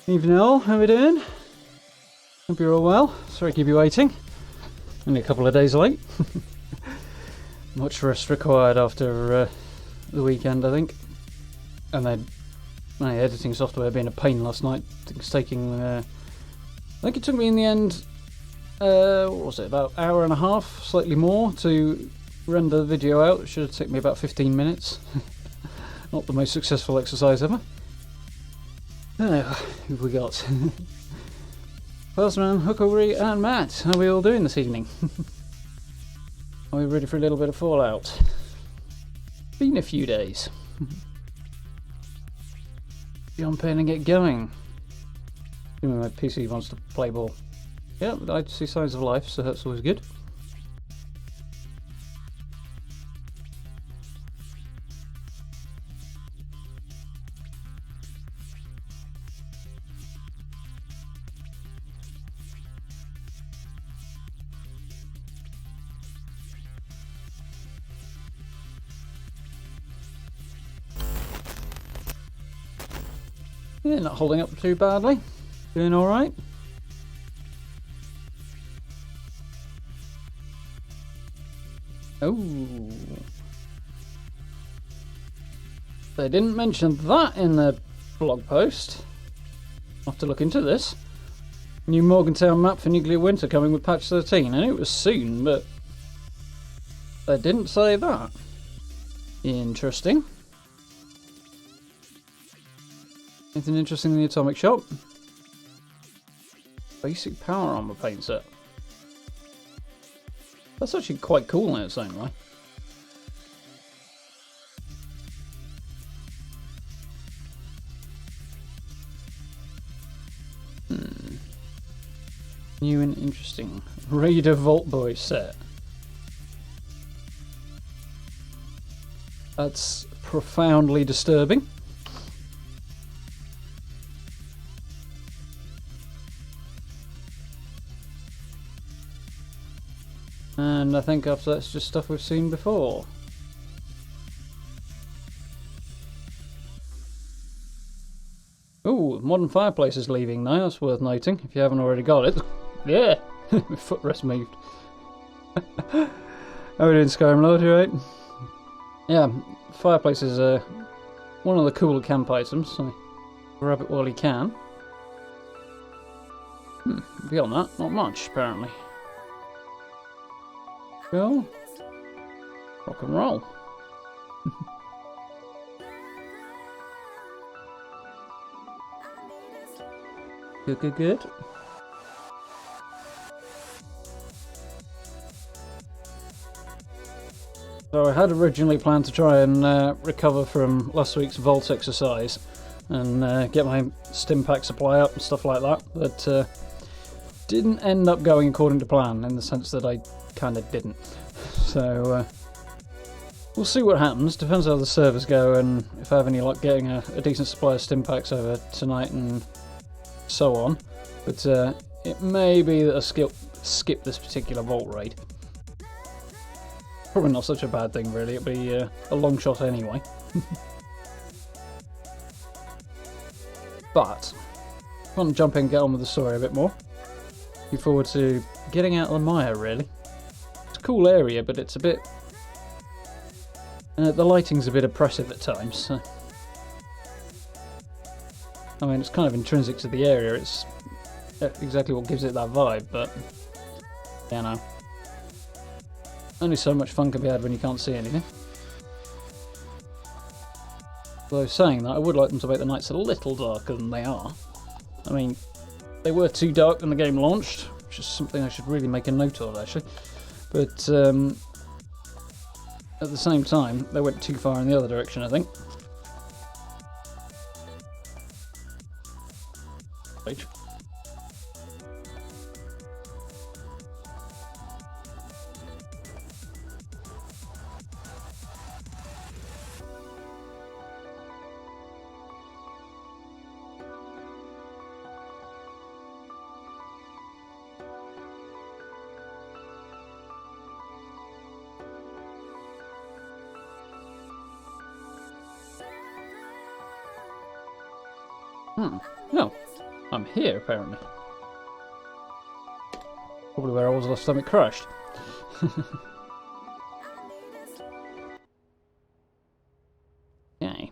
Evening all, how are we doing? Hope you're all well. Sorry to keep you waiting. Only a couple of days late. Much rest required after the weekend, I think. And then my editing software being a pain last night. It's taking, I think it took me in the end, what was it, about an hour and a half, slightly more, to render the video out. It should have taken me about 15 minutes. Not the most successful exercise ever. Who've we got? Postman, Hookery and Matt. How are we all doing this evening? Are we ready for a little bit of Fallout? Been a few days. Jump in and get going. Assuming my PC wants to play ball. Yeah, but I see signs of life, so that's always good. Yeah, not holding up too badly. Doing alright. Oh. They didn't mention that in the blog post. I'll have to look into this. New Morgantown map for nuclear winter coming with patch 13. I knew it was soon, but they didn't say that. Interesting. Anything interesting in the atomic shop? Basic power armor paint set. That's actually quite cool in its own way. New and interesting. Raider Vault Boy set. That's profoundly disturbing. And I think after that's just stuff we've seen before. Ooh, modern fireplace is leaving now, that's worth noting, if you haven't already got it. Yeah! Footrest moved. How are we doing, Skyrim Lord, you right? Yeah, fireplace is one of the cooler camp items, so grab it while you can. Beyond that, not much, apparently. Cool. Rock and roll. Good, good, good. So I had originally planned to try and recover from last week's vault exercise and get my stim pack supply up and stuff like that, but didn't end up going according to plan in the sense that I kind of didn't. So we'll see what happens. Depends how the servers go and if I have any luck getting a decent supply of stim packs over tonight and so on. But it may be that I skip this particular vault raid. Probably not such a bad thing really, it'd be a long shot anyway. But I want to jump in and get on with the story a bit more. Looking forward to getting out of the mire really. It's a cool area, but it's a bit... the lighting's a bit oppressive at times. So. I mean, it's kind of intrinsic to the area, it's exactly what gives it that vibe, but... you know. Only so much fun can be had when you can't see anything. Although saying that, I would like them to make the nights a little darker than they are. I mean, they were too dark when the game launched, which is something I should really make a note of actually. But at the same time, they went too far in the other direction, I think. Right. No. I'm here, apparently. Probably where I was last time it crashed. Okay.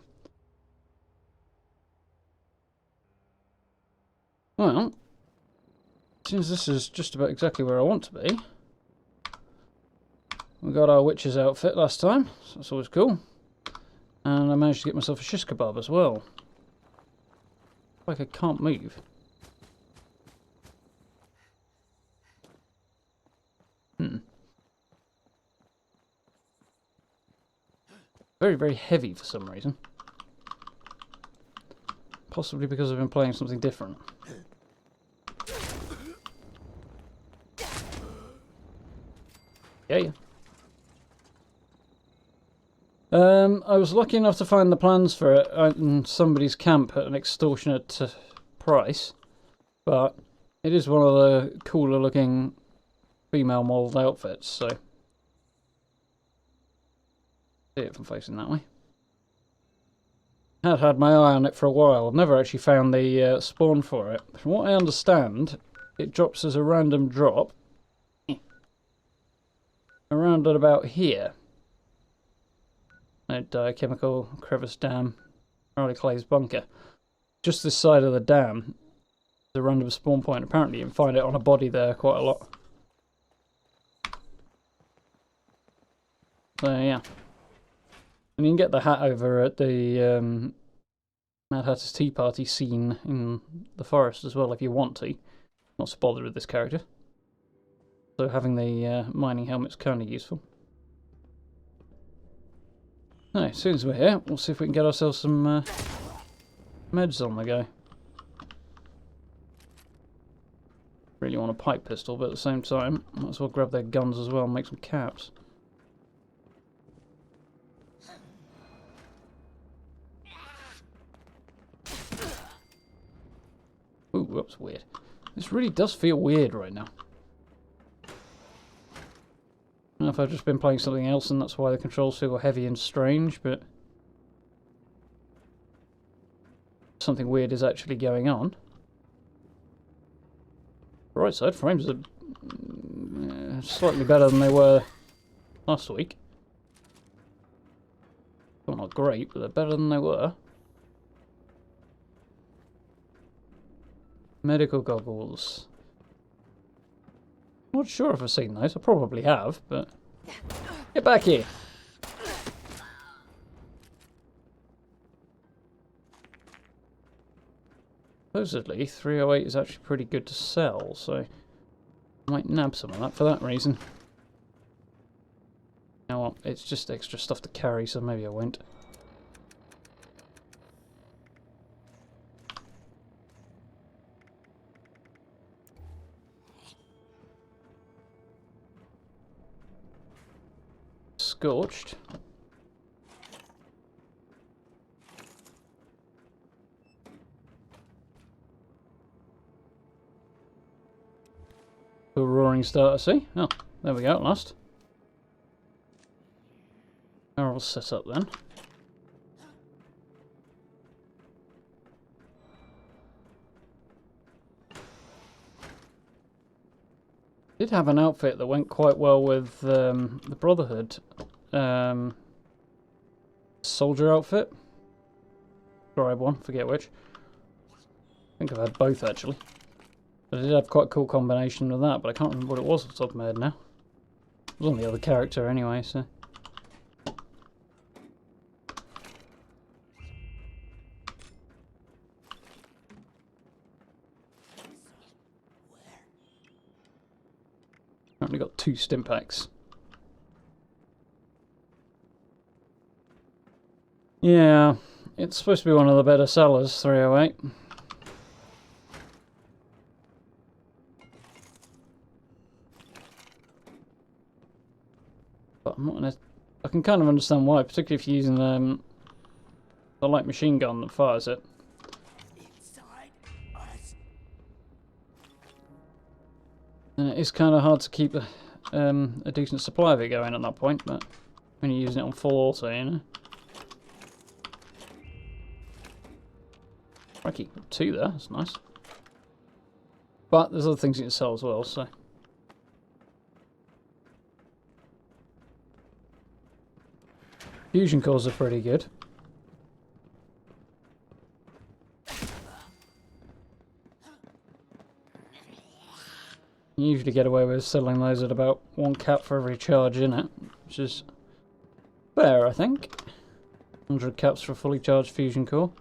Well, since this is just about exactly where I want to be, we got our witch's outfit last time, so that's always cool. And I managed to get myself a shish kebab as well. Like I can't move. Very, very heavy for some reason. Possibly because I've been playing something different. Yeah. I was lucky enough to find the plans for it in somebody's camp at an extortionate price, but it is one of the cooler looking female modelled outfits, so see it from facing that way. Had my eye on it for a while. I've never actually found the spawn for it. From what I understand, it drops as a random drop around at about here. No chemical crevice dam, Riley Clay's bunker. Just this side of the dam, the random spawn point. Apparently, you can find it on a body there quite a lot. So yeah, and you can get the hat over at the Mad Hatter's Tea Party scene in the forest as well if you want to. Not so bothered with this character. So having the mining helmet's kind of useful. No, as soon as we're here, we'll see if we can get ourselves some meds on the go. Really want a pipe pistol, but at the same time, might as well grab their guns as well and make some caps. Ooh, that's weird. This really does feel weird right now. I don't know if I've just been playing something else and that's why the controls feel heavy and strange, but something weird is actually going on. Right side, frames are slightly better than they were last week. Well, not great, but they're better than they were. Medical goggles. Not sure if I've seen those. I probably have, but... Get back here! Supposedly, 308 is actually pretty good to sell, so... I might nab some of that for that reason. You know what? It's just extra stuff to carry, so maybe I won't. Scorched. A roaring start, I see. Oh, there we go at last. Barrel set up then. Did have an outfit that went quite well with the Brotherhood soldier outfit. Scribe one, forget which. I think I've had both actually. But I did have quite a cool combination with that, but I can't remember what it was off the top of my head now. It was on the other character anyway, so. Only got 2 stim packs. Yeah, it's supposed to be one of the better sellers, 308. But I'm not gonna... I can kind of understand why, particularly if you're using the light machine gun that fires it. And it is kind of hard to keep a decent supply of it going at that point, but when you're using it on full auto, you know. Crikey, 2 there, that's nice. But there's other things you can sell as well, so. Fusion cores are pretty good. You usually get away with selling those at about 1 cap for every charge in it, which is fair, I think. 100 caps for a fully charged fusion core.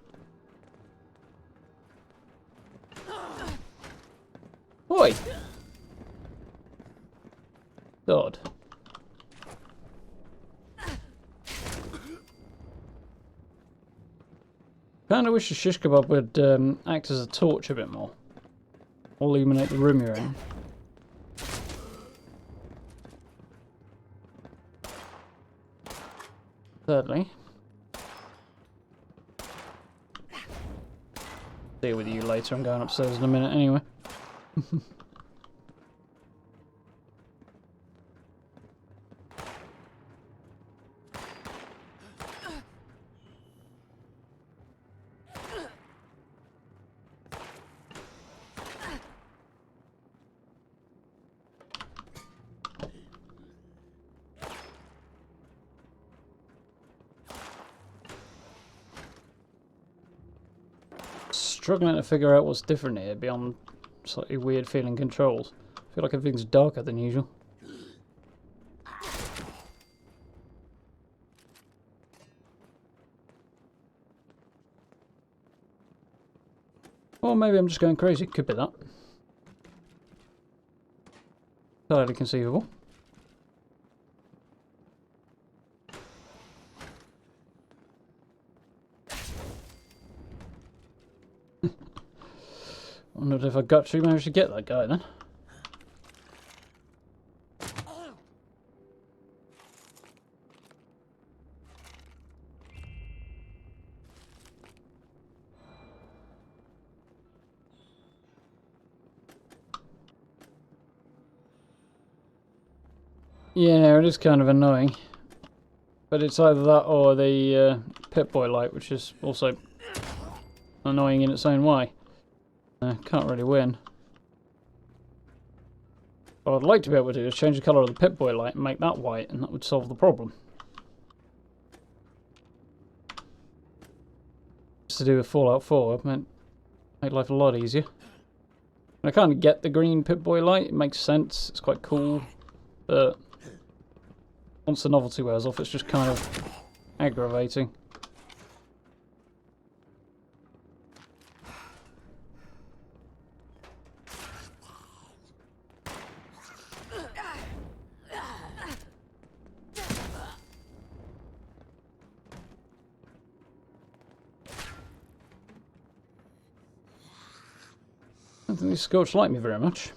Oi! God. Kinda wish the shish kebab would act as a torch a bit more. Illuminate the room you're in. Thirdly, deal with you later. I'm going upstairs in a minute anyway. Struggling to figure out what's different here beyond slightly weird feeling controls. I feel like everything's darker than usual. Or maybe I'm just going crazy. Could be that. Entirely conceivable. Wondered if I got to manage to get that guy then. Yeah, it is kind of annoying. But it's either that or the Pip-Boy light, which is also annoying in its own way. Can't really win. What I'd like to be able to do is change the colour of the Pip-Boy light and make that white, and that would solve the problem. Just to do with Fallout 4, it meant make life a lot easier. And I kind of get the green Pip-Boy light, it makes sense, it's quite cool, but once the novelty wears off, it's just kind of aggravating. I don't think these Scorch like me very much.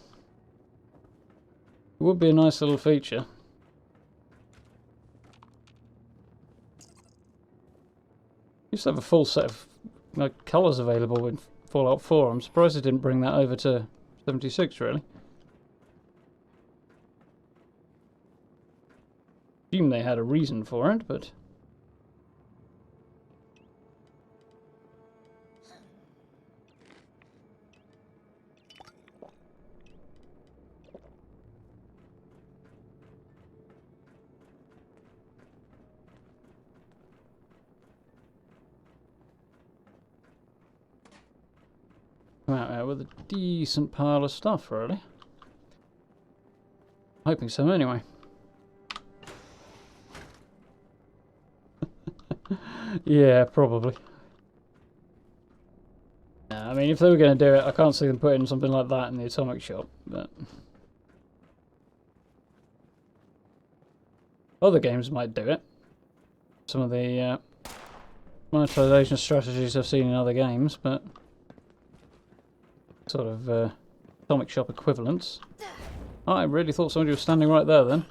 It would be a nice little feature. Used to have a full set of colours available in Fallout 4. I'm surprised they didn't bring that over to 76, really. I assume they had a reason for it, but... come out here with a decent pile of stuff, really. Hoping so, anyway. Yeah, probably. Yeah, I mean, if they were going to do it, I can't see them putting something like that in the atomic shop, but... other games might do it. Some of the monetization strategies I've seen in other games, but... sort of atomic shop equivalents. Oh, I really thought somebody was standing right there then.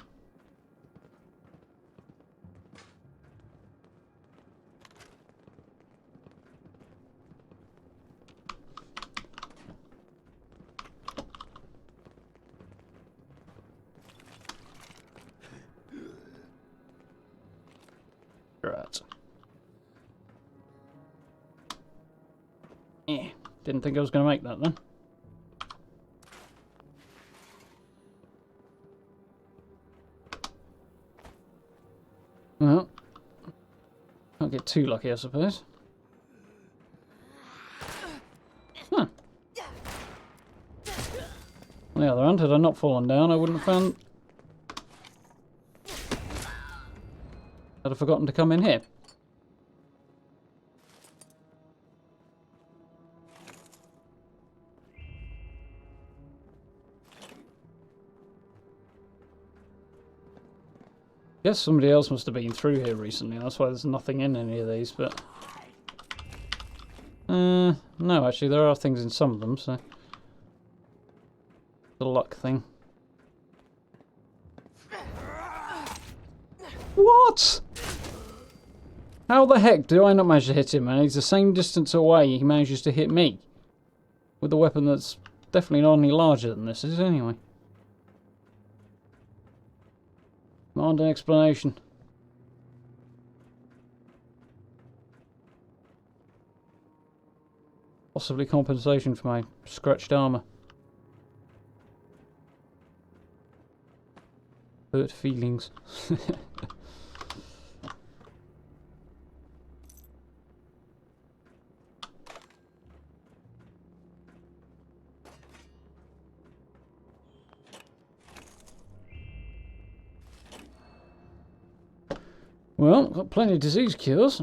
Right. Yeah, didn't think I was going to make that then. Well, can't get too lucky, I suppose. Huh. On the other hand, had I not fallen down, I wouldn't have found... I'd have forgotten to come in here. Guess somebody else must have been through here recently, that's why there's nothing in any of these, but... no, actually, there are things in some of them, so... The luck thing. What? How the heck do I not manage to hit him, and he's the same distance away he manages to hit me? With a weapon that's definitely not any larger than this is, anyway. Demand an explanation. Possibly compensation for my scratched armour. Hurt feelings. Well, got plenty of disease cures.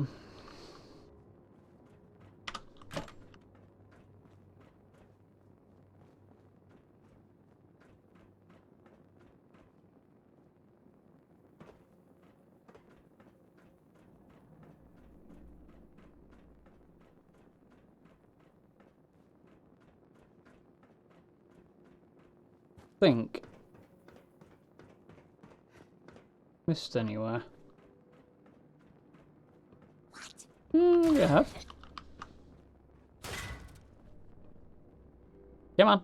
Think. Missed anywhere. You have. Come on.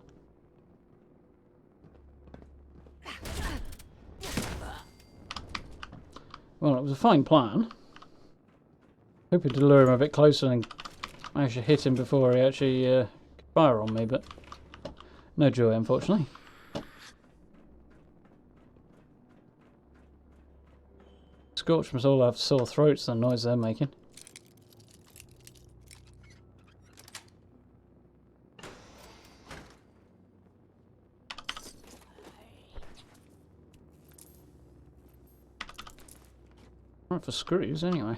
Well, it was a fine plan. Hoping to lure him a bit closer and manage to hit him before he actually could fire on me, but no joy, unfortunately. Scorch must all have sore throats, the noise they're making. Right for screws, anyway.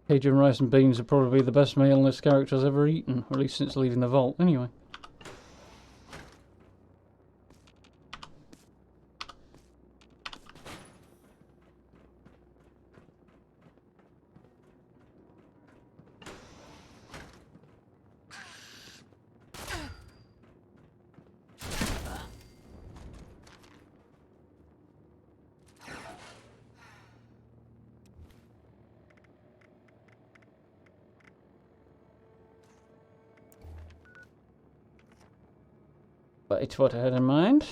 Cajun rice and beans are probably the best meal this character's ever eaten, or at least since leaving the vault, anyway. But it's what I had in mind.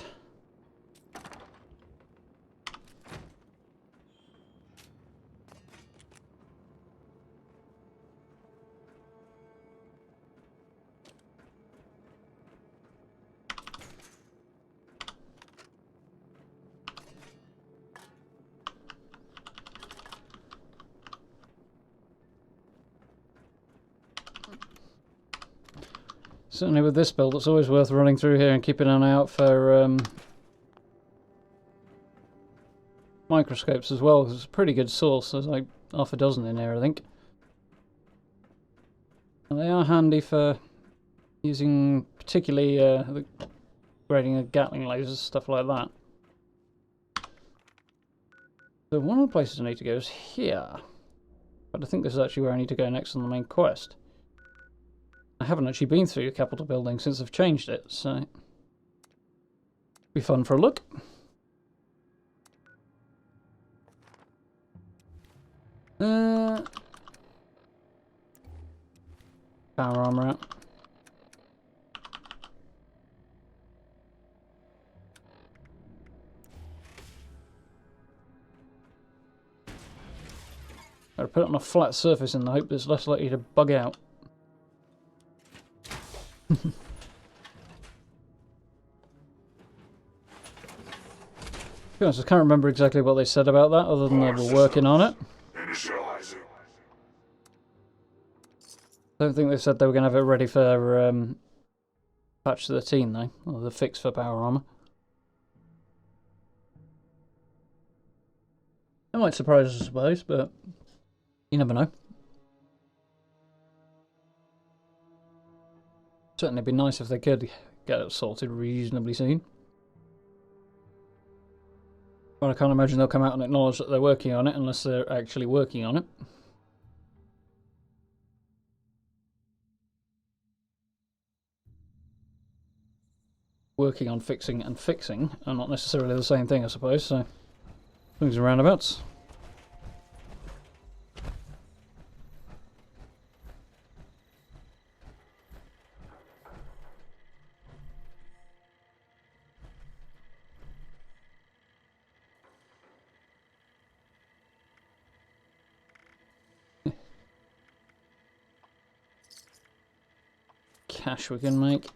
Certainly with this build, it's always worth running through here and keeping an eye out for microscopes as well, because it's a pretty good source. There's like half a dozen in here, I think. And they are handy for using, particularly grading of Gatling lasers, stuff like that. So one of the places I need to go is here. But I think this is actually where I need to go next on the main quest. I haven't actually been through the Capitol building since I've changed it, so be fun for a look. Power armor out. I'll put it on a flat surface in the hope that it's less likely to bug out. I can't remember exactly what they said about that, other than they were working on it. I don't think they said they were going to have it ready for patch 13 though, or the fix for power armor. That might surprise us, I suppose, but you never know. Certainly be nice if they could get it sorted reasonably soon. Well, I can't imagine they'll come out and acknowledge that they're working on it unless they're actually working on it. Working on fixing and fixing are not necessarily the same thing, I suppose, so swings and roundabouts. Cash we can make.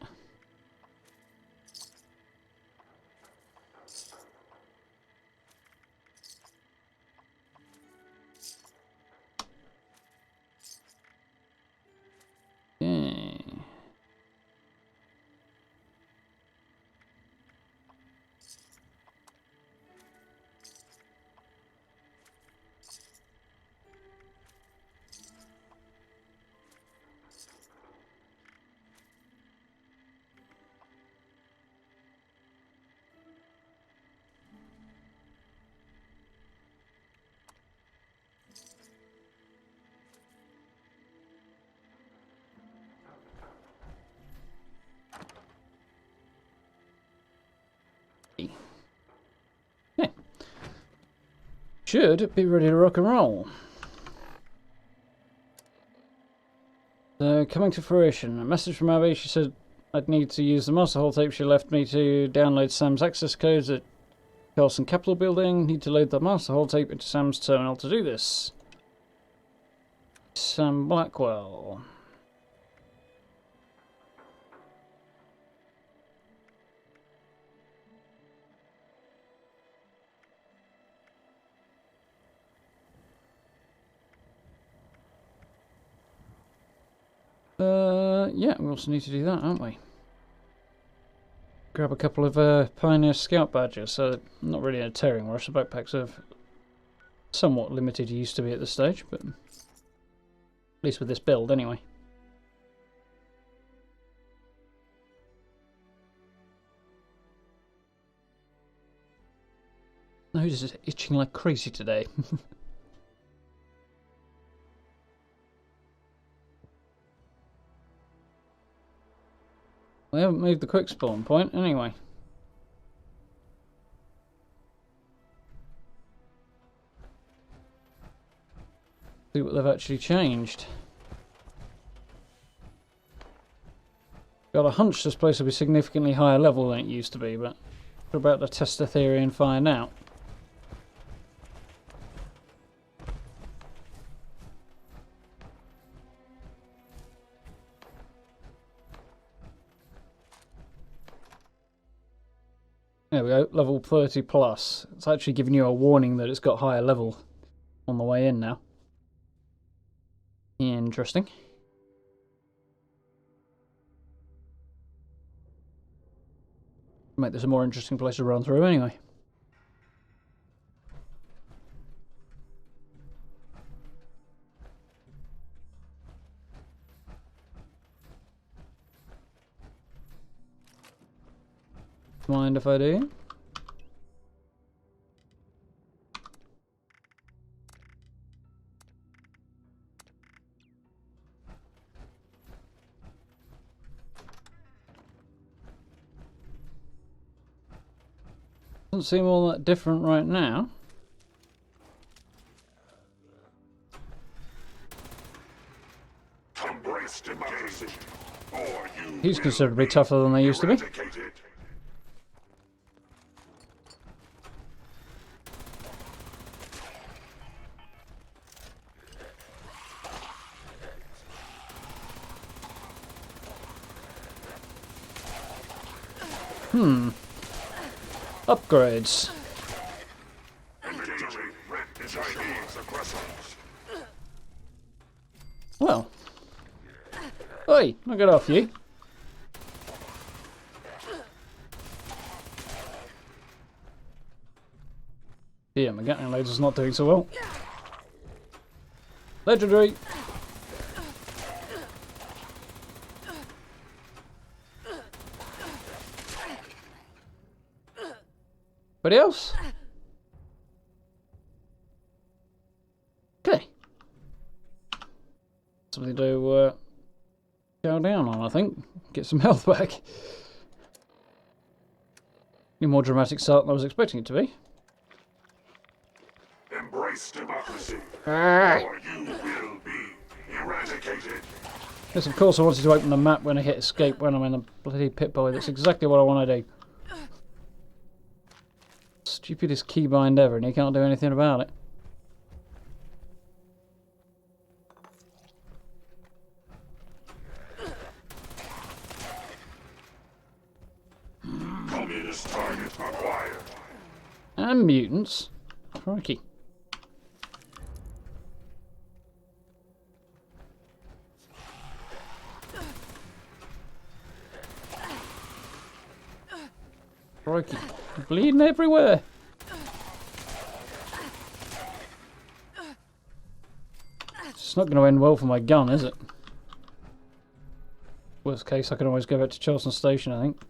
Okay. Yeah. Should be ready to rock and roll. So, coming to fruition. A message from Abby. She said I'd need to use the master holotape she left me to download Sam's access codes at Carlson Capital Building. Need to load the master holotape into Sam's terminal to do this. Sam Blackwell. Yeah, we also need to do that, aren't we? Grab a couple of Pioneer Scout badges, so not really in a tearing rush. The backpacks are somewhat limited use to be at this stage, but at least with this build anyway. Nose is itching like crazy today. We haven't moved the quick spawn point anyway. See what they've actually changed. Got a hunch this place will be significantly higher level than it used to be, but we're about to test the theory and find out. There we go, level 30 plus. It's actually giving you a warning that it's got higher level on the way in now. Interesting. Make this a more interesting place to run through anyway. Mind if I do? Doesn't seem all that different right now. He's considerably tougher than they used to be. Upgrades. Well. Oi, knock it off, you. Yeah, my Gatling laser's not doing so well. Legendary. Anybody else? Okay. Something to go down on, I think. Get some health back. Any more dramatic start than I was expecting it to be. Embrace democracy, or you will be eradicated. Yes, of course I wanted to open the map when I hit escape when I'm in a bloody Pip-Boy. That's exactly what I want to do. Stupidest keybind ever, and you can't do anything about it. Communist target acquired. And mutants. Crikey. Crikey. Bleeding everywhere. It's not going to end well for my gun, is it? Worst case, I can always go back to Charleston Station, I think.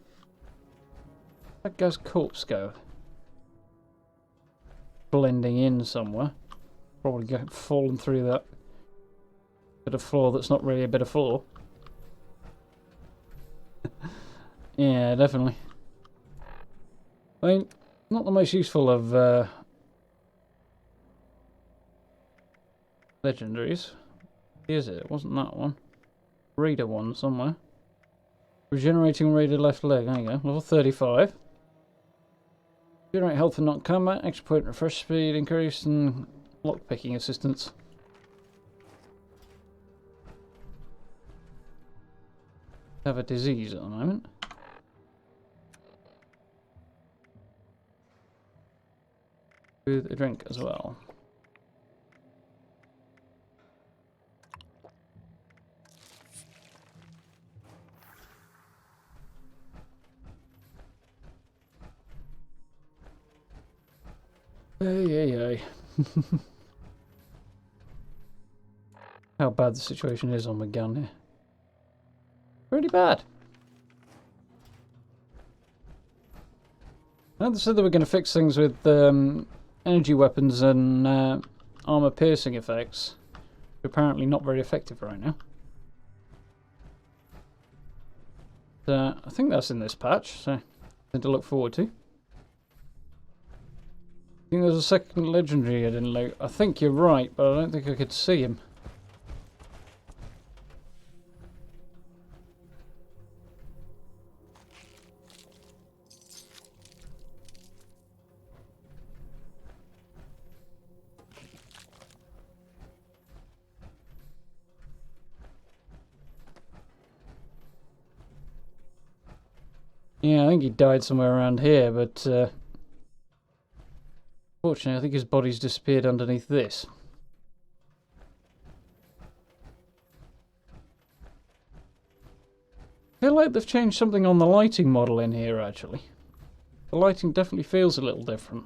That guy's corpse go. Blending in somewhere. Probably falling through that bit of floor that's not really a bit of floor. Yeah, definitely. I mean, not the most useful of legendaries. Is it? It wasn't that one. Raider one somewhere. Regenerating Raider left leg. There you go. Level 35. Generate health and not combat. Extra point refresh speed increase and lockpicking assistance. Have a disease at the moment. With a drink as well. Hey. How bad the situation is on my gun here. Pretty bad. I said they were going to fix things with energy weapons and armor piercing effects. Apparently not very effective right now. I think that's in this patch, so something to look forward to. I think there's a second legendary I didn't loot. I think you're right, but I don't think I could see him. Yeah, I think he died somewhere around here, but fortunately I think his body's disappeared underneath this. I feel like they've changed something on the lighting model in here, actually. The lighting definitely feels a little different.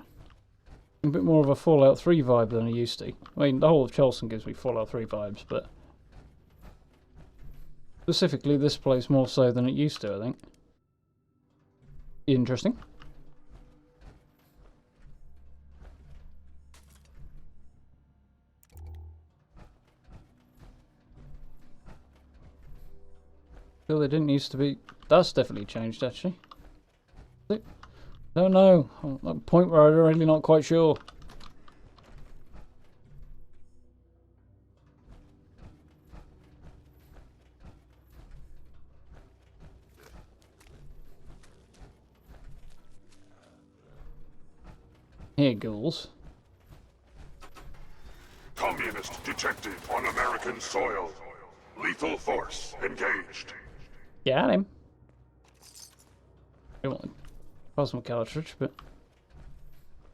A bit more of a Fallout 3 vibe than it used to. I mean, the whole of Charleston gives me Fallout 3 vibes, but specifically this place more so than it used to, I think. Interesting. Well, they didn't used to be. That's definitely changed, actually. Don't know. I'm at a point where I'm really not quite sure. Here, ghouls. Communist detected on American soil. Lethal force engaged. Got him. plasma cartridge, but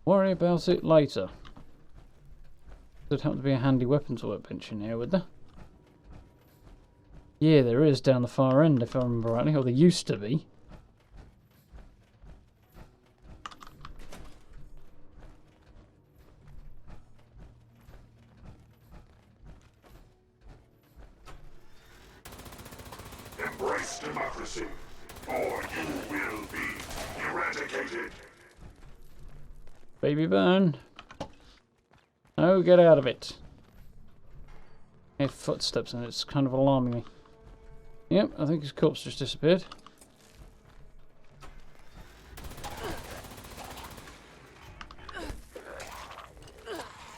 worry about it later. There'd happen to be a handy weapons workbench in here, would there? Yeah, there is down the far end, if I remember rightly, or there used to be. Embrace democracy, or you will be eradicated. Baby burn. Oh, get out of it. I hear footsteps and it's kind of alarming me. Yep, I think his corpse just disappeared.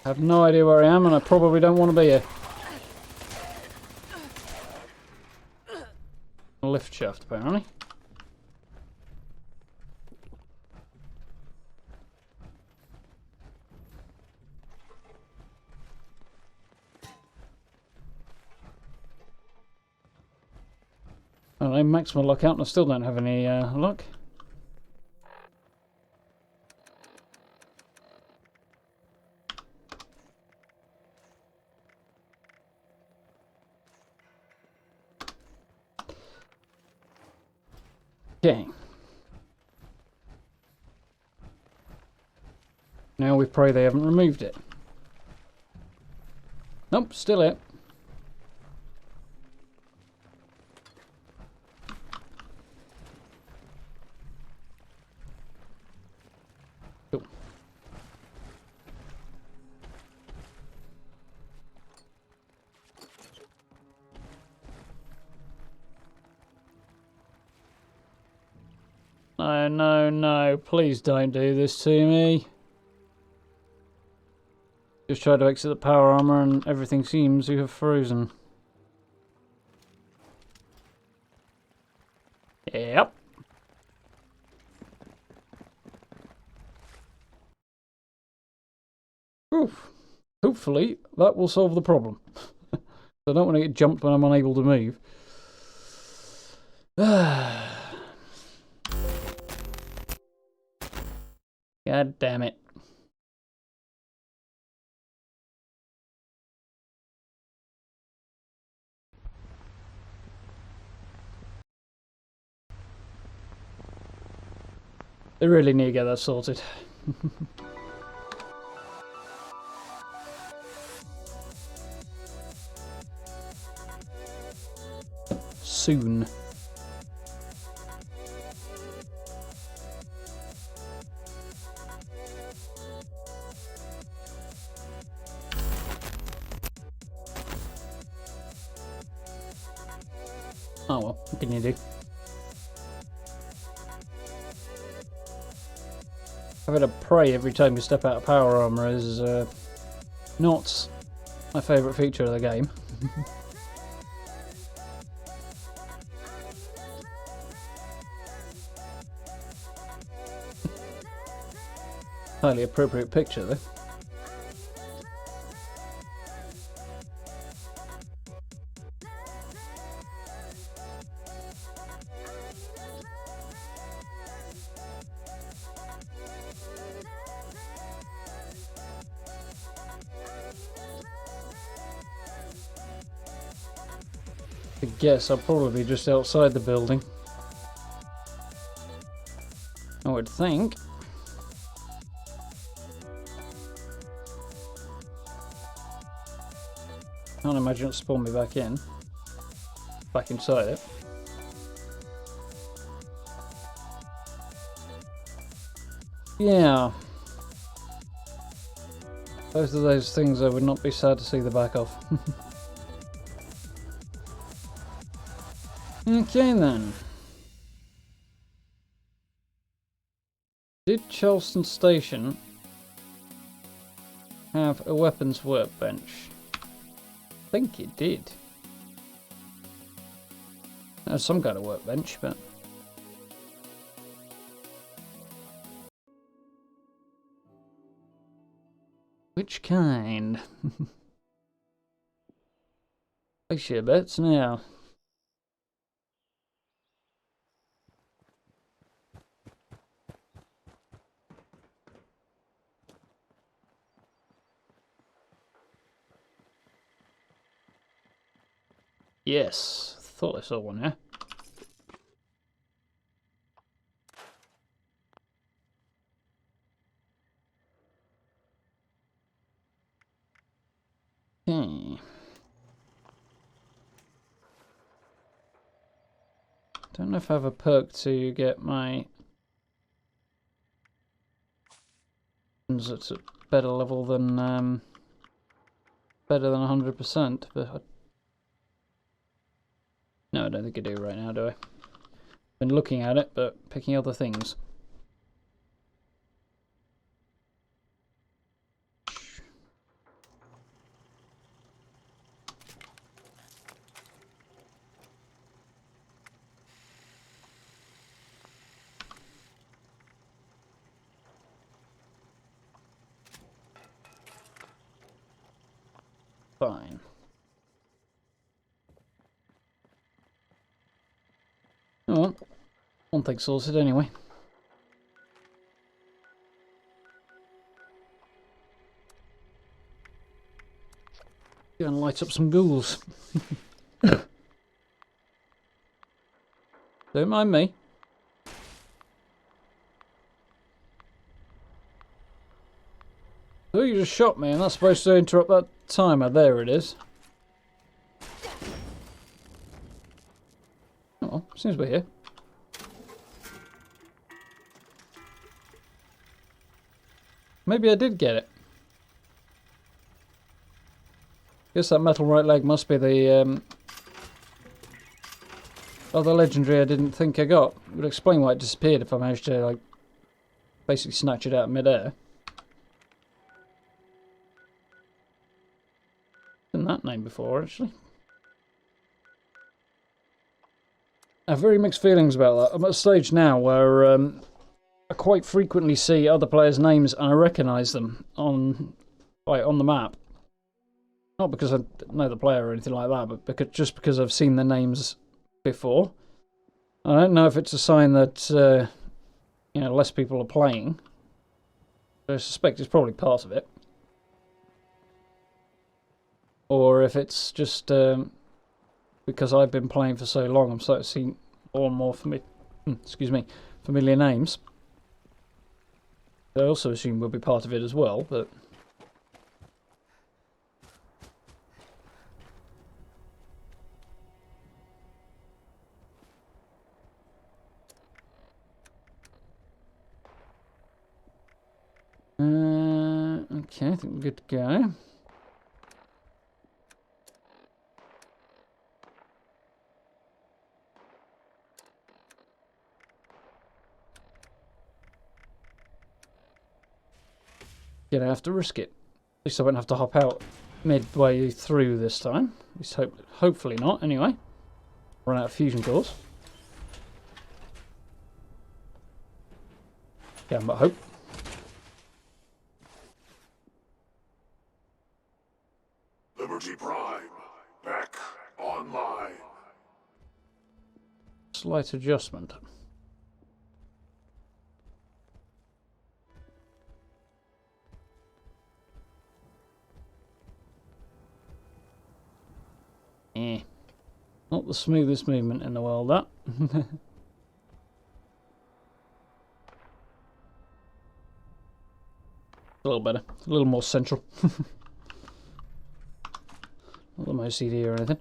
I have no idea where I am and I probably don't want to be here. A lift shaft, apparently. I don't know, maximum luck out and I still don't have any luck. Okay. Now we pray they haven't removed it. Nope, still it. Cool. No, no, no. Please don't do this to me. Just tried to exit the power armor and everything seems to have frozen. Yep. Oof. Hopefully that will solve the problem. I don't want to get jumped when I'm unable to move. God damn it. They really need to get that sorted. Soon. Oh well, what can you do? Having to pray every time you step out of power armor is not my favourite feature of the game. Highly appropriate picture though. I guess I'll probably be just outside the building. I would think. Can't imagine it spawned me back in. Back inside it. Yeah. Both of those things I would not be sad to see the back of. Okay then. Did Charleston Station have a weapons workbench? I think it did. There's some kind of workbench, but... Which kind? Place your bets now. Yes, thought I saw one here. Okay. Don't know if I have a perk to get my at a better level than better than 100%, but no, I don't think I do right now, do I? Been looking at it, but picking other things. Fine. Oh well, one thing sorted anyway. Go and light up some ghouls. Don't mind me. Oh, you just shot me, and that's supposed to interrupt that timer. There it is. Oh, well, seems we're here. Maybe I did get it. Guess that metal right leg must be the other legendary I didn't think I got. It would explain why it disappeared if I managed to, like, basically snatch it out of mid-air. Seen that name before, actually. I have very mixed feelings about that. I'm at a stage now where I quite frequently see other players' names and I recognise them on the map. Not because I know the player or anything like that, but just because I've seen the names before. I don't know if it's a sign that you know, less people are playing. But I suspect it's probably part of it. Or if it's just because I've been playing for so long, I'm starting to see more and more familiar names. I also assume will be part of it as well, but okay, I think we're good to go. Gonna have to risk it. At least I won't have to hop out midway through this time. At least hopefully not, anyway. Run out of fusion cores. Yeah, but hope. Liberty Prime, back online. Slight adjustment. Not the smoothest movement in the world, that. A little better. A little more central. Not the most CD or anything.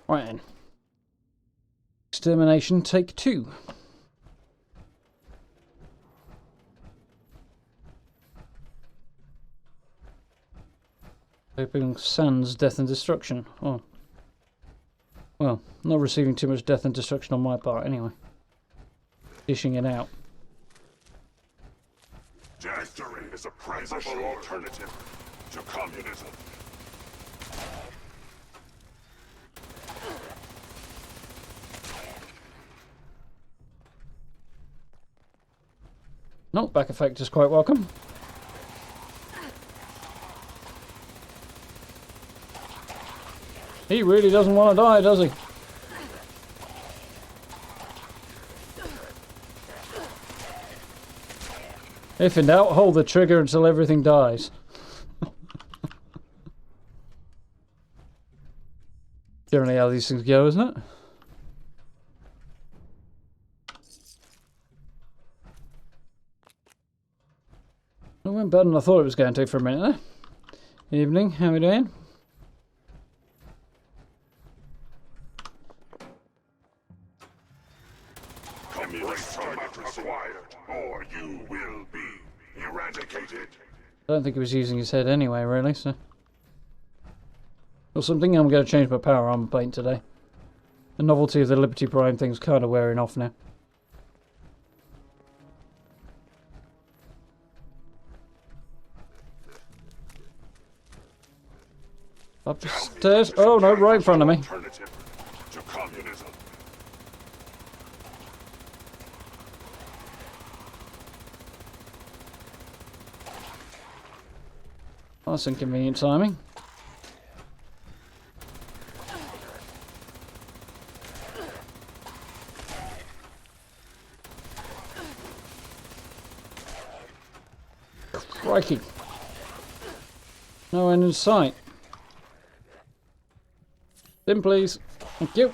Right then. Extermination take 2. Hoping sans death and destruction. Oh. Well, not receiving too much death and destruction on my part anyway. Dishing it out. Victory is a preferable alternative to communism. Knockback effect is quite welcome. He really doesn't want to die, does he? If in doubt, hold the trigger until everything dies. Generally how these things go, isn't it? It went better than I thought it was going to for a minute there. Evening, how we doing? Or you will be eradicated. I don't think he was using his head anyway, really, so... Or something, I'm going to change my power armor paint today. The novelty of the Liberty Prime thing's kind of wearing off now. Up the stairs. Oh no, right in front of me. Alternative to communism. That's inconvenient timing. Crikey. No end in sight. In, please. Thank you.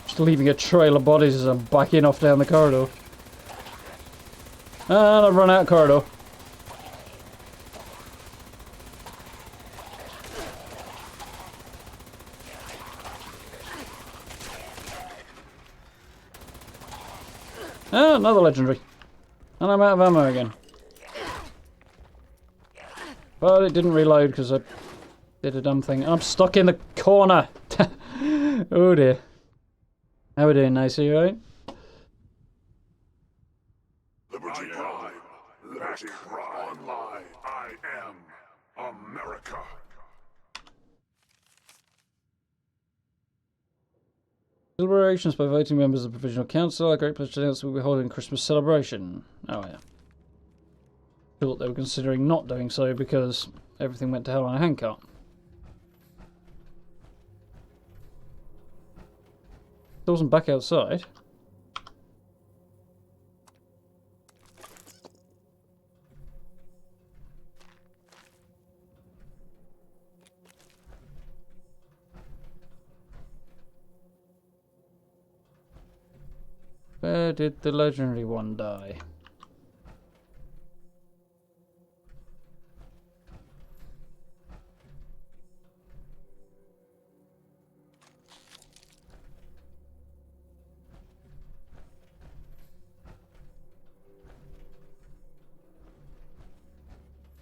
Just leaving a trail of bodies as I'm backing off down the corridor. And I've run out of corridor. Ah, another legendary. And I'm out of ammo again. But it didn't reload because I did a dumb thing. I'm stuck in the corner. Oh dear. How we doing, nice, you right? Liberty Prime. Liberty Prime Online. I am America. Celebrations by voting members of the Provisional Council. A great pleasure to announce we'll be holding a Christmas celebration. Oh yeah. Thought they were considering not doing so because everything went to hell on a handcart. It wasn't back outside. Where did the legendary one die?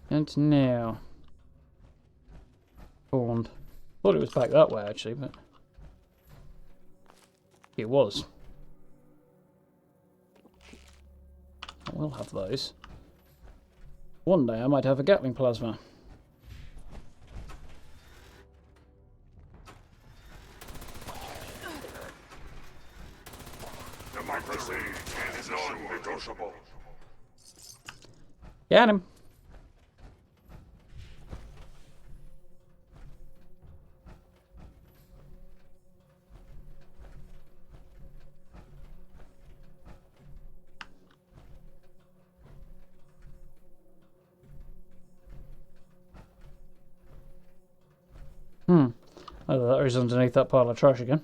And now. Spawned. Thought it was back that way actually, but it was. I will have those. One day I might have a Gatling plasma. Democracy is non-negotiable. Get him! Either that or he's underneath that pile of trash again.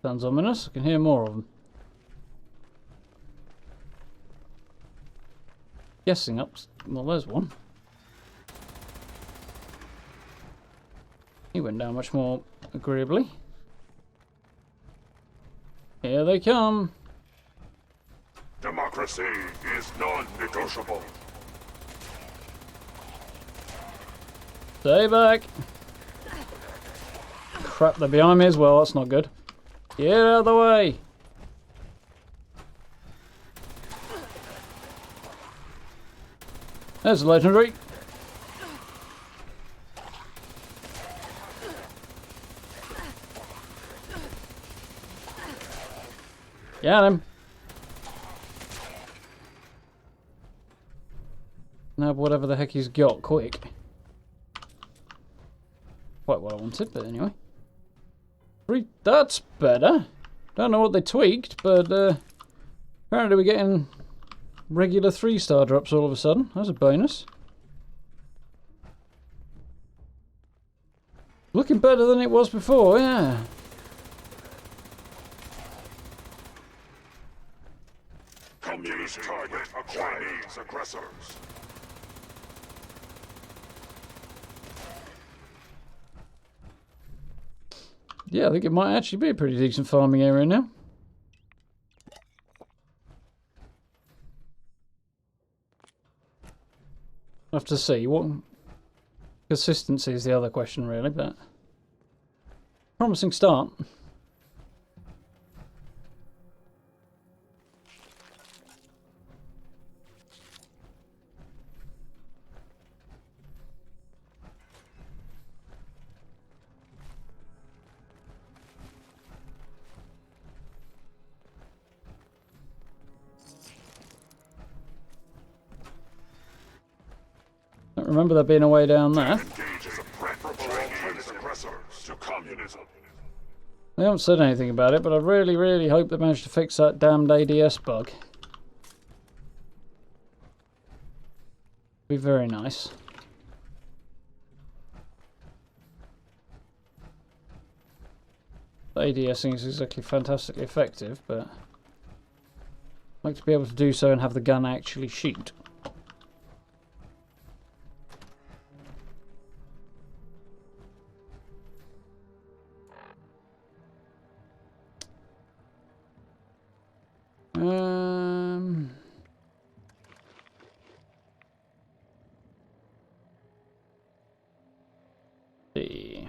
Sounds ominous. I can hear more of them. Guessing up. Well, there's one. He went down much more agreeably. Here they come. Democracy is non-negotiable. Stay back. Crap, they're behind me as well. That's not good. Get out of the way. There's a legendary. Got him. grab whatever the heck he's got quick. Quite what I wanted, but anyway. That's better. Don't know what they tweaked, but apparently we're getting regular 3-star drops all of a sudden. That's a bonus. Looking better than it was before, yeah. Communist target Chinese aggressors. Yeah, I think it might actually be a pretty decent farming area now. I'll have to see. What consistency is the other question, really, but promising start. Don't remember there being a way down there. They haven't said anything about it, but I really, really hope they managed to fix that damned ADS bug. Be very nice. The ADS thing is exactly fantastically effective, but I'd like to be able to do so and have the gun actually shoot. See.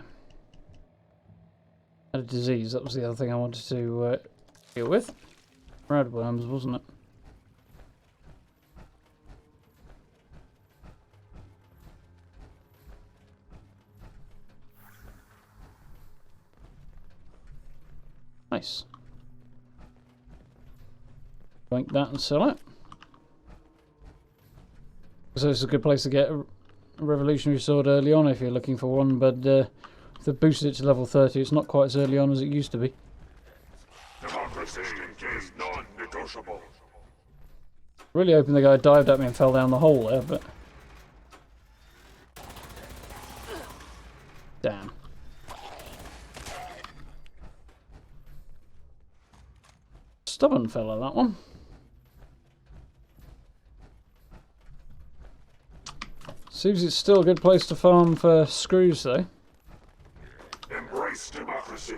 Had a disease, that was the other thing I wanted to deal with. Radworms, wasn't it? Nice. Bank that and sell it. So it's a good place to get a revolutionary sword early on if you're looking for one, but if they boosted it to level 30, it's not quite as early on as it used to be. Conversation is non-negotiable. Really hoping the guy dived at me and fell down the hole there, but damn. Stubborn fella, that one. Seems it's still a good place to farm for screws, though. Embrace democracy,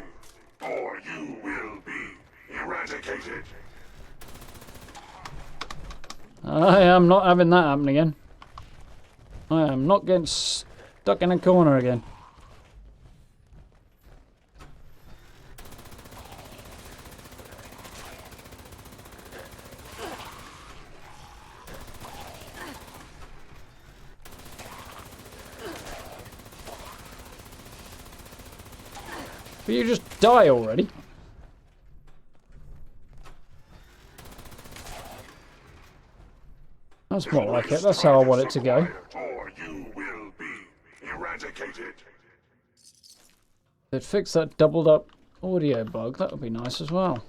or you will be eradicated. I am not having that happen again. I am not getting stuck in a corner again. But you just die already. That's more like it. That's how I want it to go. Or you will be eradicated. They'd fix that doubled up audio bug. That would be nice as well.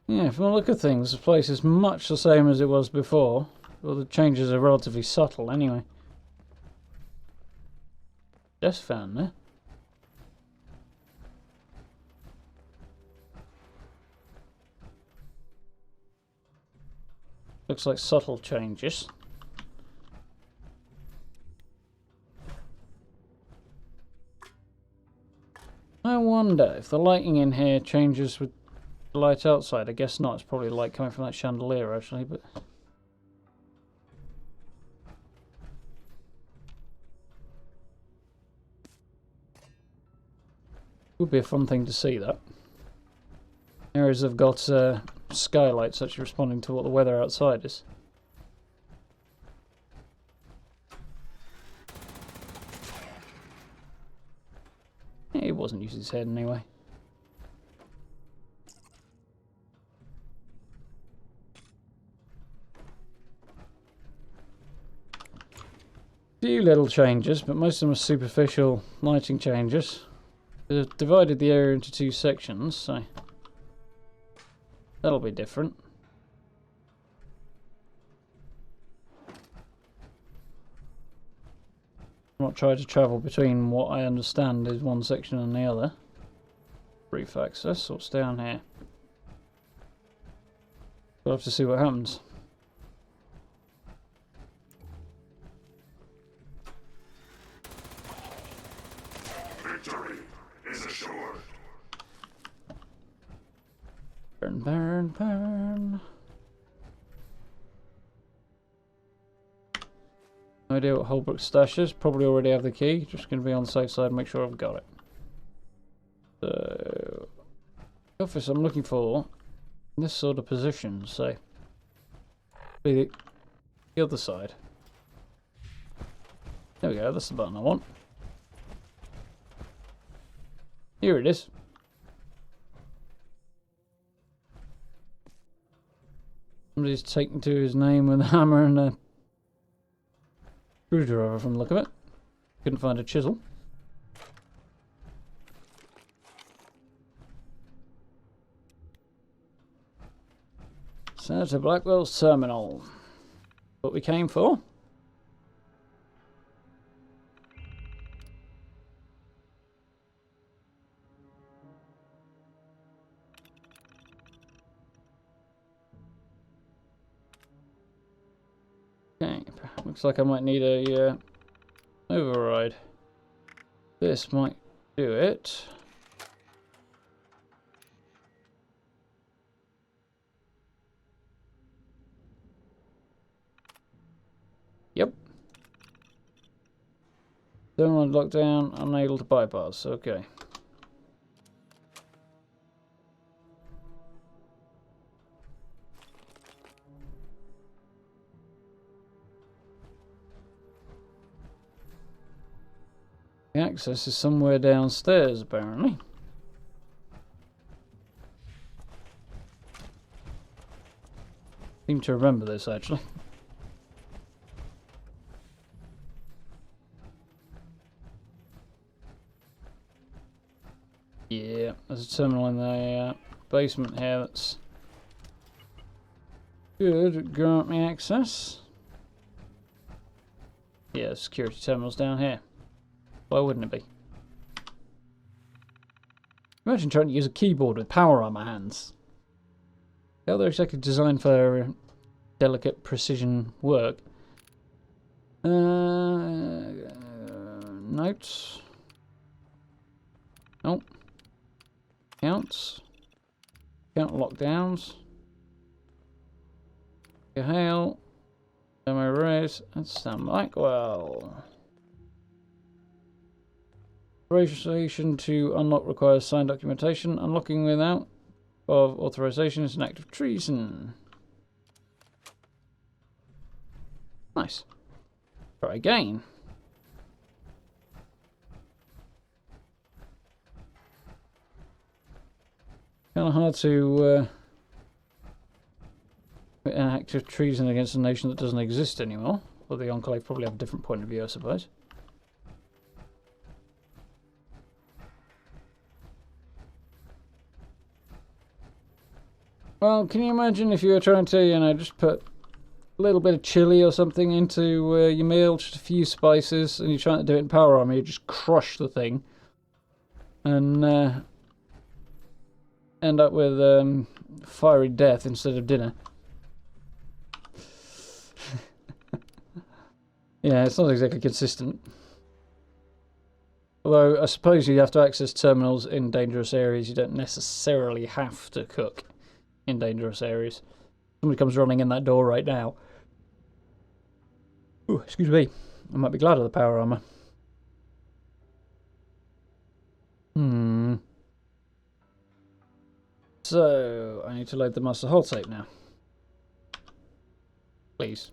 Yeah, from the look of things, the place is much the same as it was before. Well, the changes are relatively subtle anyway. Just found there. Looks like subtle changes. I wonder if the lighting in here changes with the light outside. I guess not. It's probably light coming from that chandelier actually, but would be a fun thing to see. That areas have got skylight's actually responding to what the weather outside is. He wasn't using his head anyway. Few little changes, but most of them are superficial lighting changes. They've divided the area into 2 sections, so that'll be different. I'm not trying to travel between what I understand is one section and the other. Brief access, what's down here? We'll have to see what happens. Victory is assured. Burn, burn, burn. No idea what Holbrook's stash is. Probably already have the key. Just going to be on the safe side and make sure I've got it. So, the office I'm looking for in this sort of position, so the other side. There we go, that's the button I want. Here it is. Somebody's taken to his name with a hammer and a screwdriver from the look of it. Couldn't find a chisel. Senator Blackwell's terminal. What we came for. Okay, looks like I might need a override. This might do it. Yep. Terminal lockdown, unable to bypass. Okay. The access is somewhere downstairs, apparently. Seem to remember this, actually. Yeah, there's a terminal in the basement here that's good. Grant me access. Yeah, security terminal's down here. Why wouldn't it be? Imagine trying to use a keyboard with power on my hands. How they're exactly designed for delicate precision work. Notes. Nope. Counts. Count lockdowns. Hail. Demo raise. That's Sam Blackwell. Authorization to unlock requires signed documentation. Unlocking without of authorization is an act of treason. Nice. Try again. Kind of hard to an act of treason against a nation that doesn't exist anymore. Well, the Enclave probably have a different point of view, I suppose. Well, can you imagine if you were trying to, you know, just put a little bit of chili or something into your meal, just a few spices, and you're trying to do it in power armor, you just crush the thing, and end up with fiery death instead of dinner. Yeah, it's not exactly consistent. Although, I suppose you have to access terminals in dangerous areas. You don't necessarily have to cook in dangerous areas. Somebody comes running in that door right now. Ooh, excuse me. I might be glad of the power armor. So, I need to load the master holotape now. Please.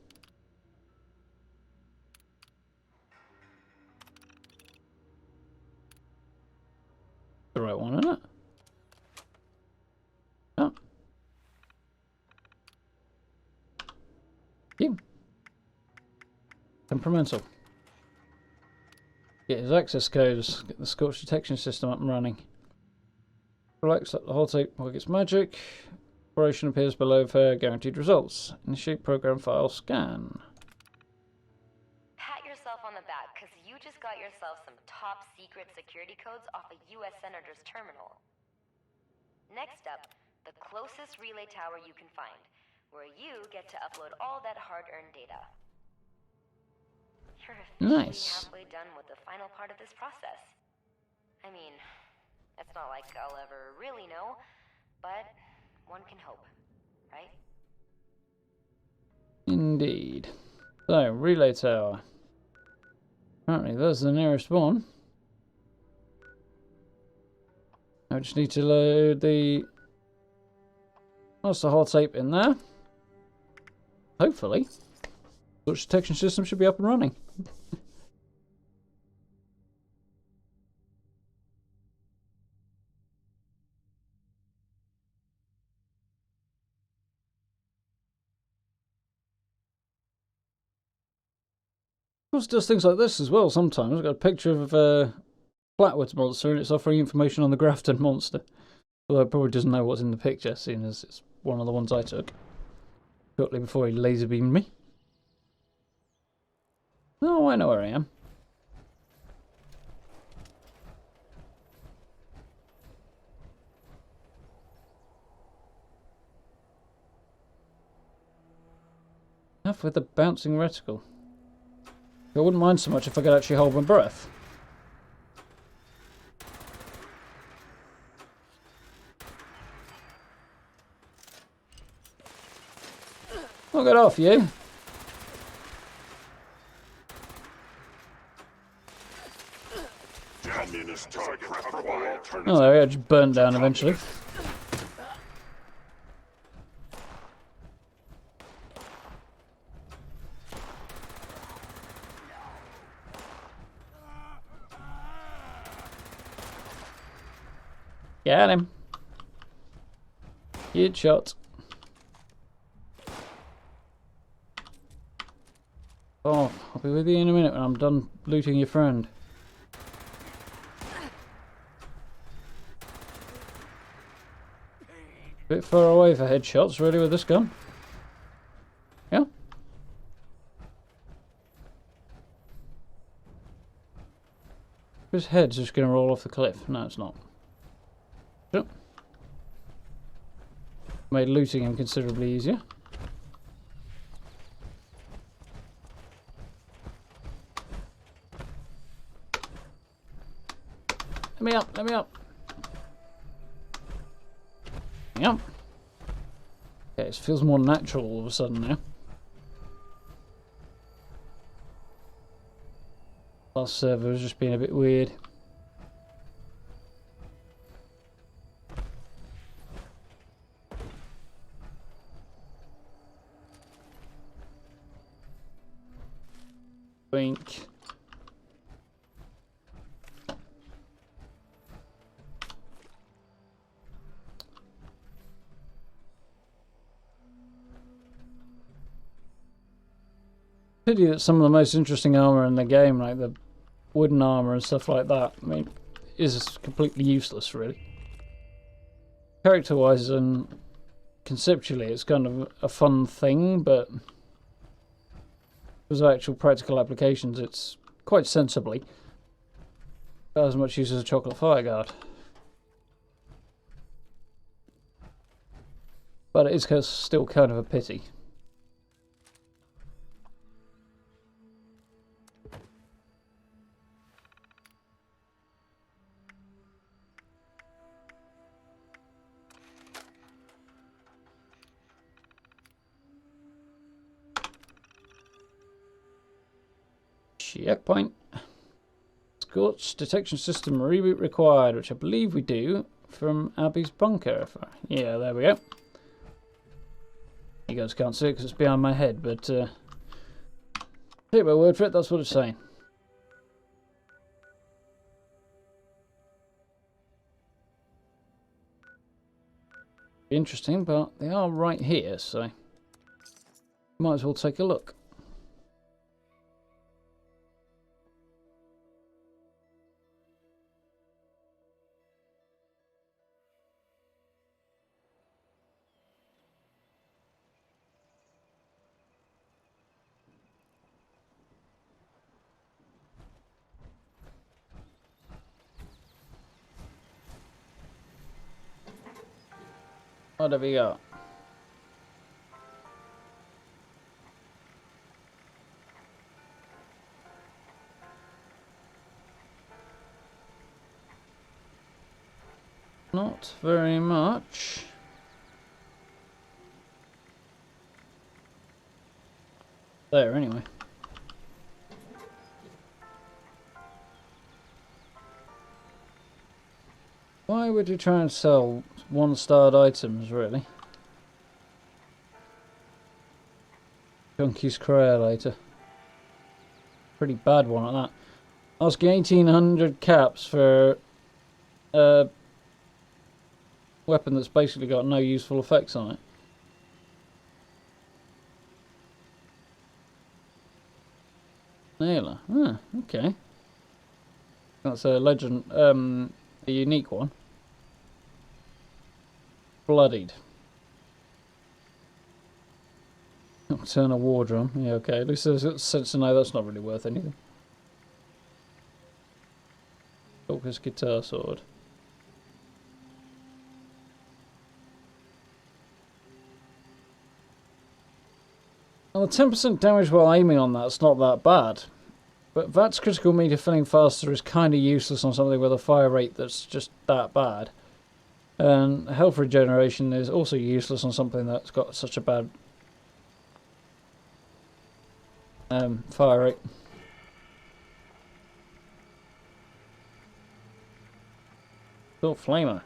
The right one, isn't it? Oh. You. Temperamental. Get his access codes. Get the scorch detection system up and running. Relax up the holotape while it gets magic. Operation appears below for guaranteed results. Initiate program file scan. Pat yourself on the back, because you just got yourself some top secret security codes off a U.S. Senator's terminal. Next up, the closest relay tower you can find, where you get to upload all that hard-earned data. You're officially halfway done with the final part of this process. I mean, it's not like I'll ever really know, but one can hope, right? Indeed. So, relay tower. Apparently, there's the nearest one. I just need to load the master holotape in there. Hopefully, the detection system should be up and running. Of course, does things like this as well sometimes. I've got a picture of Blackwell's monster and it's offering information on the Grafton monster. Although it probably doesn't know what's in the picture, seeing as it's one of the ones I took shortly before he laser beamed me. Oh, I know where I am. Enough with the bouncing reticle. I wouldn't mind so much if I could actually hold my breath. I'll get off you. Oh, there we go, just burned down eventually. Get him. Good shot. Oh, I'll be with you in a minute when I'm done looting your friend. Bit far away for headshots, really, with this gun. Yeah. His head's just going to roll off the cliff. No, it's not. Sure. Made looting him considerably easier. Let me up, let me up. Yep. Okay, it feels more natural all of a sudden now. Last server was just being a bit weird. Wink. Pity that some of the most interesting armor in the game, like the wooden armor and stuff like that, I mean, is completely useless, really. Character-wise and conceptually, it's kind of a fun thing, but as actual practical applications, it's quite sensibly about as much use as a chocolate fireguard. But it is still kind of a pity. Checkpoint. Scorch detection system reboot required, which I believe we do from Abby's bunker. Yeah, there we go. You guys can't see it because it's behind my head, but take my word for it, that's what it's saying. Interesting, but they are right here, so might as well take a look. What have we got? Not very much. There, anyway. Why would you try and sell one-starred items, really? Junkies Creator. Pretty bad one at that. Asking 1800 caps for a weapon that's basically got no useful effects on it. Nailer. Ah, okay. That's a legend, a unique one. Bloodied. Nocturnal War Drum. Yeah, okay. At least there's a sense to know that's not really worth anything. Focus Guitar Sword. Well, 10% damage while aiming on that's not that bad. But that's critical meter filling faster is kind of useless on something with a fire rate that's just that bad. And health regeneration is also useless on something that's got such a bad fire rate. Cool flamer.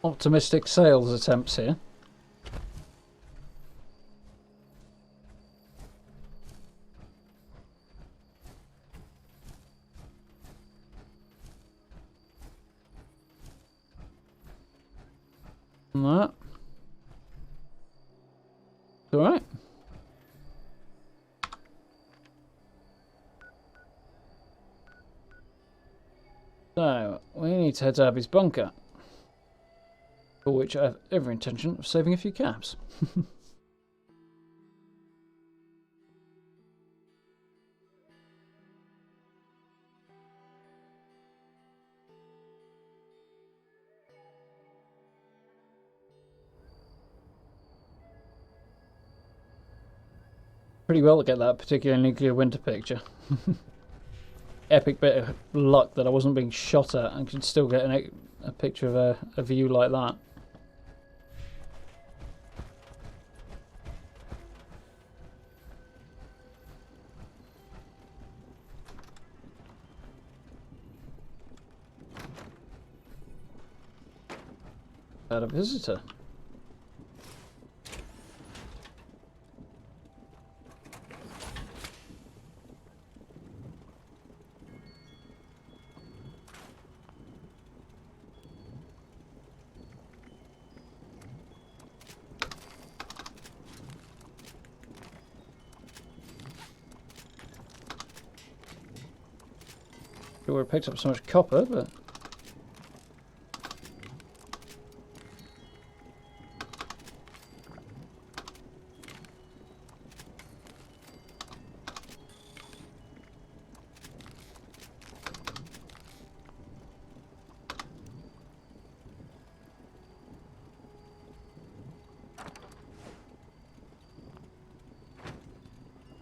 Optimistic sales attempts here. That. Alright. So, we need to head to Abby's bunker. For which I have every intention of saving a few caps. Pretty well to get that particular nuclear winter picture. Epic bit of luck that I wasn't being shot at and could still get a picture of a view like that. Had a visitor. Sure would have picked up so much copper, but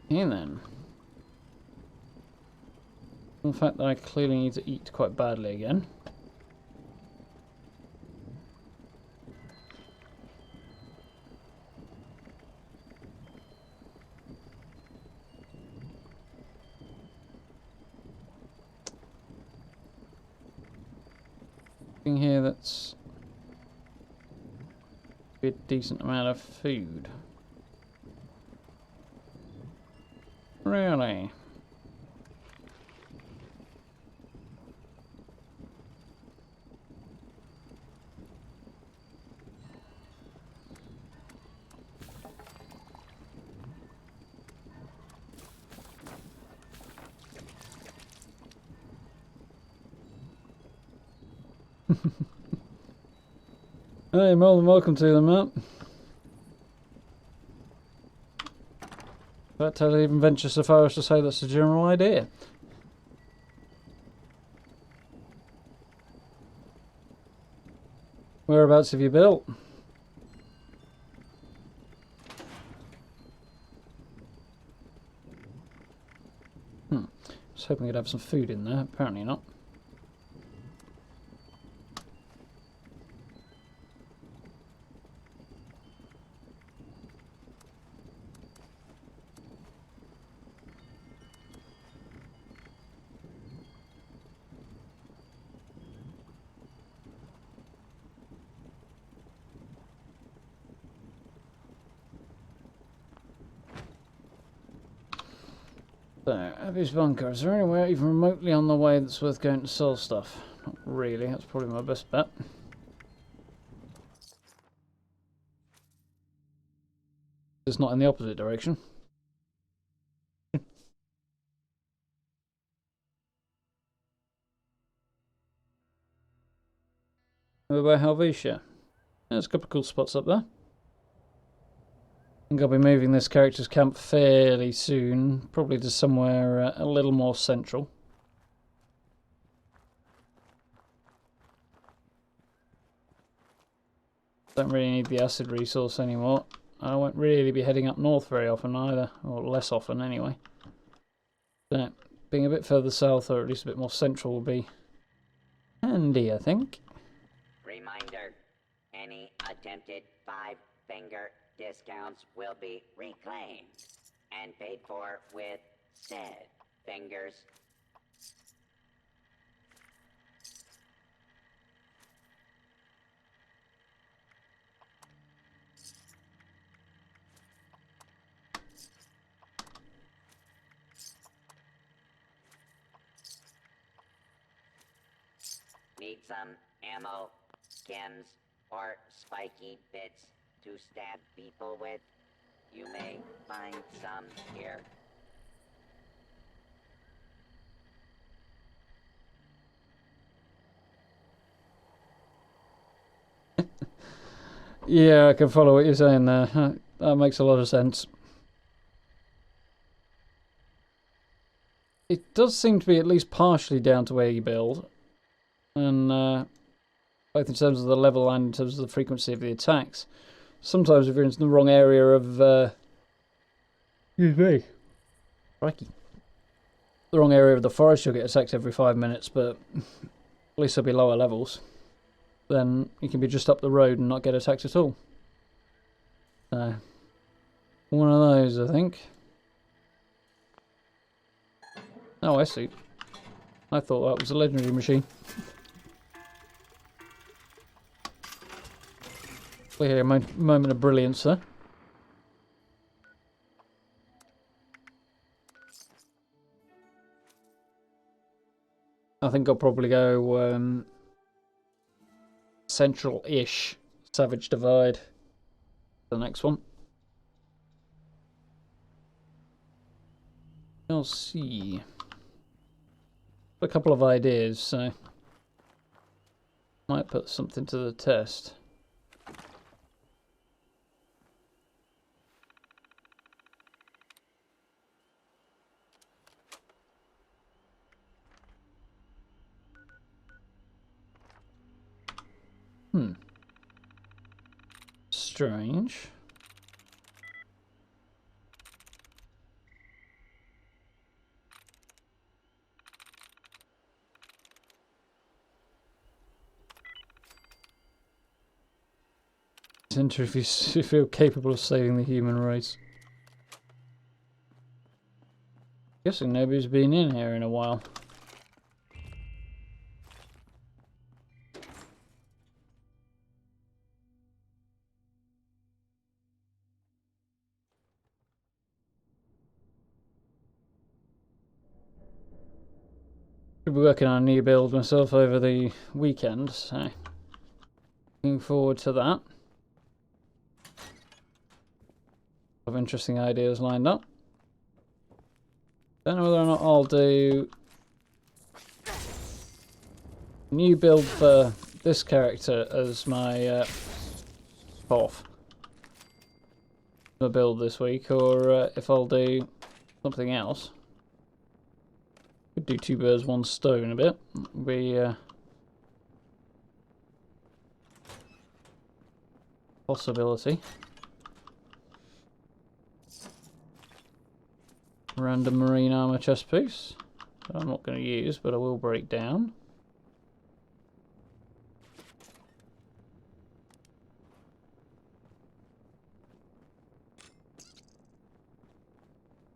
and then the fact that I clearly need to eat quite badly again. Thing here that's a decent amount of food. Really? Hey, more than welcome to them, Matt. But I'd even venture so far as to say that's the general idea. Whereabouts have you built? I was hoping we'd have some food in there, apparently not. So, Abby's bunker. Is there anywhere even remotely on the way that's worth going to sell stuff? Not really. That's probably my best bet. It's not in the opposite direction. Over by Helvetia. There's a couple of cool spots up there. I think I'll be moving this character's camp fairly soon, probably to somewhere a little more central. Don't really need the acid resource anymore. I won't really be heading up north very often either, or less often anyway. So, being a bit further south, or at least a bit more central, will be handy, I think. Reminder, any attempted 5-finger discounts will be reclaimed and paid for with said fingers. Need some ammo, chems, or spiky bits to stab people with? You may find some here. Yeah, I can follow what you're saying there. That makes a lot of sense. It does seem to be at least partially down to where you build. And both in terms of the level and in terms of the frequency of the attacks. Sometimes if you're in the wrong area of... excuse me. Crikey. The wrong area of the forest, you'll get attacked every 5 minutes, but at least there'll be lower levels. Then you can be just up the road and not get attacked at all. So, one of those, I think. Oh, I see. I thought that was a legendary machine. Clearly a moment of brilliance there. I think I'll probably go central-ish Savage Divide. The next one. I'll see. A couple of ideas, so might put something to the test. Strange. Enter if you feel capable of saving the human race. Guessing nobody's been in here in a while. Should be working on a new build myself over the weekend, so looking forward to that. Have interesting ideas lined up. Don't know whether or not I'll do a new build for this character as my off the build this week, or if I'll do something else. Could do two birds, one stone a bit. Be possibility. Random marine armor chest piece. That I'm not going to use, but I will break down.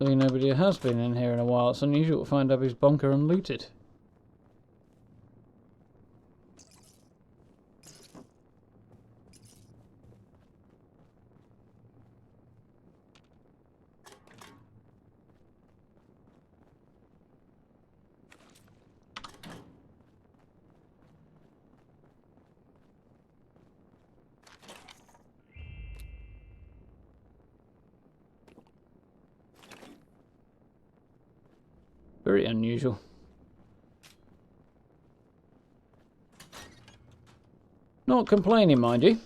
Though nobody has been in here in a while, it's unusual to find Abby's bunker unlooted. Very unusual. Not complaining, mind you.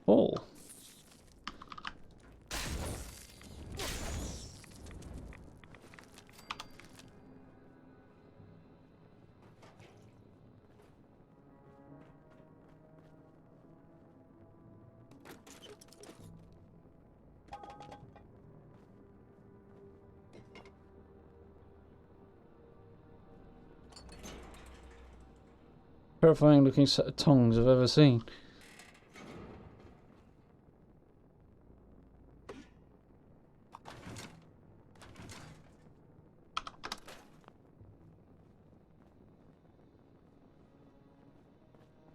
Oh. Terrifying looking set of tongs I've ever seen.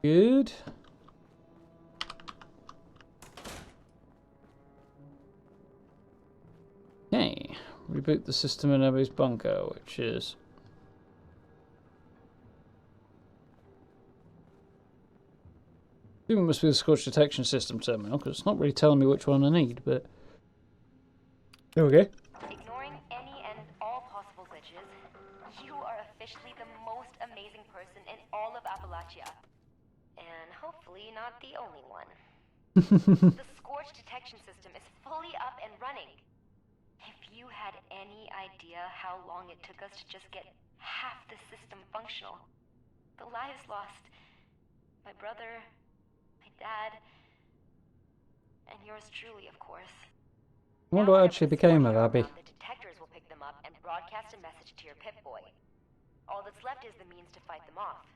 Good. Okay, reboot the system in Abby's bunker, which is I think it must be the scorch detection system terminal, because it's not really telling me which one I need, but there we go. Ignoring any and all possible glitches, you are officially the most amazing person in all of Appalachia. And hopefully not the only one. The scorch detection system is fully up and running. If you had any idea how long it took us to just get half the system functional, the lives lost, my brother, my dad, and yours truly, of course. I wonder what actually became of Abby. The detectors will pick them up and broadcast a message to your Pip-Boy. All that's left is the means to fight them off.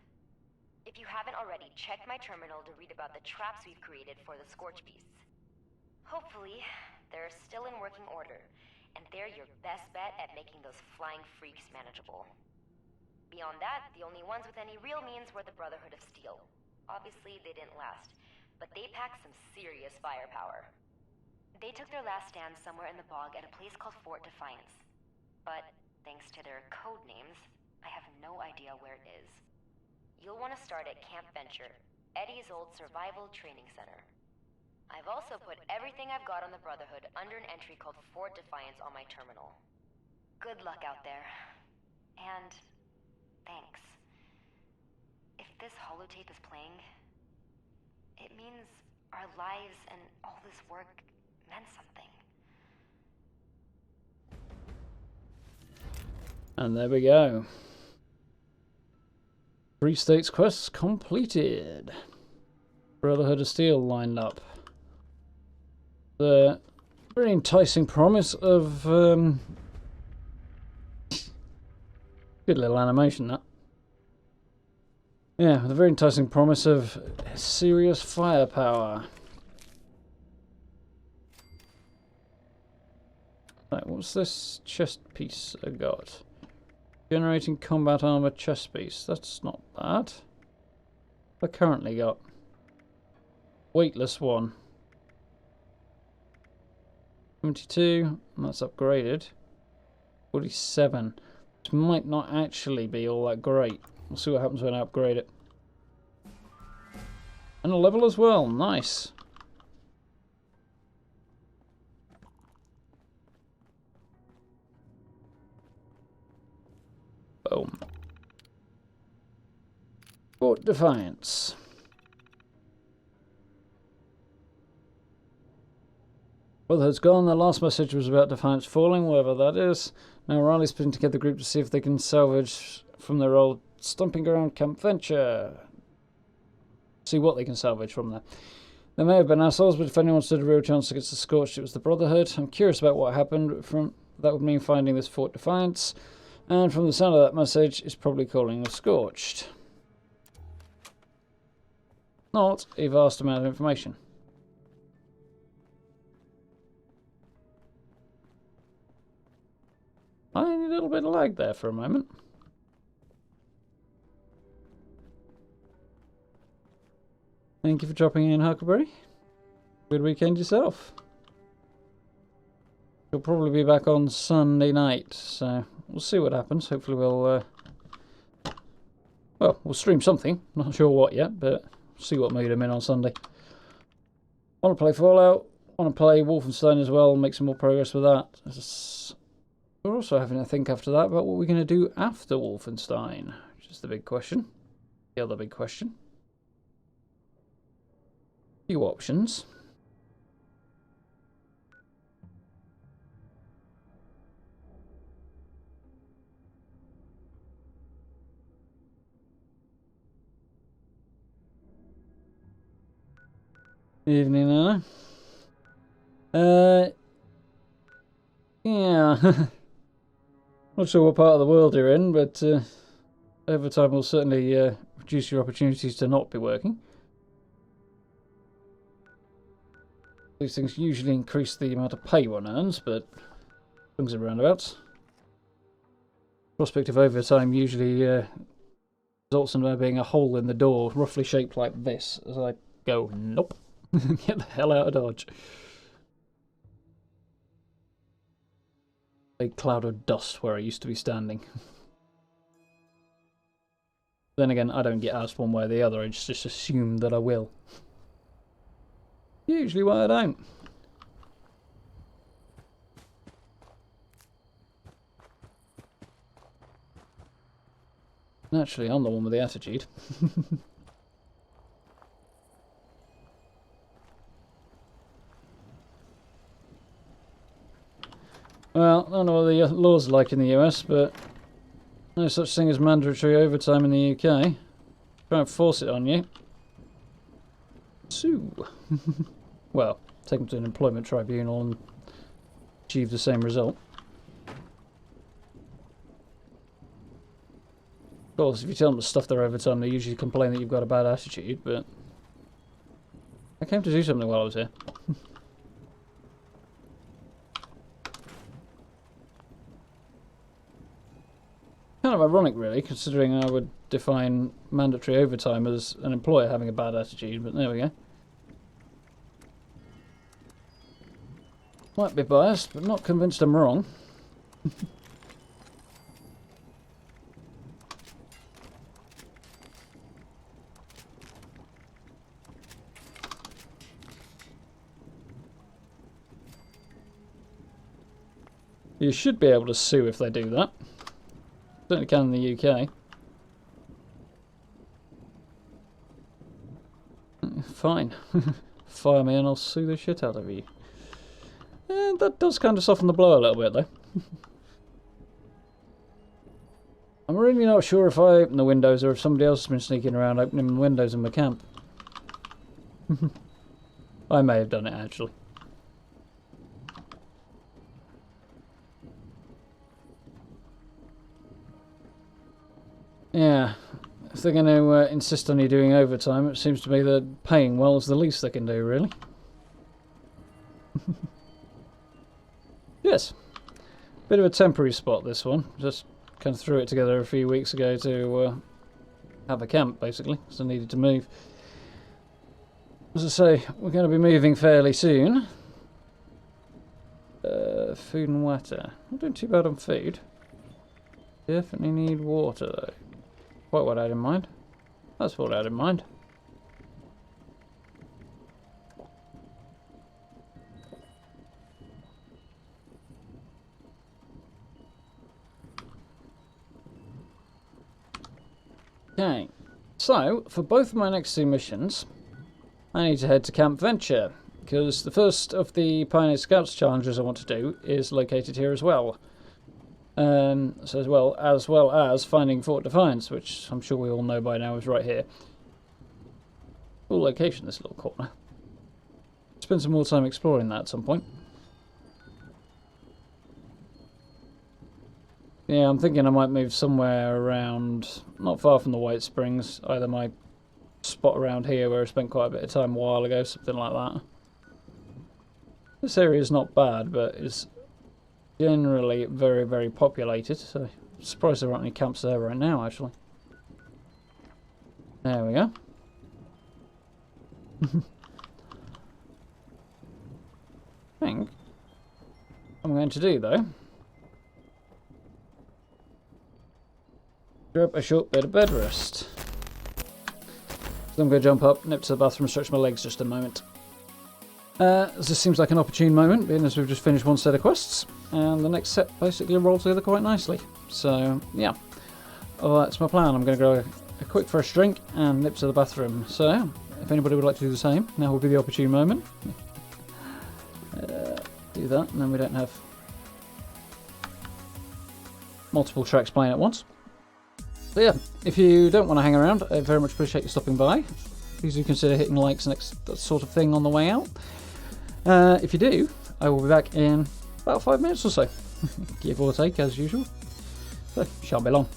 If you haven't already, check my terminal to read about the traps we've created for the Scorch Beasts. Hopefully, they're still in working order, and they're your best bet at making those flying freaks manageable. Beyond that, the only ones with any real means were the Brotherhood of Steel. Obviously, they didn't last, but they packed some serious firepower. They took their last stand somewhere in the bog at a place called Fort Defiance. But, thanks to their code names, I have no idea where it is. You'll want to start at Camp Venture, Eddie's old survival training center. I've also put everything I've got on the Brotherhood under an entry called Fort Defiance on my terminal. Good luck out there. And thanks. If this holotape is playing, it means our lives and all this work meant something. And there we go. 3 states quests completed. Brotherhood of Steel lined up. The very enticing promise of good little animation that. Yeah, with a very enticing promise of serious firepower. Right, what's this chest piece I got? Generating combat armor chest piece. That's not bad. I currently got weightless one. 72, and that's upgraded. 47. This might not actually be all that great. We'll see what happens when I upgrade it. And a level as well. Nice. Boom. Fort Defiance. Brotherhood's gone. Their last message was about Defiance falling, whatever that is. Now Riley's putting together a group to see if they can salvage from their old stomping ground camp venture. See what they can salvage from there. They may have been assholes, but if anyone stood a real chance against the Scorched, it was the Brotherhood. I'm curious about what happened. That would mean finding this Fort Defiance. And from the sound of that message, it's probably calling the Scorched. Not a vast amount of information. Tiny little bit of lag there for a moment. Thank you for dropping in, Huckleberry. Good weekend yourself. You'll probably be back on Sunday night, so we'll see what happens. Hopefully we'll stream something. Not sure what yet, but see what mood I'm in on Sunday. Want to play Fallout. Want to play Wolfenstein as well, make some more progress with that. We're also having to think after that about what we're going to do after Wolfenstein, which is the big question. The other big question. Few options. Evening, Anna. Yeah. Not sure what part of the world you're in, but overtime will certainly reduce your opportunities to not be working. These things usually increase the amount of pay one earns, but swings and roundabouts. Prospect of overtime usually results in there being a hole in the door, roughly shaped like this, as I go, nope. Get the hell out of Dodge. A cloud of dust where I used to be standing. Then again, I don't get asked one way or the other, I just assume that I will. Usually why I don't. Naturally, I'm the one with the attitude. Well, I don't know what the laws are like in the US, but no such thing as mandatory overtime in the UK. Try and force it on you. Sue. Well, take them to an employment tribunal and achieve the same result. Of course, if you tell them to stuff their overtime, they usually complain that you've got a bad attitude, but I came to do something while I was here. Kind of ironic, really, considering I would define mandatory overtime as an employer having a bad attitude, but there we go. Might be biased, but not convinced I'm wrong. You should be able to sue if they do that. Certainly can in the UK. Fine. Fire me and I'll sue the shit out of you. That does kind of soften the blow a little bit, though. I'm really not sure if I open the windows or if somebody else has been sneaking around opening the windows in my camp. I may have done it, actually. Yeah. if they're going to insist on you doing overtime, it seems to me that paying well is the least they can do, really. Yes. Bit of a temporary spot, this one. Just kind of threw it together a few weeks ago to have a camp, basically, because I needed to move. As I say, we're going to be moving fairly soon. Food and water. Not doing too bad on food. Definitely need water, though. Quite what I had in mind. That's what I had in mind. Okay, so for both of my next two missions, I need to head to Camp Venture, because the first of the Pioneer Scouts challenges I want to do is located here as well. So as well as finding Fort Defiance, which I'm sure we all know by now is right here. Cool location, this little corner. Spend some more time exploring that at some point. Yeah, I'm thinking I might move somewhere around, not far from the White Springs, either my spot around here where I spent quite a bit of time a while ago, something like that. This area is not bad, but it's generally very, very populated, so I'm surprised there aren't any camps there right now, actually. There we go. I think what I'm going to do, though, grab a short bit of bed rest. So I'm going to jump up, nip to the bathroom, stretch my legs just a moment. This seems like an opportune moment, being as we've just finished one set of quests, and the next set basically rolls together quite nicely. So, yeah. Oh, that's my plan. I'm going to go a quick fresh drink and nip to the bathroom. So, if anybody would like to do the same, now will be the opportune moment. Do that, and then we don't have multiple tracks playing at once. So yeah, if you don't want to hang around, I very much appreciate you stopping by. Please do consider hitting likes and that sort of thing on the way out. If you do, I will be back in about 5 minutes or so. Give or take, as usual. So, shan't be long.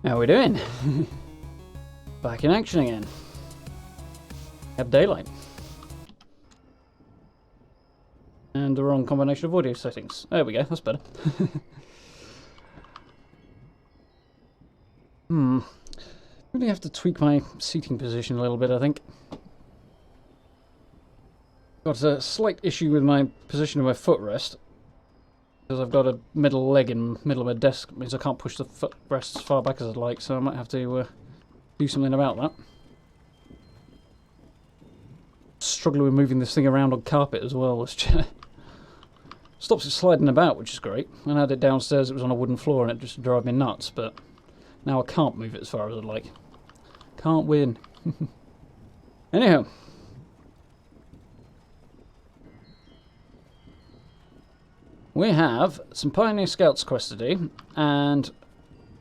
How we doing? Back in action again. Have daylight. And the wrong combination of audio settings. There we go, that's better. Really have to tweak my seating position a little bit, I think. Got a slight issue with my position of my footrest. Because I've got a middle leg in the middle of my desk, means I can't push the footrest as far back as I'd like, so I might have to do something about that. Struggling with moving this thing around on carpet as well. This chair stops it sliding about, which is great. When I had it downstairs, it was on a wooden floor and it just drove me nuts, but now I can't move it as far as I'd like. Can't win. Anyhow. We have some Pioneer Scouts quest to do, and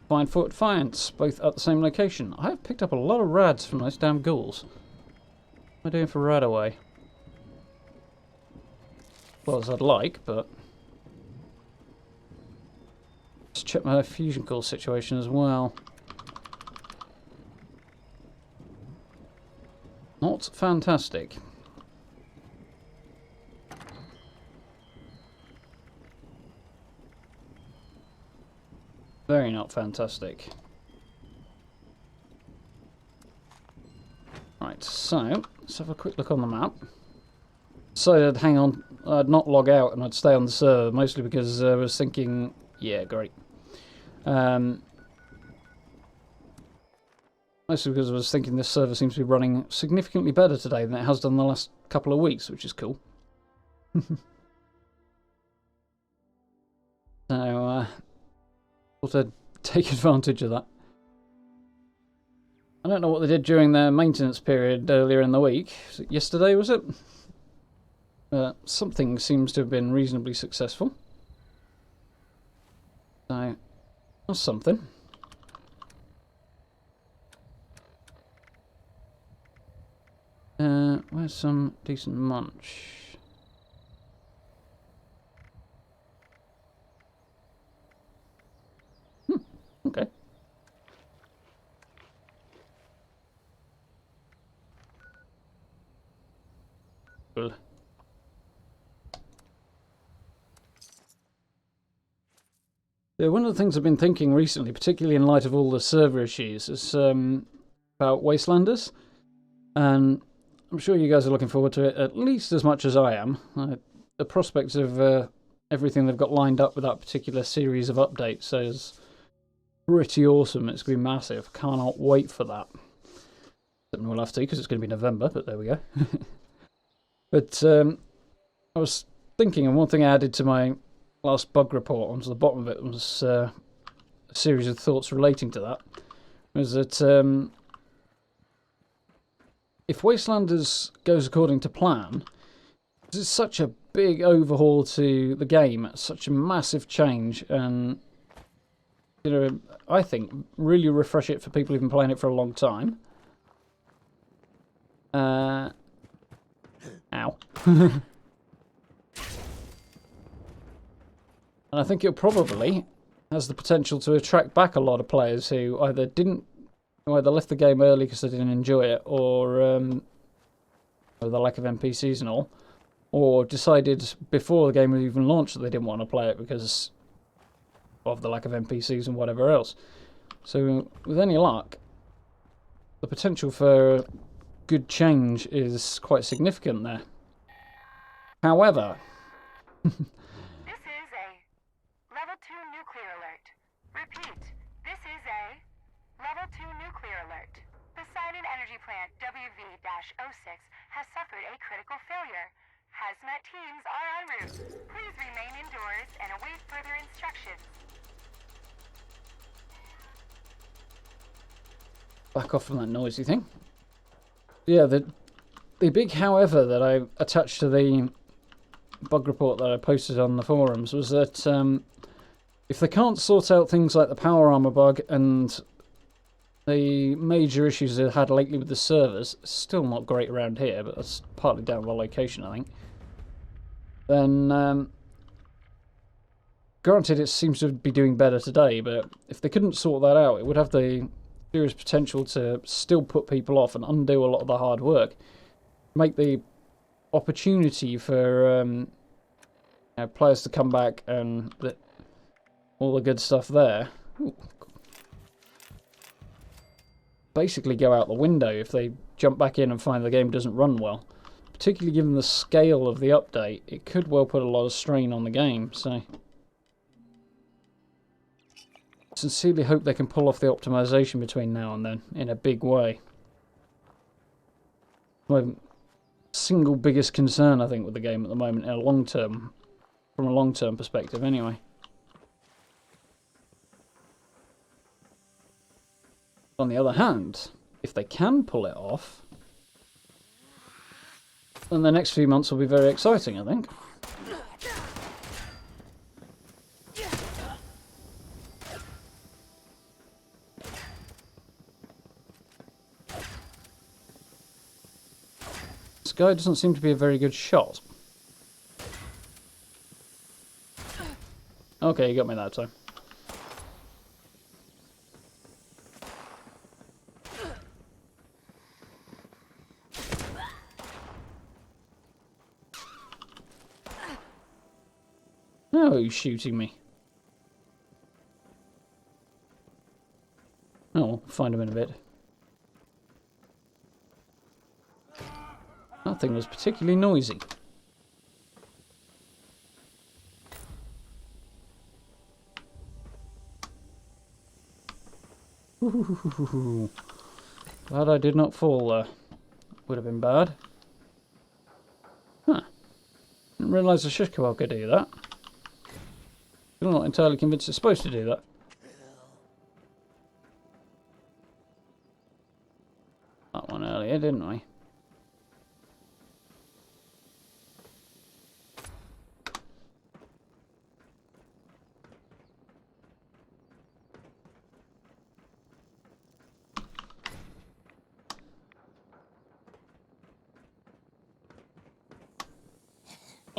find Fort Defiance, both at the same location. I have picked up a lot of rads from those damn ghouls. What am I doing for rad away? Well, as I'd like, but... let's check my fusion core situation as well. Not fantastic. Very not fantastic. Right, so let's have a quick look on the map. So I'd hang on, I'd not log out and I'd stay on the server, mostly because I was thinking, yeah, great. Mostly because I was thinking this server seems to be running significantly better today than it has done the last couple of weeks, which is cool. So, thought I'd take advantage of that. I don't know what they did during their maintenance period earlier in the week. Was it yesterday, was it? Something seems to have been reasonably successful. So, that's something. Where's some decent munch? Okay. Cool. Yeah, one of the things I've been thinking recently, particularly in light of all the server issues, is about Wastelanders. And I'm sure you guys are looking forward to it at least as much as I am. The prospect of everything they've got lined up with that particular series of updates is pretty awesome. It's going to be massive. Cannot wait for that. Something we'll have to, because it's going to be November, but there we go. But I was thinking, and one thing I added to my last bug report onto the bottom of it was a series of thoughts relating to that, was that if Wastelanders goes according to plan, it's such a big overhaul to the game, such a massive change, and you know, I think really refresh it for people who've been playing it for a long time. Ow. And I think it probably has the potential to attract back a lot of players who either left the game early because they didn't enjoy it, or the lack of NPCs and all, or decided before the game had even launched that they didn't want to play it because of the lack of NPCs and whatever else. So with any luck, the potential for good change is quite significant there. However, this is a level 2 nuclear alert. Repeat, this is a level 2 nuclear alert. The Xion energy plant WV-06 has suffered a critical failure. Hazmat teams are en route. Please remain indoors and await further instructions. back off from that noisy thing. Yeah, the big however that I attached to the bug report that I posted on the forums was that if they can't sort out things like the power armor bug and the major issues they've had lately with the servers, still not great around here, but that's partly down to the location, I think, then Granted, it seems to be doing better today, but if they couldn't sort that out, it would have the serious potential to still put people off and undo a lot of the hard work. Make the opportunity for you know, players to come back and all the good stuff there. Ooh. Basically go out the window if they jump back in and find the game doesn't run well. Particularly given the scale of the update, it could well put a lot of strain on the game, so... Sincerely hope they can pull off the optimization between now and then in a big way. My single biggest concern, I think, with the game at the moment in a long term, from a long-term perspective anyway. On the other hand, if they can pull it off, then the next few months will be very exciting, I think. This guy doesn't seem to be a very good shot. Okay, you got me that time. No, he's shooting me. Oh, we'll find him in a bit. That thing was particularly noisy. Ooh, glad I did not fall there. Would have been bad. Huh. Didn't realise the shish kebab could do that. I'm not entirely convinced it's supposed to do that. That one earlier, didn't we?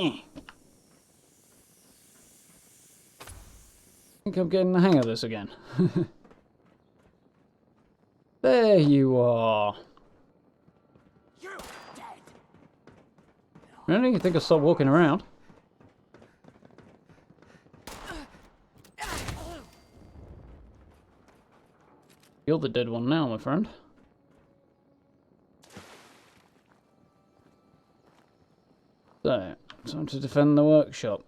I think I'm getting the hang of this again. There you are. You're dead. Really? You think I'll stop walking around? You're the dead one now, my friend. So, time to defend the workshop.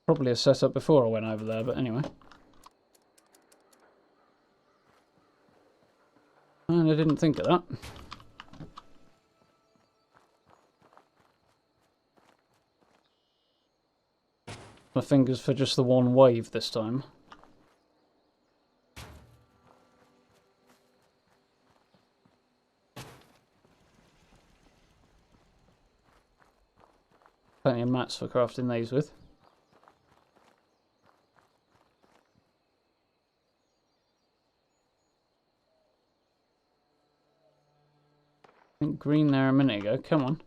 Probably a setup before I went over there, but anyway. And I didn't think of that. My fingers for just the one wave this time. Plenty of mats for crafting these with. I think green there a minute ago. Come on.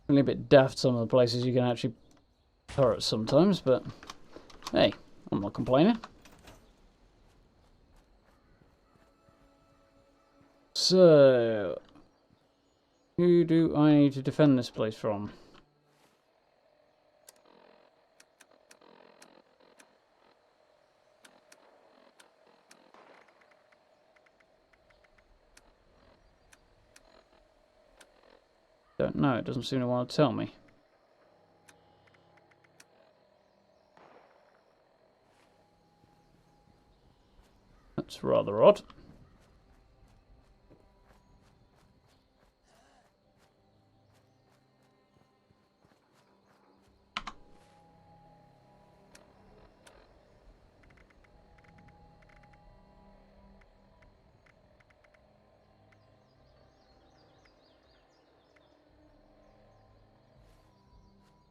Only a bit daft some of the places you can actually turrets sometimes, but hey, I'm not complaining. So, who do I need to defend this place from? Don't know, it doesn't seem to want to tell me. That's rather odd.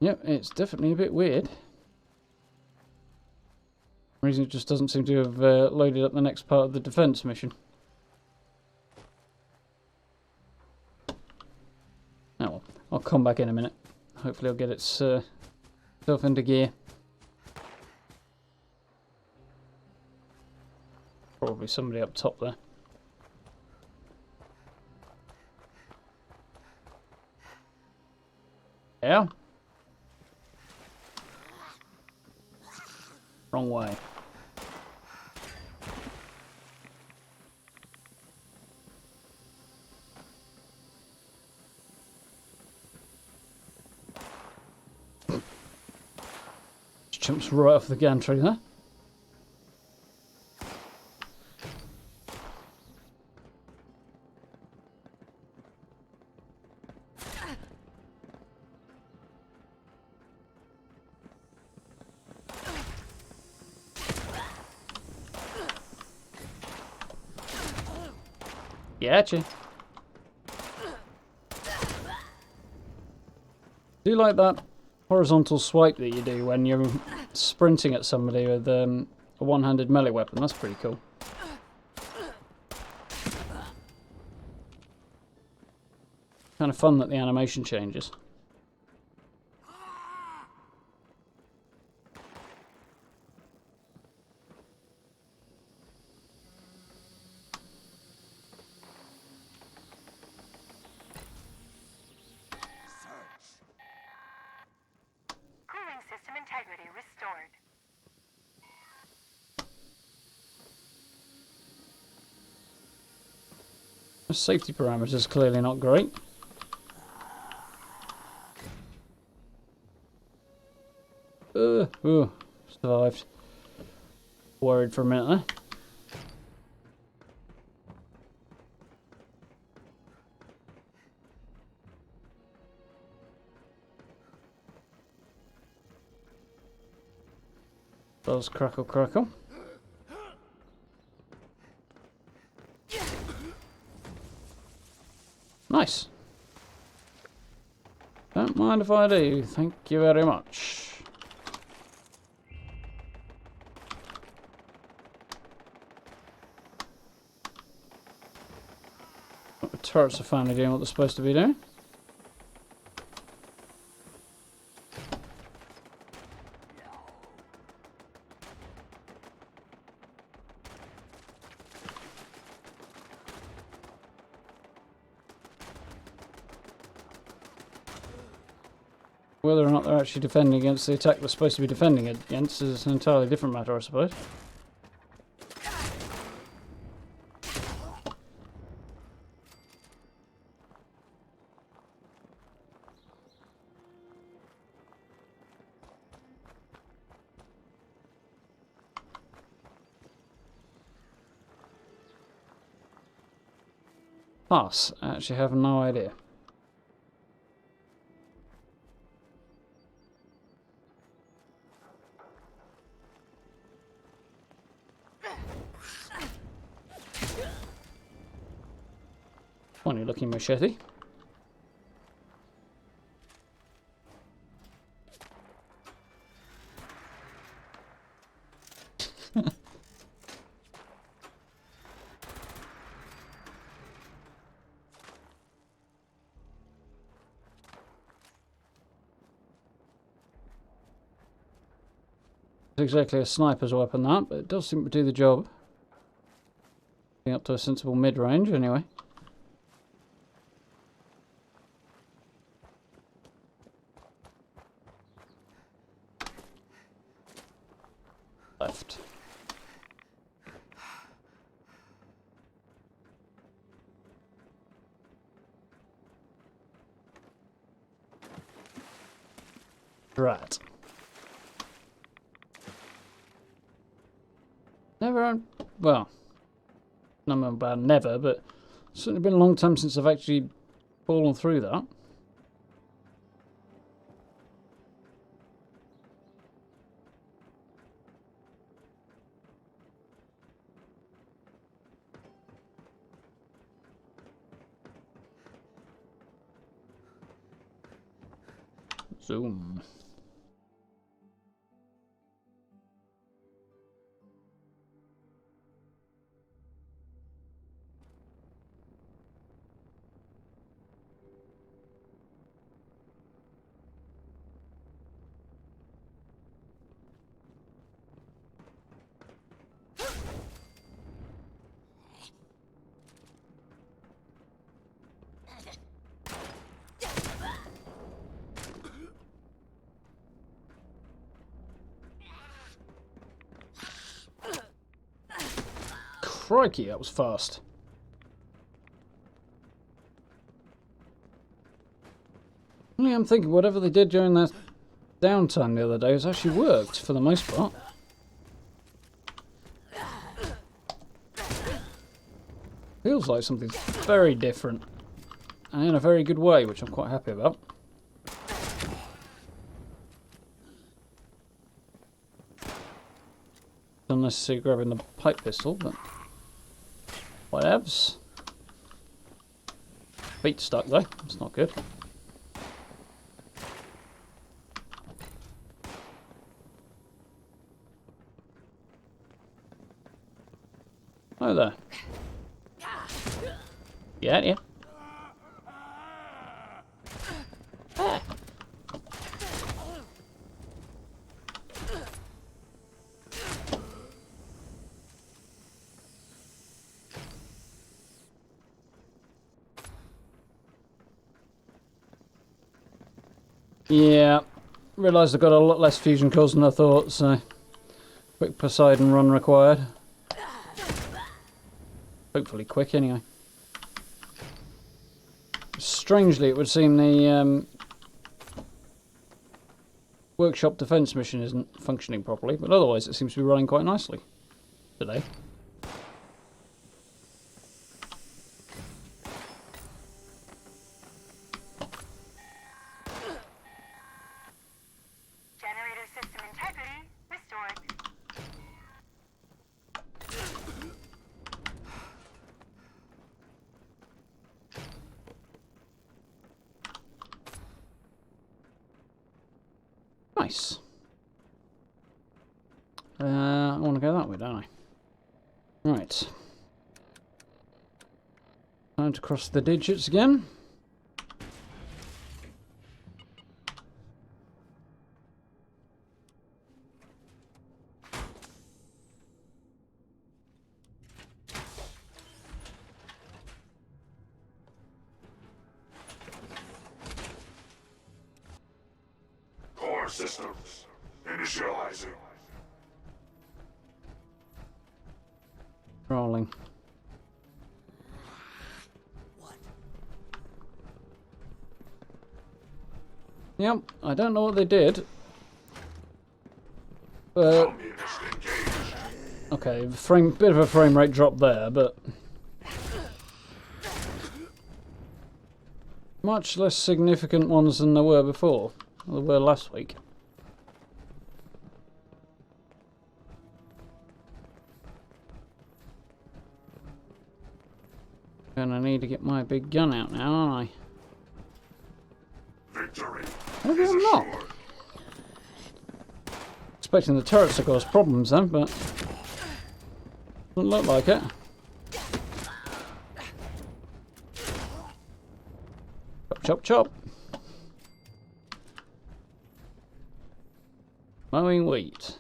Yep, it's definitely a bit weird. For some reason it just doesn't seem to have loaded up the next part of the defense mission. Oh well, I'll come back in a minute. Hopefully I'll get itself into gear. Probably somebody up top there. Yeah? Wrong way. Just jumps right off the gantry there. Gotcha. Do you like that horizontal swipe that you do when you're sprinting at somebody with a one-handed melee weapon? That's pretty cool. Kind of fun that the animation changes. Cooling system integrity restored. The safety parameters clearly not great. Survived. Worried for a minute there. Bells crackle crackle. Nice. Don't mind if I do. Thank you very much. The turrets are finally doing what they're supposed to be doing. Whether or not they're actually defending against the attack they're supposed to be defending against is an entirely different matter, I suppose. Pass. I actually have no idea. Funny looking machete. Not exactly a sniper's weapon that, but it does seem to do the job. Getting up to a sensible mid-range anyway. Left. Right. Never, well, not about never, but it's certainly been a long time since I've actually fallen through that. Zoom. Crikey, that was fast. Only I'm thinking whatever they did during that downtime the other day has actually worked for the most part. Feels like something very different and in a very good way, which I'm quite happy about. Not necessarily grabbing the pipe pistol, but whatevs. Feet stuck though, it's not good. Oh there. Yeah. Yeah, realised I got a lot less fusion cores than I thought, so quick Poseidon run required. Hopefully quick anyway. Strangely, it would seem the workshop defence mission isn't functioning properly, but otherwise it seems to be running quite nicely today. Generator system integrity restored. Nice. I want to go that way, don't I? Right. Time to cross the digits again. Core systems. Initializing. Rolling. Yep, I don't know what they did. But Communist engaged. okay, bit of a frame rate drop there, but much less significant ones than there were before. Or there were last week. Gonna need to get my big gun out now, aren't I? Victory. Maybe is I'm not. assured. Expecting the turrets to cause problems then, but doesn't look like it. Chop, chop, chop. Mowing wheat.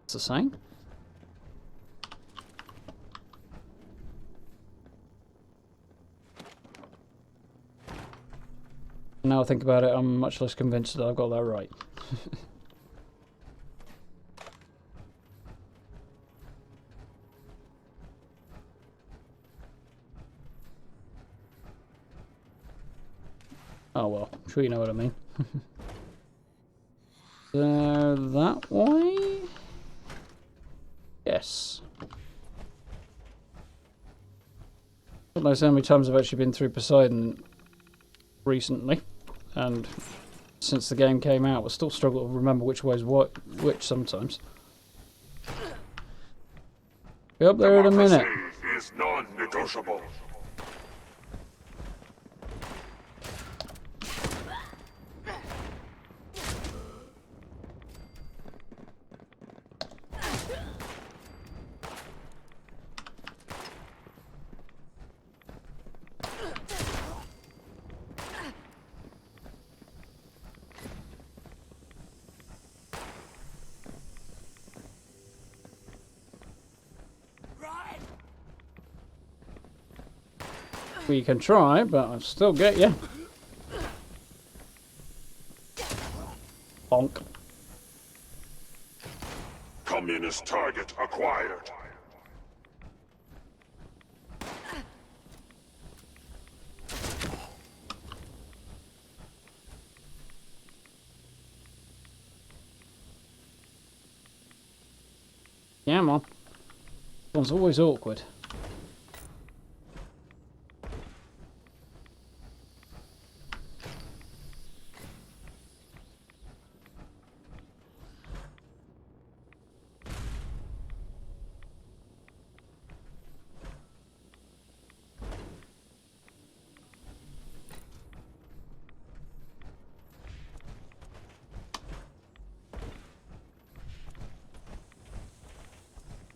It's the same. Now I think about it, I'm much less convinced that I've got that right. Oh well, I'm sure you know what I mean. So that way? Yes. I don't know how many times I've actually been through Poseidon recently, and since the game came out, I still struggle to remember which way's which sometimes. Be up there in a minute. Democracy is non-negotiable. We can try, but I'll still get you. Bonk. Communist target acquired. Yeah, man. One's always awkward.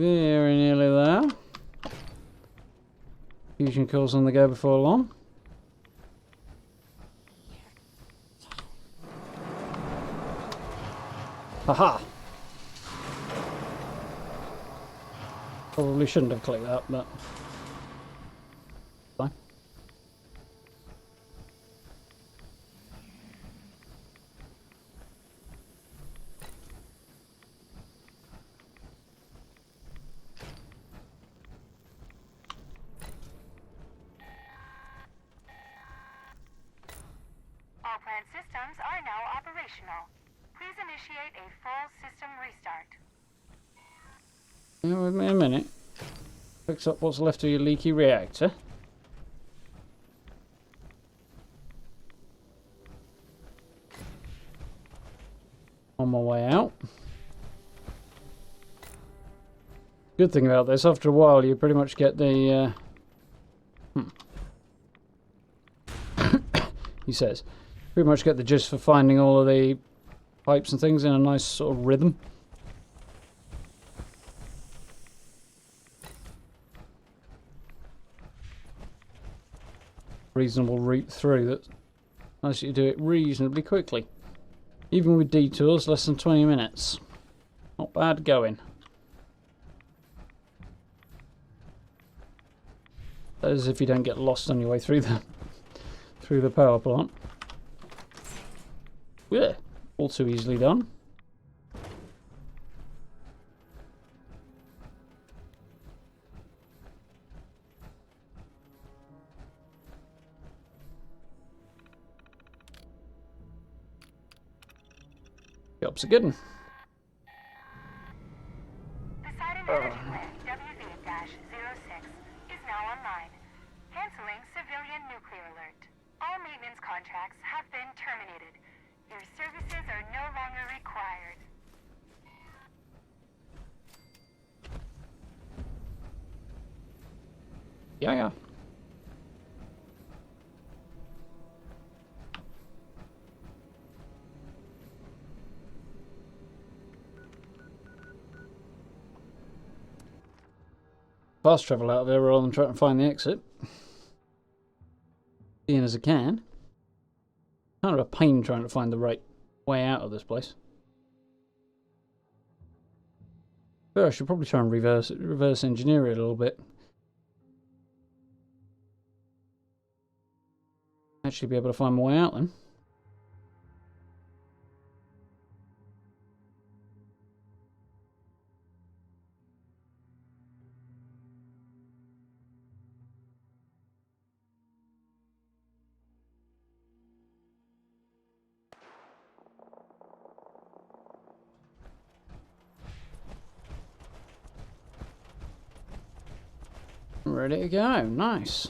Very nearly there. Fusion cores on the go before long. Haha! Probably shouldn't have clicked that, but... Fine. All plant systems are now operational. Please initiate a full system restart. Bear with me a minute. Fix up what's left of your leaky reactor. On my way out. Good thing about this, after a while you pretty much get the... he says. Pretty much get the gist for finding all of the pipes and things in a nice sort of rhythm. Reasonable route through that allows you to do it reasonably quickly. Even with detours, less than 20 minutes. Not bad going. That is if you don't get lost on your way through the power plant. Yeah, all too easily done. Job's a good one. Poseidon Energy Plant WV-06 is now online. Canceling civilian nuclear alert. All maintenance contracts have been terminated. Your services are no longer required. Yeah. Fast travel out of there rather than trying to find the exit. Seeing as I can. Kind of a pain trying to find the right way out of this place. But I should probably try and reverse engineer it a little bit. Actually be able to find my way out then. Ready to go, nice.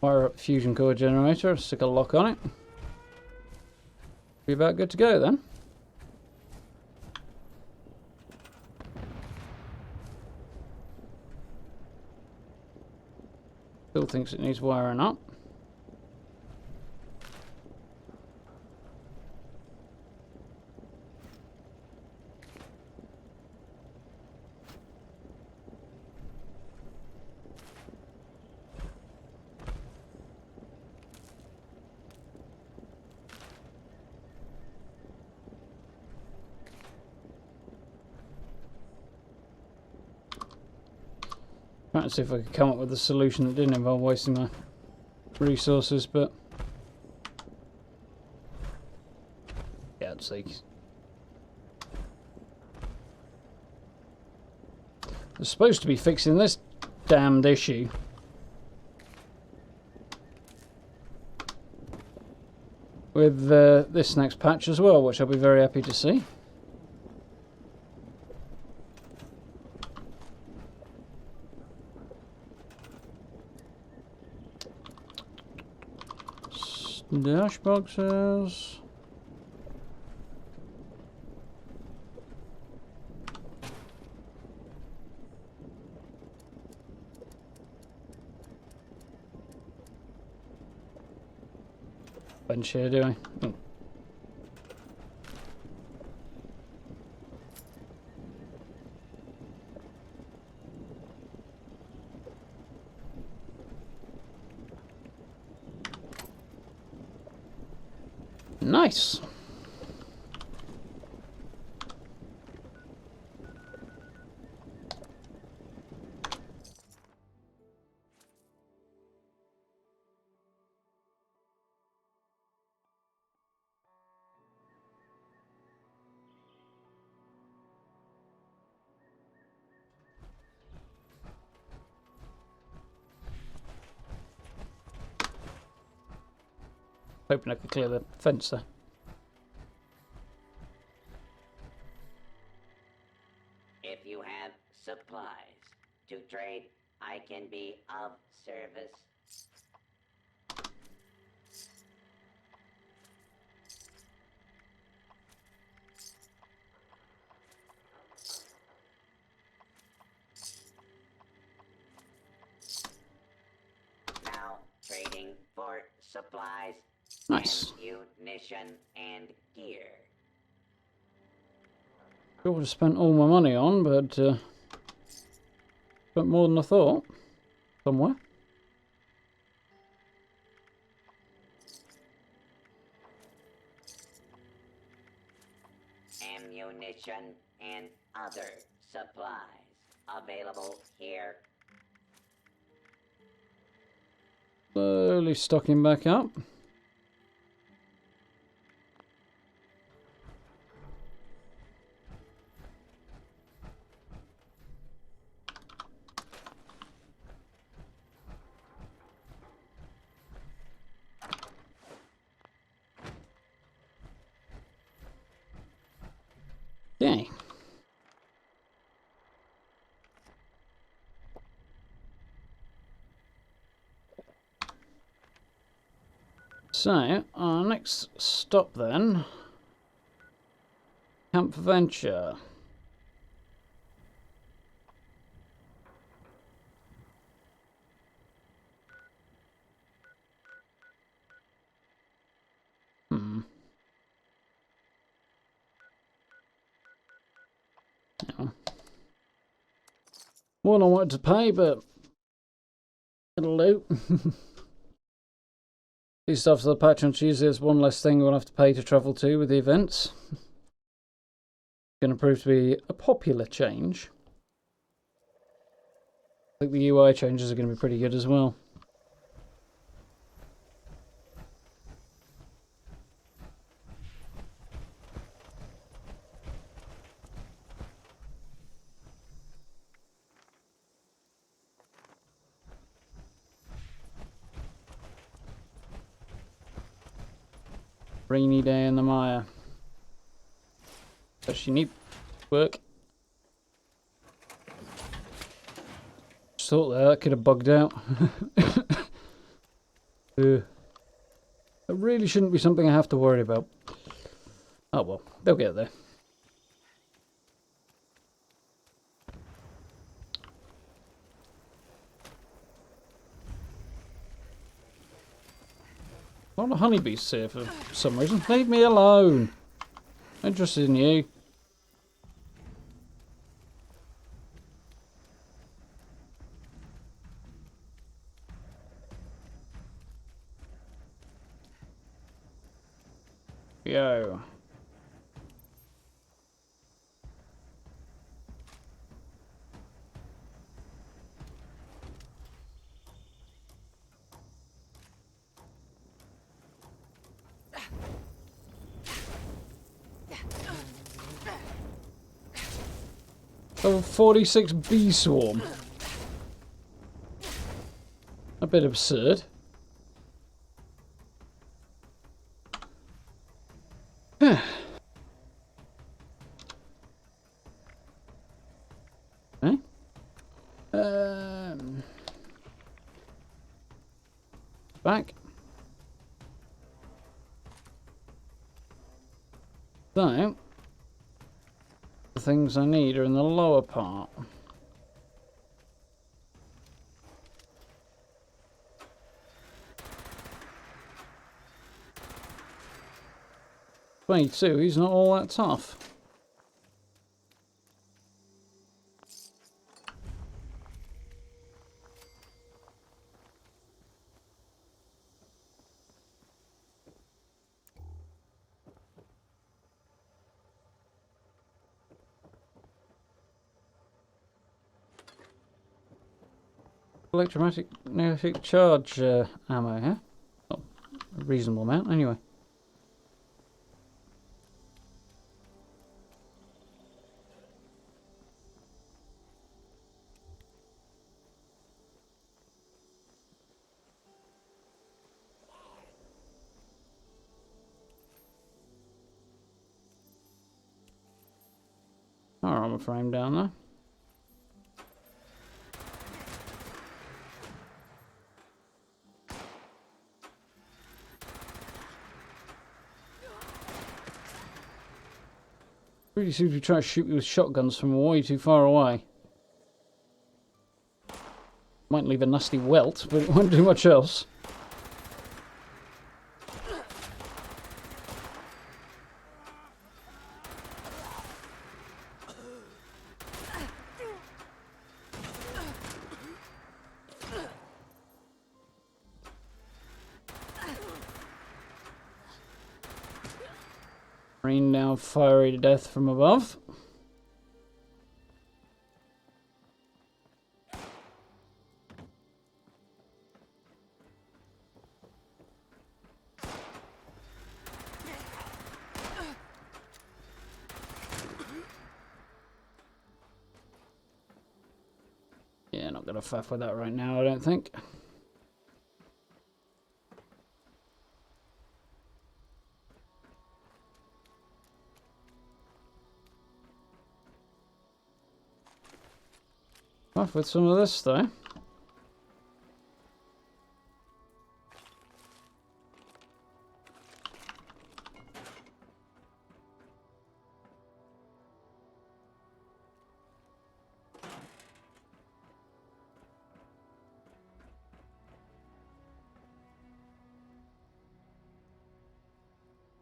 Fire up the fusion core generator, stick a lock on it. Be about good to go then. Still thinks it needs wiring up. Trying to see if I could come up with a solution that didn't involve wasting my resources, but yeah, it's like they're supposed to be fixing this damned issue. With this next patch as well, which I'll be very happy to see. Dash boxes. Bench here, do I? Oh. Nice. Hoping I could clear the fence there. If you have supplies to trade, I can be of service. Now trading for supplies, Nice. ammunition, and gear. Sure would have spent all my money on, but spent more than I thought. Somewhere. Ammunition and other supplies available here. Slowly stocking back up. Okay. So, our next stop then, Camp Venture. Yeah. More than I wanted to pay, but it'll do. These stuff for the patch on Tuesday is one less thing we'll have to pay to travel to with the events. Going to prove to be a popular change. I think the UI changes are going to be pretty good as well. Rainy day in the mire. Does she need work? Just thought that could have bugged out. That really shouldn't be something I have to worry about. Oh well, they'll get there. A lot of honeybees here for some reason. Leave me alone. I'm interested in you. Yo. Oh, 46 bee swarm. A bit absurd. Okay. Back. So, the things I need are in the lower part. He's not all that tough. Electromagnetic charge ammo, yeah? Oh, a reasonable amount, anyway. Armor frame down there. Really seems to be trying to shoot me with shotguns from way too far away. Might leave a nasty welt, but it won't do much else. Rain down fiery to death from above. Yeah, not gonna faff with that right now, I don't think. Off with some of this though.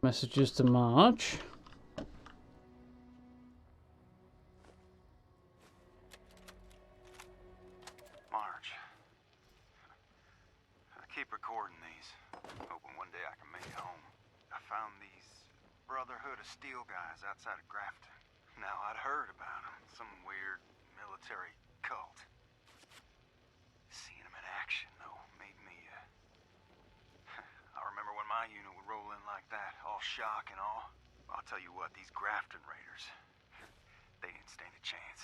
Messages to Marge. Marge. I keep recording these, hoping one day I can make it home. I found these Brotherhood of Steel guys outside of Grafton. Now, I'd heard about them, some weird military cult. Seeing them in action, though, made me, I remember when my unit would roll in like that, all shock and awe. I'll tell you what, these Grafton Raiders, they didn't stand a chance.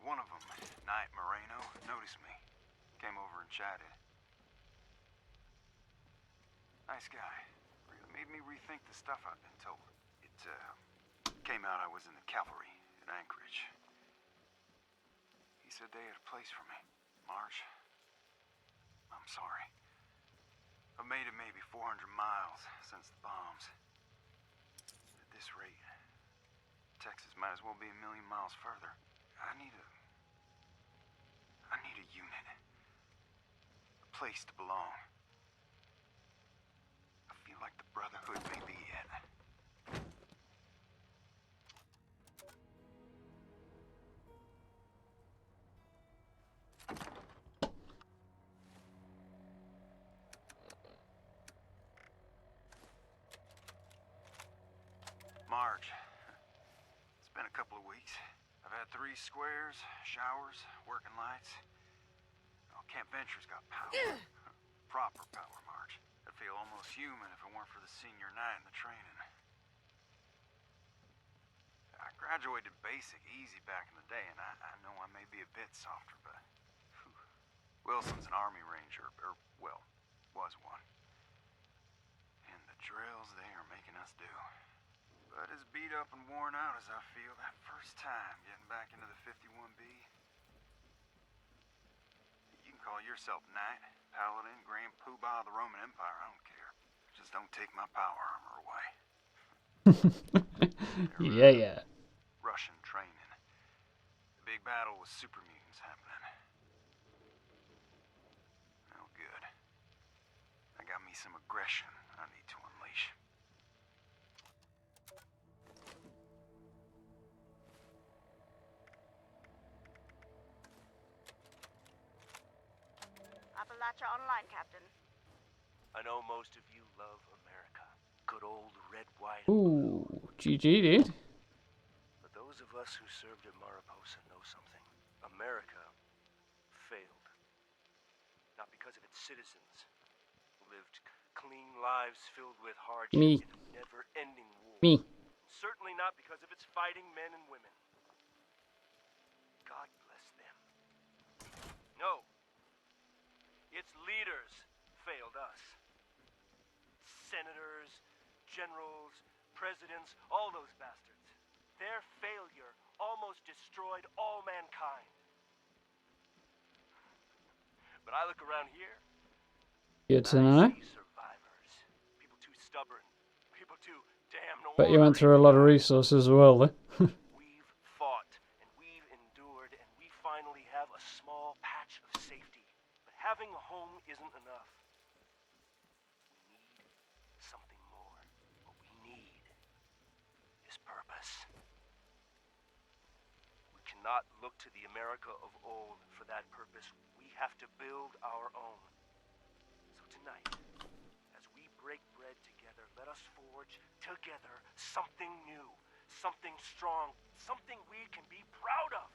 One of them, Knight Moreno, noticed me. Came over and chatted. Nice guy. Really made me rethink the stuff I'd been told. It, came out I was in the cavalry in Anchorage. He said they had a place for me. Marge, I'm sorry. I've made it maybe 400 miles since the bombs. At this rate, Texas might as well be a million miles further. I need a unit. A place to belong. I feel like the Brotherhood may be it. Marge, it's been a couple of weeks. I've had 3 squares, showers, working lights. Oh, Camp Venture's got power. Proper power, Marge. I'd feel almost human if it weren't for the senior night and the training. I graduated basic easy back in the day, and I know I may be a bit softer, but whew. Wilson's an Army Ranger, or, well, was one. And the drills they are making us do. But as beat up and worn out as I feel that first time getting back into the 51B. You can call yourself Knight, Paladin, Grand Poobah of the Roman Empire, I don't care. Just don't take my power armor away. Yeah. Russian training. The big battle with super mutants happening. Oh, good. I got me some aggression I need to unleash. Appalachia online, Captain. I know most of you love America. Good old red, white, Ooh, GG, dude. but those of us who served at Mariposa know something. America failed. Not because of its citizens, who lived clean lives filled with hardship Me. and never-ending war. Me. Certainly not because of its fighting men and women. God bless them. No. Its leaders failed us. Senators, generals, presidents, all those bastards. Their failure almost destroyed all mankind. But I look around here, Good to I know. see survivors. People too stubborn. People too damn Bet you went through a lot of resources as well, though. We've fought, and we've endured, and we finally have a small patch of safety. But having a home isn't enough. We need something more. What we need is purpose. We cannot look to the America of old for that purpose. We have to build our own. So tonight, as we break bread together, let us forge together something new, something strong, something we can be proud of,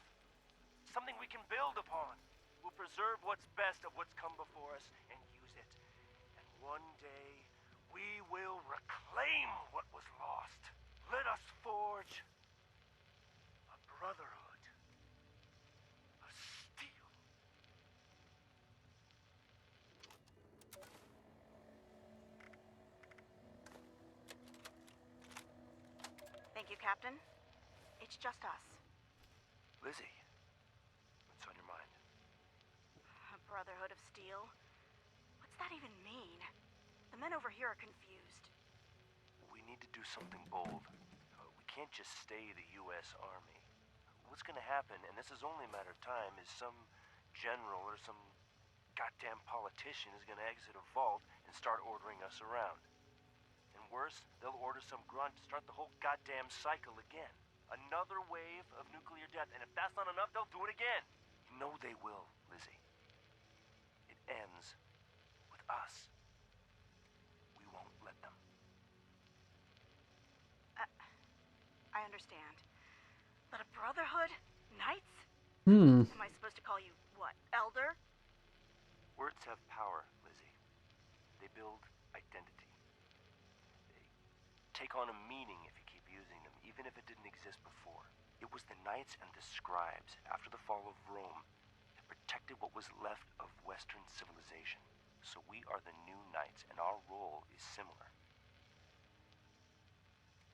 something we can build upon. We'll preserve what's best of what's come before us and use it. And one day, we will reclaim what was lost. Let us forge a brotherhood of steel. Thank you, Captain. It's just us. Lizzie, what's on your mind? A brotherhood of steel? What's that even mean? The men over here are confused. We need to do something bold. We can't just stay the U.S. Army. What's gonna happen, and this is only a matter of time, is some general or some goddamn politician is gonna exit a vault and start ordering us around. And worse, they'll order some grunt to start the whole goddamn cycle again. Another wave of nuclear death, and if that's not enough, they'll do it again. You know they will, Lizzie. It ends with us. We won't let them. I understand. But a brotherhood? Knights? Hmm. Am I supposed to call you, what, elder? Words have power, Lizzie. They build identity. They take on a meaning if you keep using them, even if it didn't exist before. It was the knights and the scribes, after the fall of Rome, that protected what was left of Western civilization. So we are the new knights, and our role is similar.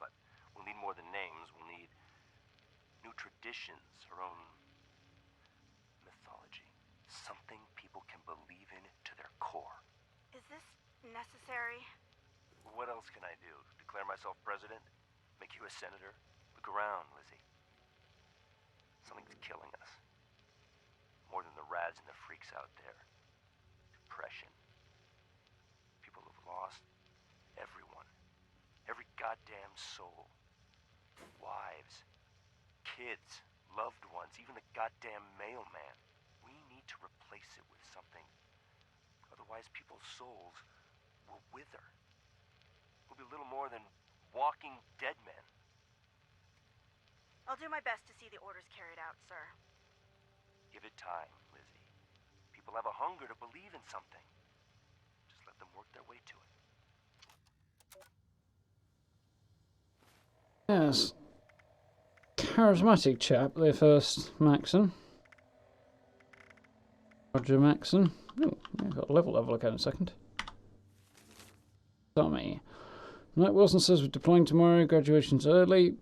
But we'll need more than names. We'll need new traditions, our own mythology. Something people can believe in to their core. Is this necessary? What else can I do? Declare myself president? Make you a senator? Look around, Lizzie. Something's killing us. More than the rads and the freaks out there. Depression. People have lost everyone. Every goddamn soul. Wives. Kids. Loved ones. Even the goddamn mailman. We need to replace it with something. Otherwise, people's souls will wither. We'll be little more than walking dead men. I'll do my best to see the orders carried out, sir. Give it time, Lizzie. People have a hunger to believe in something. Just let them work their way to it. Yes. charismatic chap, their first Maxon. Roger Maxon. Oh, I've got a level again in a second. Tommy. Knight Wilson says we're deploying tomorrow, graduation's early.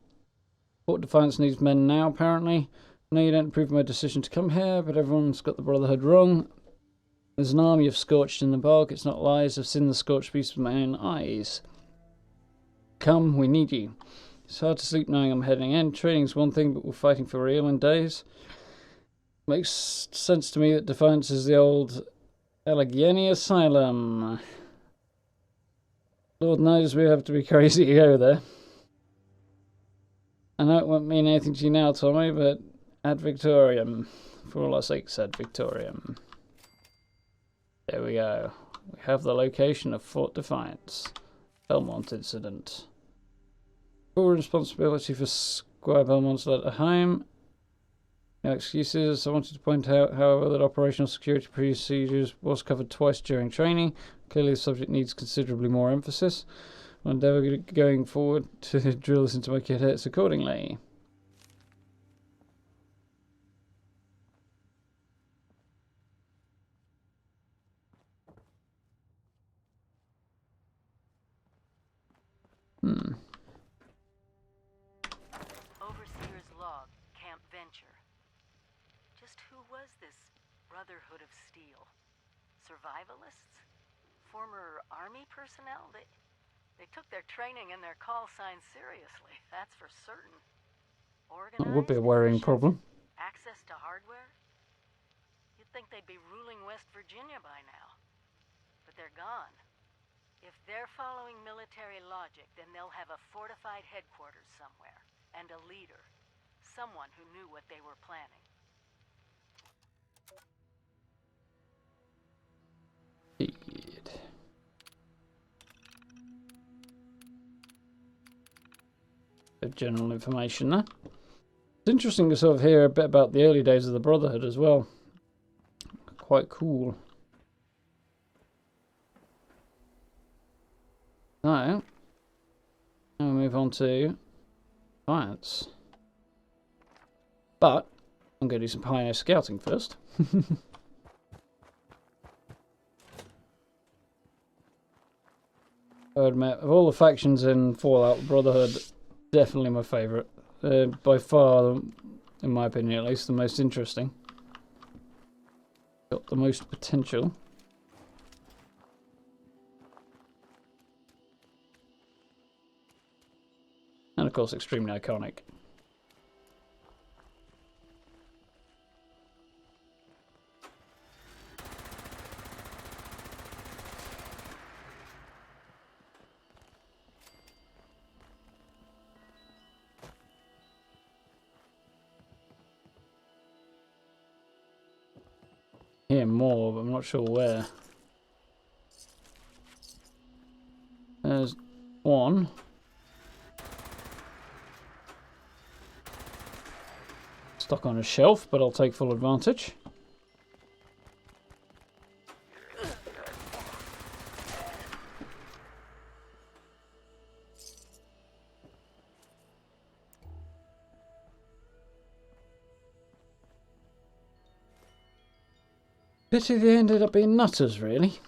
Port Defiance needs men now, apparently. I know you don't approve of my decision to come here, but everyone's got the Brotherhood wrong. There's an army of scorched in the bog. It's not lies. I've seen the scorched beast with my own eyes. Come, we need you. It's hard to sleep knowing I'm heading in. Training's one thing, but we're fighting for real in days. Makes sense to me that Defiance is the old Allegheny Asylum. Lord knows we have to be crazy to go there. I know it won't mean anything to you now, Tommy, but ad Victoriam. For all our sakes, ad Victoriam. There we go. We have the location of Fort Defiance. Belmont incident. Full responsibility for Squire Belmont's letter home. No excuses. I wanted to point out, however, that operational security procedures was covered twice during training. Clearly the subject needs considerably more emphasis. I'll endeavour going forward to drill this into my kid heads accordingly. Overseer's log, Camp Venture. Just who was this Brotherhood of Steel? Survivalists? Former army personnel? They took their training and their call signs seriously, that's for certain. Organized, That would be a worrying problem. access to hardware? You'd think they'd be ruling West Virginia by now. But they're gone. If they're following military logic, then they'll have a fortified headquarters somewhere. And a leader. Someone who knew what they were planning. General information there. It's interesting to sort of hear a bit about the early days of the Brotherhood as well. Quite cool. Now we move on to science. But I'm going to do some pioneer scouting first. I would admit, of all the factions in Fallout, Brotherhood, definitely my favourite. By far, in my opinion at least, the most interesting. Got the most potential. And of course, extremely iconic. Hear more, but I'm not sure where. There's one. Stuck on a shelf, but I'll take full advantage. Pity they ended up being nutters, really.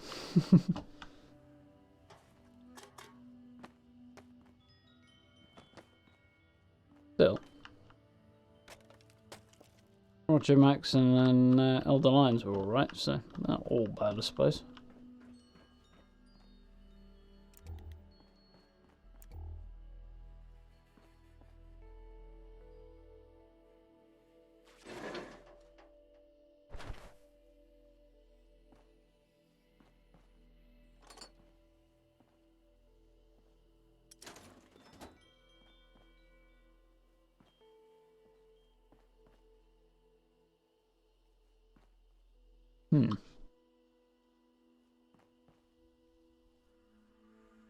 Still. Roger Maxon and Elder Lines were alright, so not all bad, I suppose.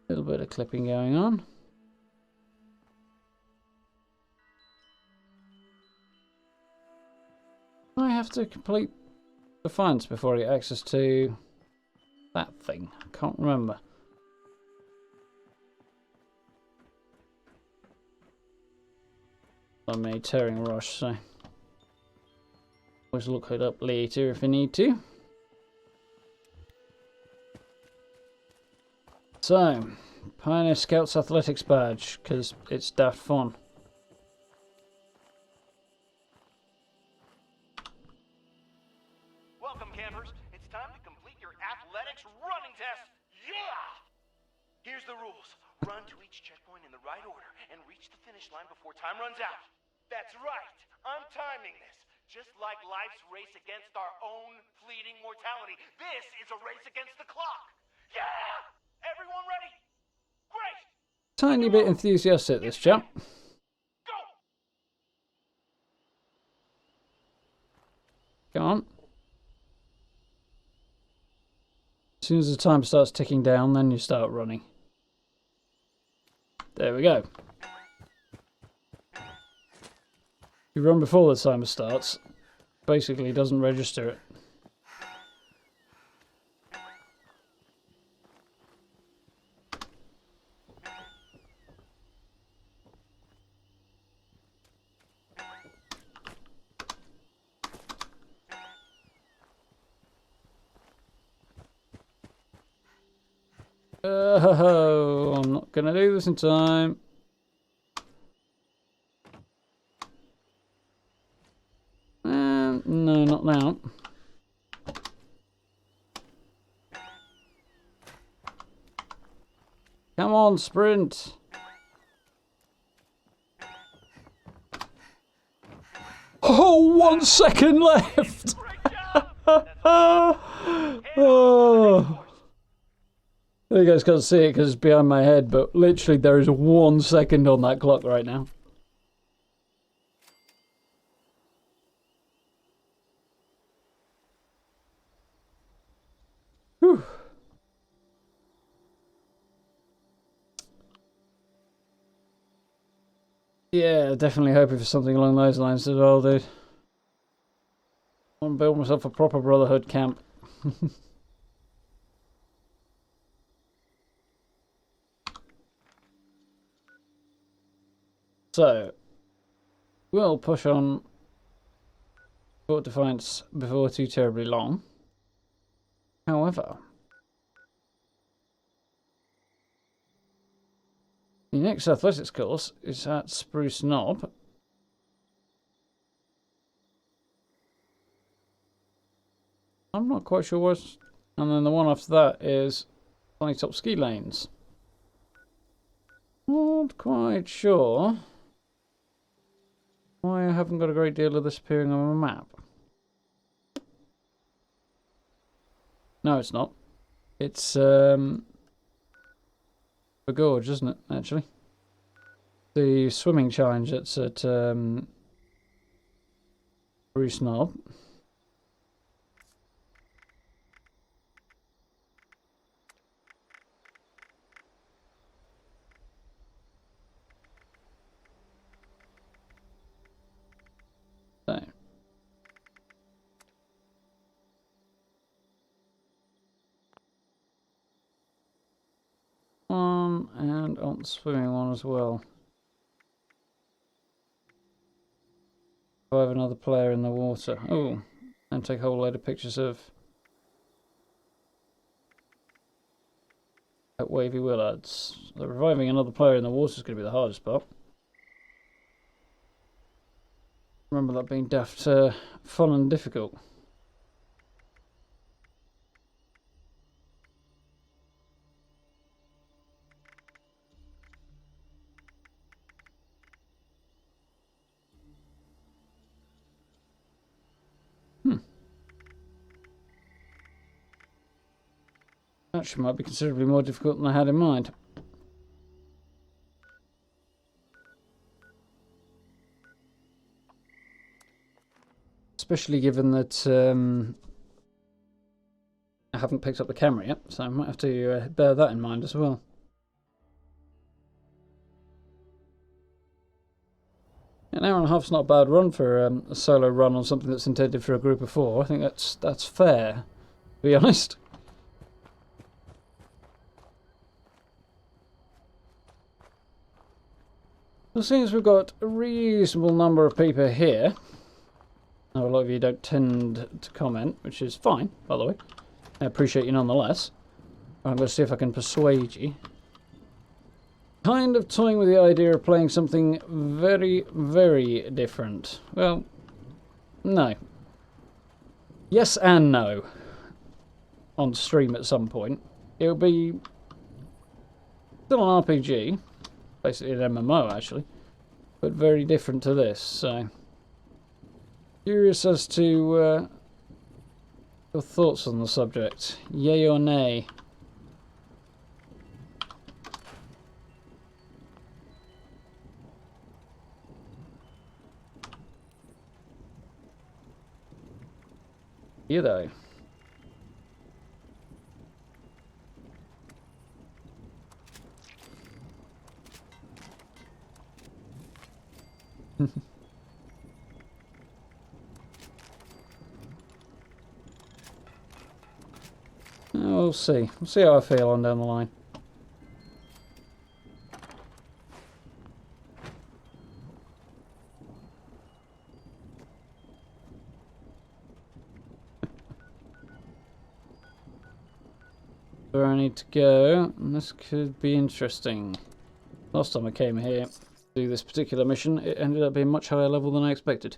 Little bit of clipping going on. I have to complete Defiance before I get access to that thing. I can't remember. I'm a tearing rush, so always look it up later if I need to. So, Pioneer Scouts Athletics Badge, because it's daft fun. Welcome, campers. It's time to complete your athletics running test. Yeah! Here's the rules. Run to each checkpoint in the right order and reach the finish line before time runs out. That's right. I'm timing this. Just like life's race against our own fleeting mortality, this is a race against the clock. Yeah! Everyone ready? Great! Tiny bit enthusiastic, this chap. Go! Come on. As soon as the time starts ticking down, then you start running. There we go. You run before the timer starts, basically doesn't register it. Oh, I'm not gonna do this in time. No, not now. Come on, sprint. Oh, 1 second left. Oh. You guys can't see it because it's behind my head, but literally there is 1 second on that clock right now. Whew. Yeah, definitely hoping for something along those lines as well, dude. I want to build myself a proper Brotherhood camp. So, we'll push on Fort Defiance before too terribly long. However, the next athletics course is at Spruce Knob. I'm not quite sure what. And then the one after that is Sunny Top Ski Lanes. Not quite sure why I haven't got a great deal of this appearing on my map. No, it's not. It's a gorge, isn't it, actually? The swimming challenge that's at Bruce Knob. So. And on the swimming one as well. I have another player in the water. Oh, and take a whole load of pictures of that wavy willards. So reviving another player in the water is going to be the hardest part. Remember that being daft fun and difficult. Actually might be considerably more difficult than I had in mind. Especially given that I haven't picked up the camera yet, so I might have to bear that in mind as well. An hour and a half's not a bad run for a solo run on something that's intended for a group of 4. I think that's fair, to be honest. Well, since we've got a reasonable number of people here, now a lot of you don't tend to comment, which is fine, by the way. I appreciate you nonetheless. I'm going to see if I can persuade you. Kind of toying with the idea of playing something very, very different. Well, no. Yes and no. On stream at some point. It'll be still an RPG. Basically an MMO, actually. But very different to this, so... Curious as to your thoughts on the subject. Yay or nay? You though. We'll see. We'll see how I feel on down the line. Where I need to go, and this could be interesting. Last time I came here to do this particular mission, it ended up being much higher level than I expected.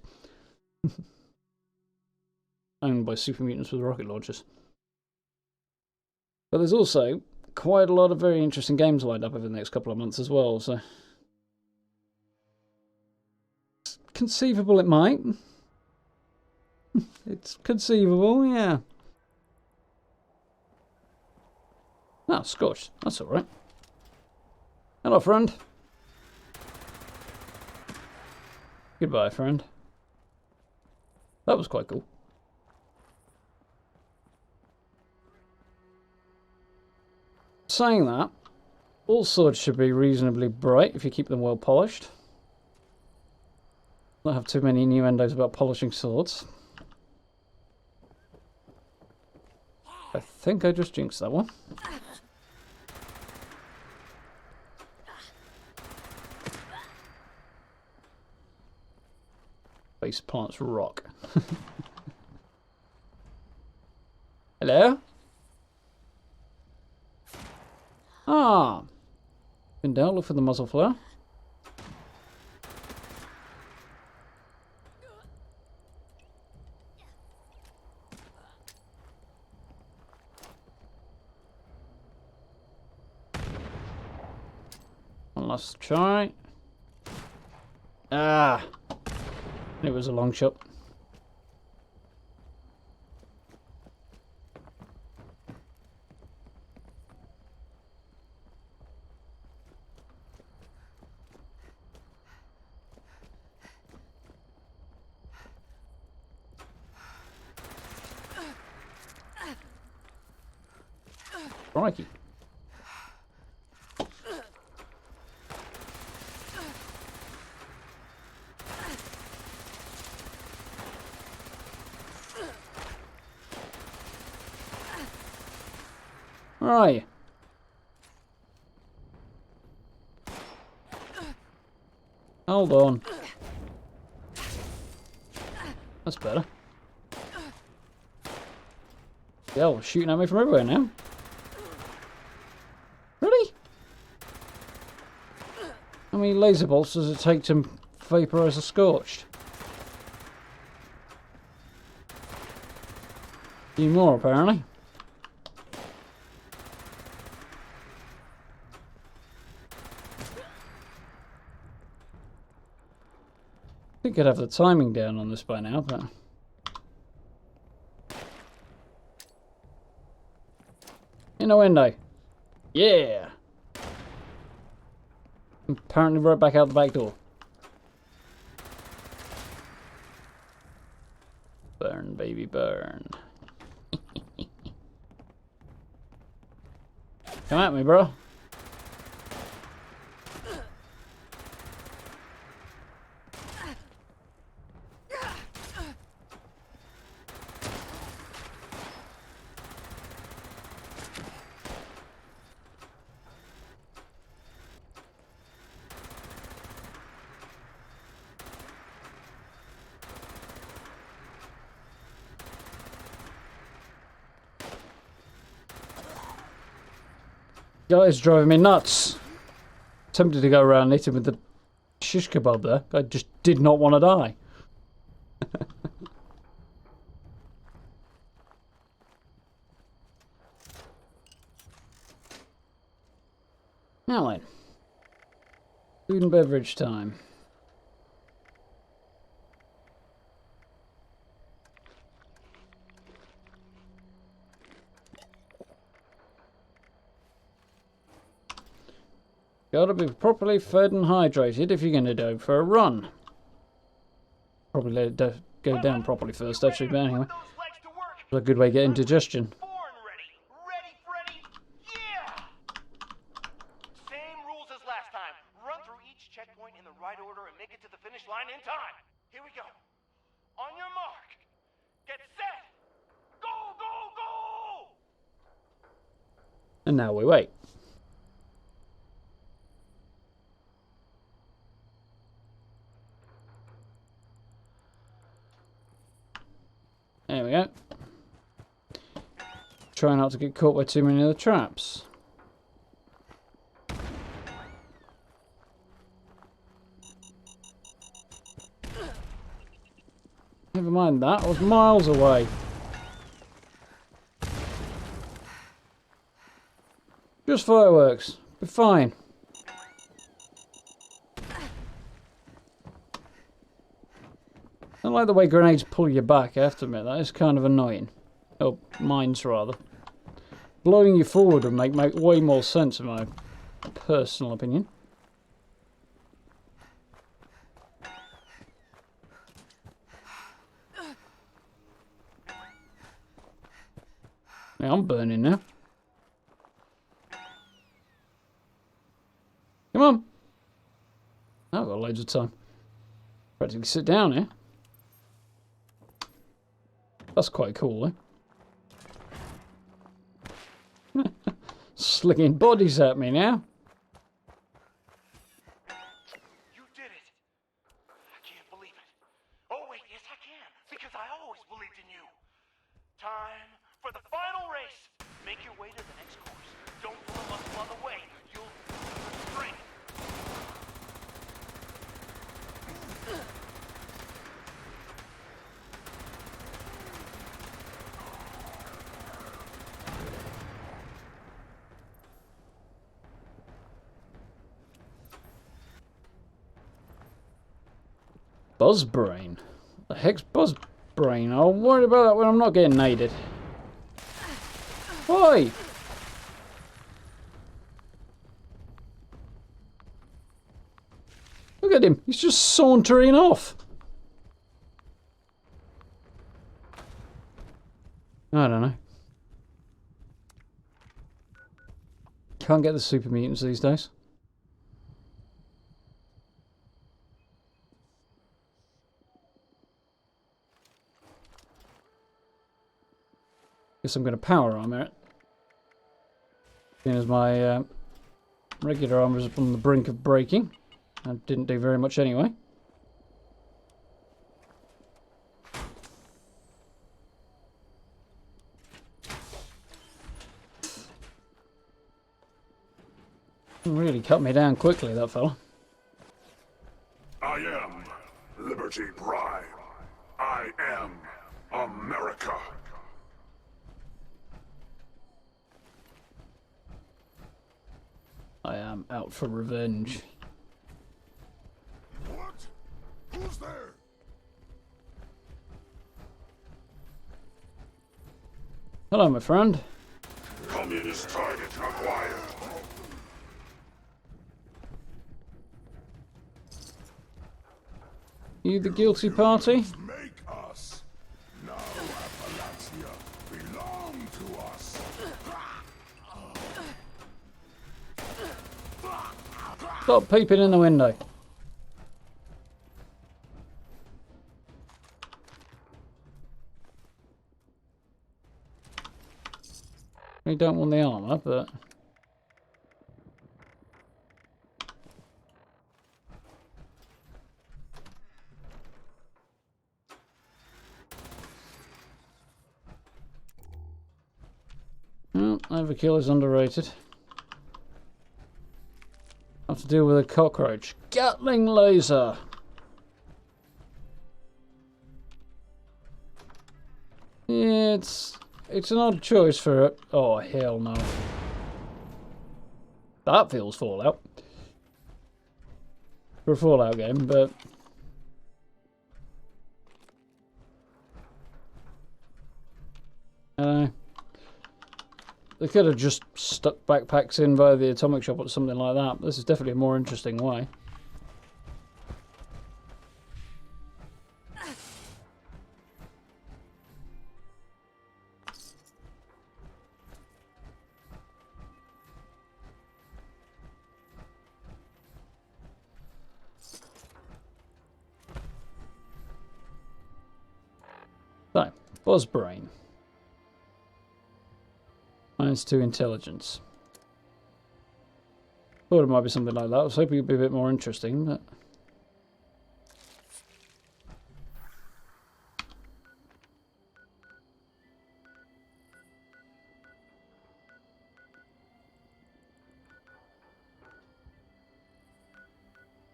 Owned by super mutants with rocket launchers. But there's also quite a lot of very interesting games lined up over the next couple of months as well, so... It's conceivable it might. It's conceivable, yeah. Ah, scorched. That's alright. Hello, friend. Goodbye, friend. That was quite cool. Saying that, all swords should be reasonably bright if you keep them well polished. Not have too many innuendos about polishing swords. I think I just jinxed that one. Face plants rock. Hello? Ah. Been down, look for the muzzle flare. One last try. Ah. It was a long shot. Crikey. Where are you? Hold on. That's better. Yeah, shooting at me from everywhere now. Really? How many laser bolts does it take to vaporize a scorched? A few more, apparently. I think I'd have the timing down on this by now, but... Innuendo. Yeah! Apparently right back out the back door. Burn, baby, burn. Come at me, bro. Guy's driving me nuts. Tempted to go around and hit him with the shish kebab there. I just did not want to die. Now then. Food and beverage time. Gotta be properly fed and hydrated if you're gonna go for a run. Probably let it go down properly first, actually, but anyway. It's a good way of getting digestion. Same rules as last time. Run through each checkpoint in the right order and make it to the finish line in time. Here we go. On your mark. Get set. Go, go, go! And now we wait. There we go. Try not to get caught by too many of the traps. Never mind that, I was miles away. Just fireworks. Be fine. I like the way grenades pull you back, I have to admit, that is kind of annoying. Oh, mines rather. Blowing you forward would make way more sense in my personal opinion. Yeah, I'm burning now. Come on. I've got loads of time. Practically sit down here. That's quite cool, eh? Slinging bodies at me now. You did it. I can't believe it. Oh, wait, yes, I can. Because I always believed in you. Time for the final race. Make your way to the next course. Don't throw a muscle on the way. You'll lose your strength. Buzzbrain? The heck's Buzzbrain? I'll worry about that when I'm not getting naded. Oi! Look at him, he's just sauntering off. I don't know. Can't get the super mutants these days. Guess I'm going to power armor it. Seeing as my regular armor is on the brink of breaking. I didn't do very much anyway. Really cut me down quickly, that fella. I am Liberty Prime. I am America. I am out for revenge. What? Who's there? Hello, my friend. Communist target acquired. You the guilty party? Make us. Now Appalachia belong to us. Stop peeping in the window. We don't want the armor, but... Well, overkill is underrated. have to deal with a cockroach. Gatling laser! Yeah, it's an odd choice for it. Oh, hell no. That feels Fallout. For a Fallout game, but... They could have just stuck backpacks in by the atomic shop or something like that. This is definitely a more interesting way. So, Buzzbrain. -2 intelligence. Thought it might be something like that. I was hoping it'd be a bit more interesting, but...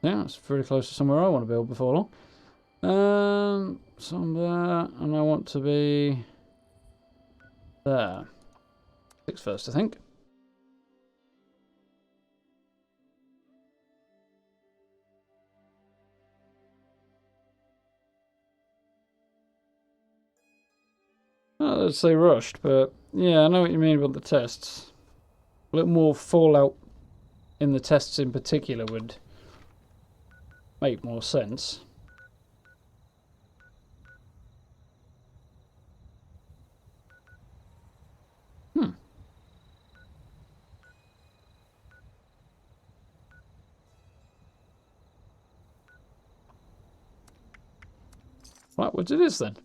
yeah, it's pretty close to somewhere I want to build before long. So I'm there, and I want to be... there. 6 first, I think. Oh, let's say rushed, but yeah, I know what you mean about the tests. A little more Fallout in the tests in particular would make more sense. Right, what it is then?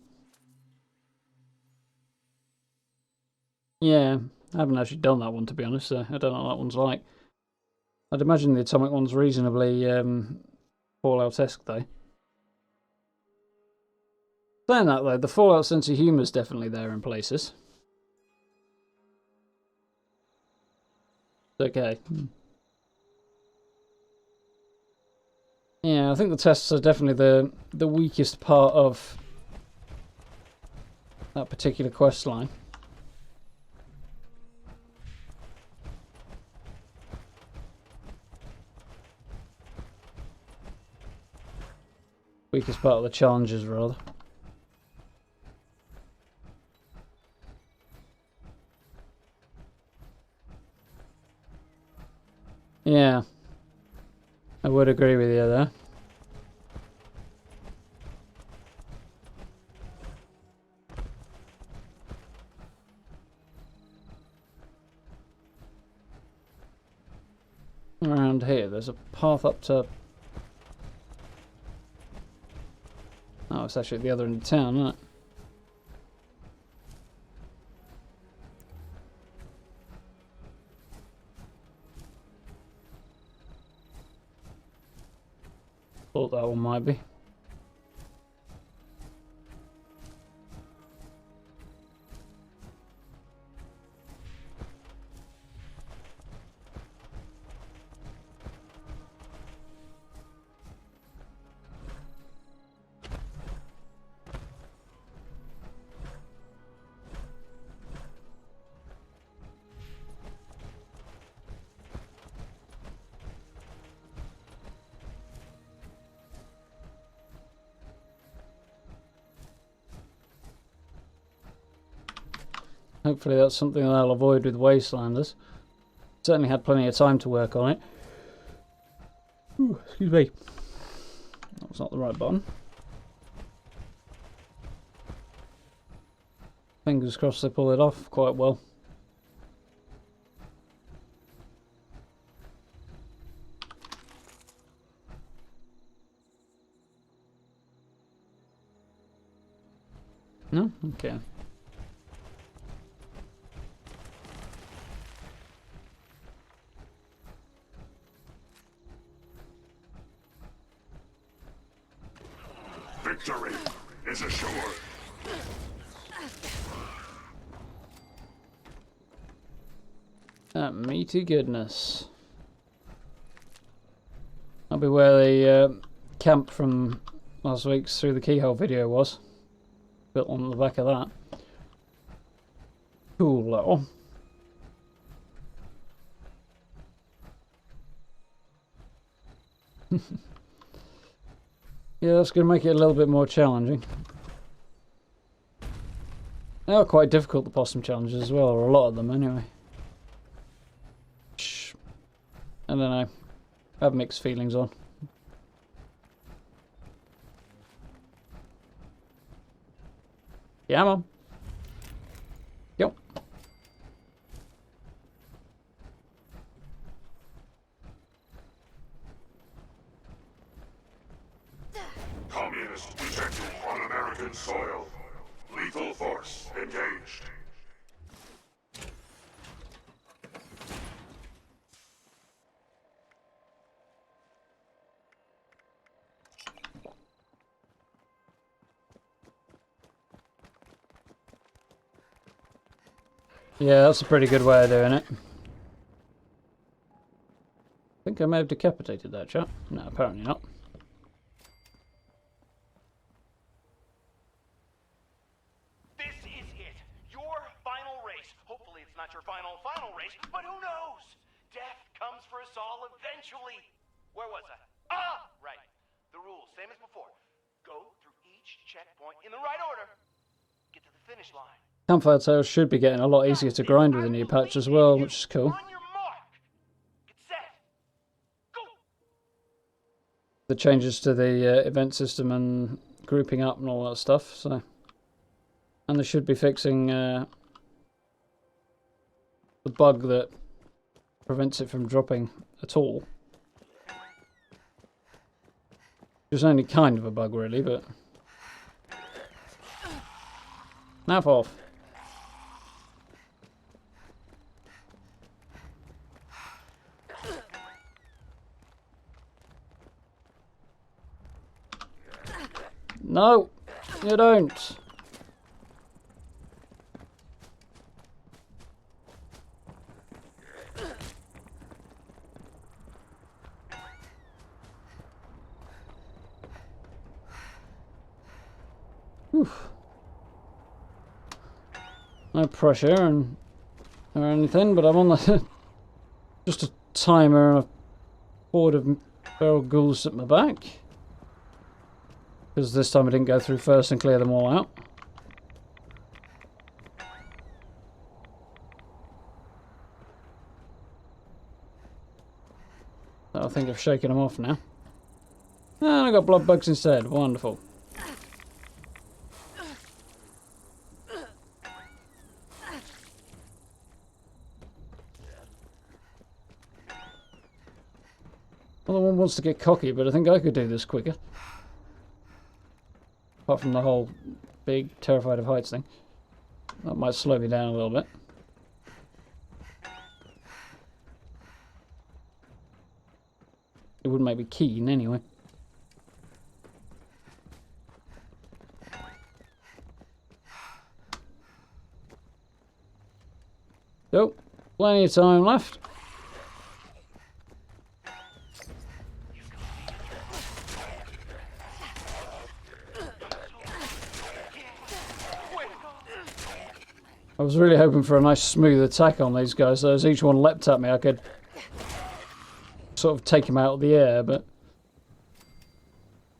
Yeah, I haven't actually done that one, to be honest. I don't know what that one's like. I'd imagine the atomic one's reasonably Fallout-esque, though. Saying that, though, the Fallout sense of humour is definitely there in places. It's okay. Yeah, I think the tests are definitely the weakest part of that particular quest line. Weakest part of the challenges, rather. Yeah, I would agree with you there. Around here, there's a path up to... oh, it's actually at the other end of town, isn't it? Thought that one might be. Hopefully that's something that I'll avoid with Wastelanders. Certainly had plenty of time to work on it. Ooh, excuse me. That was not the right button. Fingers crossed they pull it off quite well. No? Okay. Victory is assured. That meaty goodness. That'll be where the camp from last week's Through the Keyhole video was. Built on the back of that. Cool though. Yeah, that's going to make it a little bit more challenging. They are quite difficult, the possum challenges as well, or a lot of them anyway. I don't know. I have mixed feelings on. Yeah, Mom. Yep. Communist detected on American soil. Lethal force engaged. Yeah, that's a pretty good way of doing it. I think I may have decapitated that chap. No, apparently not. This is it. Your final race. Hopefully it's not your final race, but who knows? Death comes for us all eventually. Where was I? Ah, right. The rules, same as before. Go through each checkpoint in the right order. Get to the finish line. Campfire Tales should be getting a lot easier to grind with the new patch as well, which is cool. On your mark. Get set. Go. The changes to the event system and grouping up and all that stuff. So, and they should be fixing the bug that prevents it from dropping at all. It's only kind of a bug, really, but nap off. No, you don't. Oof. No pressure or anything, but I'm on the just a timer and a horde of feral ghouls at my back. Because this time I didn't go through first and clear them all out. I think I've shaken them off now. And I got blood bugs instead. Wonderful. Well, one wants to get cocky, but I think I could do this quicker. Apart from the whole big terrified of heights thing. That might slow me down a little bit. It wouldn't make me keen anyway. So, plenty of time left. I was really hoping for a nice smooth attack on these guys, so as each one leapt at me I could sort of take him out of the air, but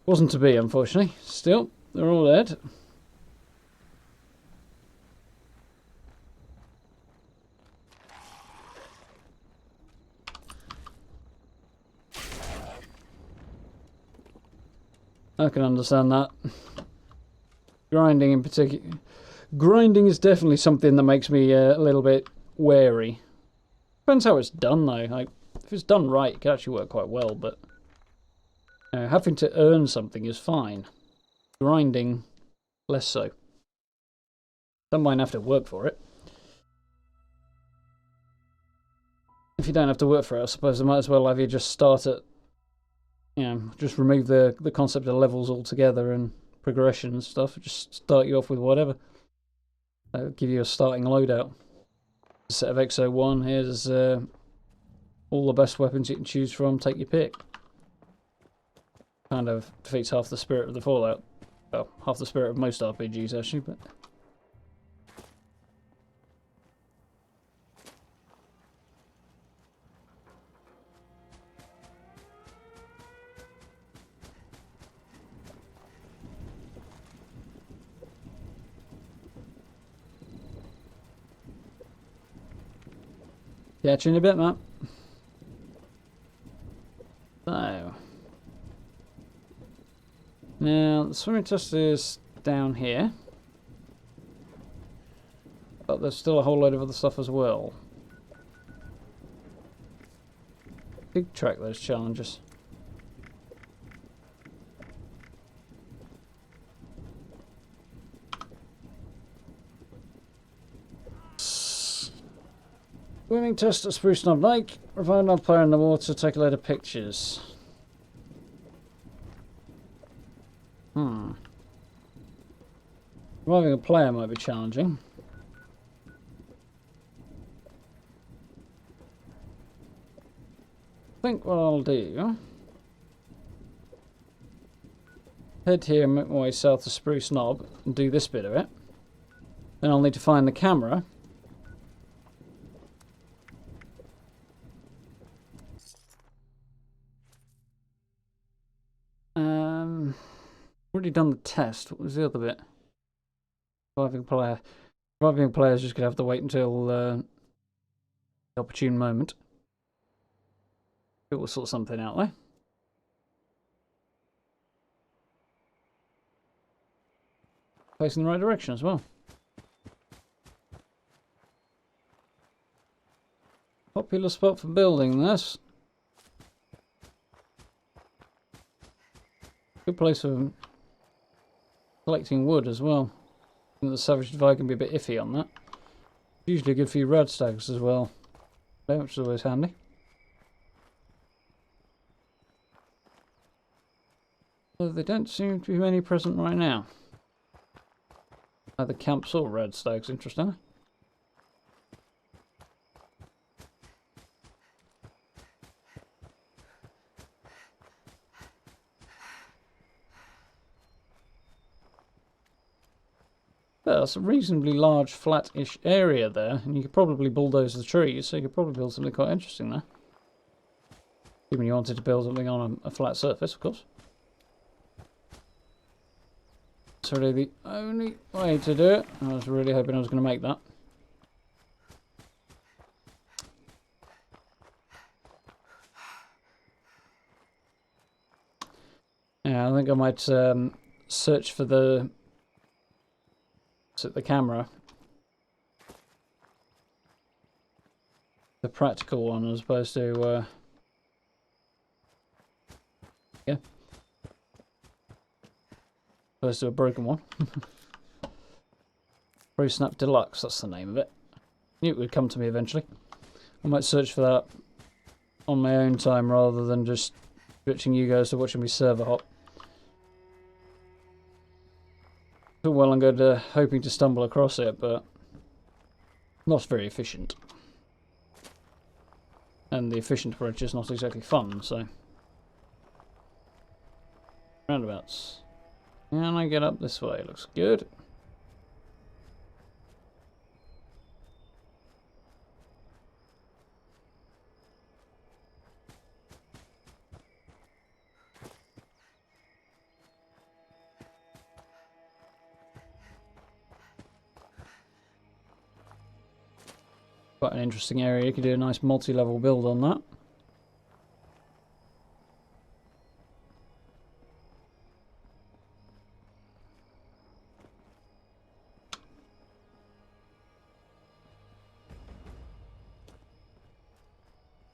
wasn't to be, unfortunately. Still, they're all dead. I can understand that. Grinding in particular. Grinding is definitely something that makes me a little bit wary. Depends how it's done though. Like, if it's done right, it can actually work quite well, but having to earn something is fine. Grinding, less so. Some might have to work for it. If you don't have to work for it, I suppose I might as well have you just start at, you know, just remove the concept of levels altogether and progression and stuff. Just start you off with whatever. That'll give you a starting loadout. A set of XO1, here's all the best weapons you can choose from, take your pick. Kind of defeats half the spirit of the Fallout. Well, half the spirit of most RPGs actually, but... Catch you in a bit, Matt. So... Now, the swimming test is down here. But there's still a whole load of other stuff as well. Big track those challenges. Swimming test at Spruce Knob Lake. Revive another player in the water, take a load of pictures. Reviving a player might be challenging. I think what I'll do... Head here and make my way south to Spruce Knob and do this bit of it. Then I'll need to find the camera. Already done the test. What was the other bit? Reviving player. Reviving player is just going to have to wait until the opportune moment. It will sort something out there. Facing the right direction as well. Popular spot for building this. Good place for collecting wood as well. I think the Savage Divide can be a bit iffy on that. Usually a good few rad stags as well, which is always handy. Although there don't seem to be many present right now. Either camps or red stags, interesting. Well, that's a reasonably large, flat-ish area there, and you could probably bulldoze the trees, so you could probably build something quite interesting there. Even you wanted to build something on a flat surface, of course. That's really the only way to do it. I was really hoping I was going to make that. Yeah, I think I might search for the camera. The practical one as opposed to yeah. Opposed to a broken one. Pro Snap Deluxe, that's the name of it. Knew it would come to me eventually. I might search for that on my own time rather than just switching you guys to watching me server hop. All well and good hoping to stumble across it, but not very efficient. And the efficient approach is not exactly fun, so... Roundabouts. And I get up this way, looks good. Quite an interesting area, you could do a nice multi-level build on that.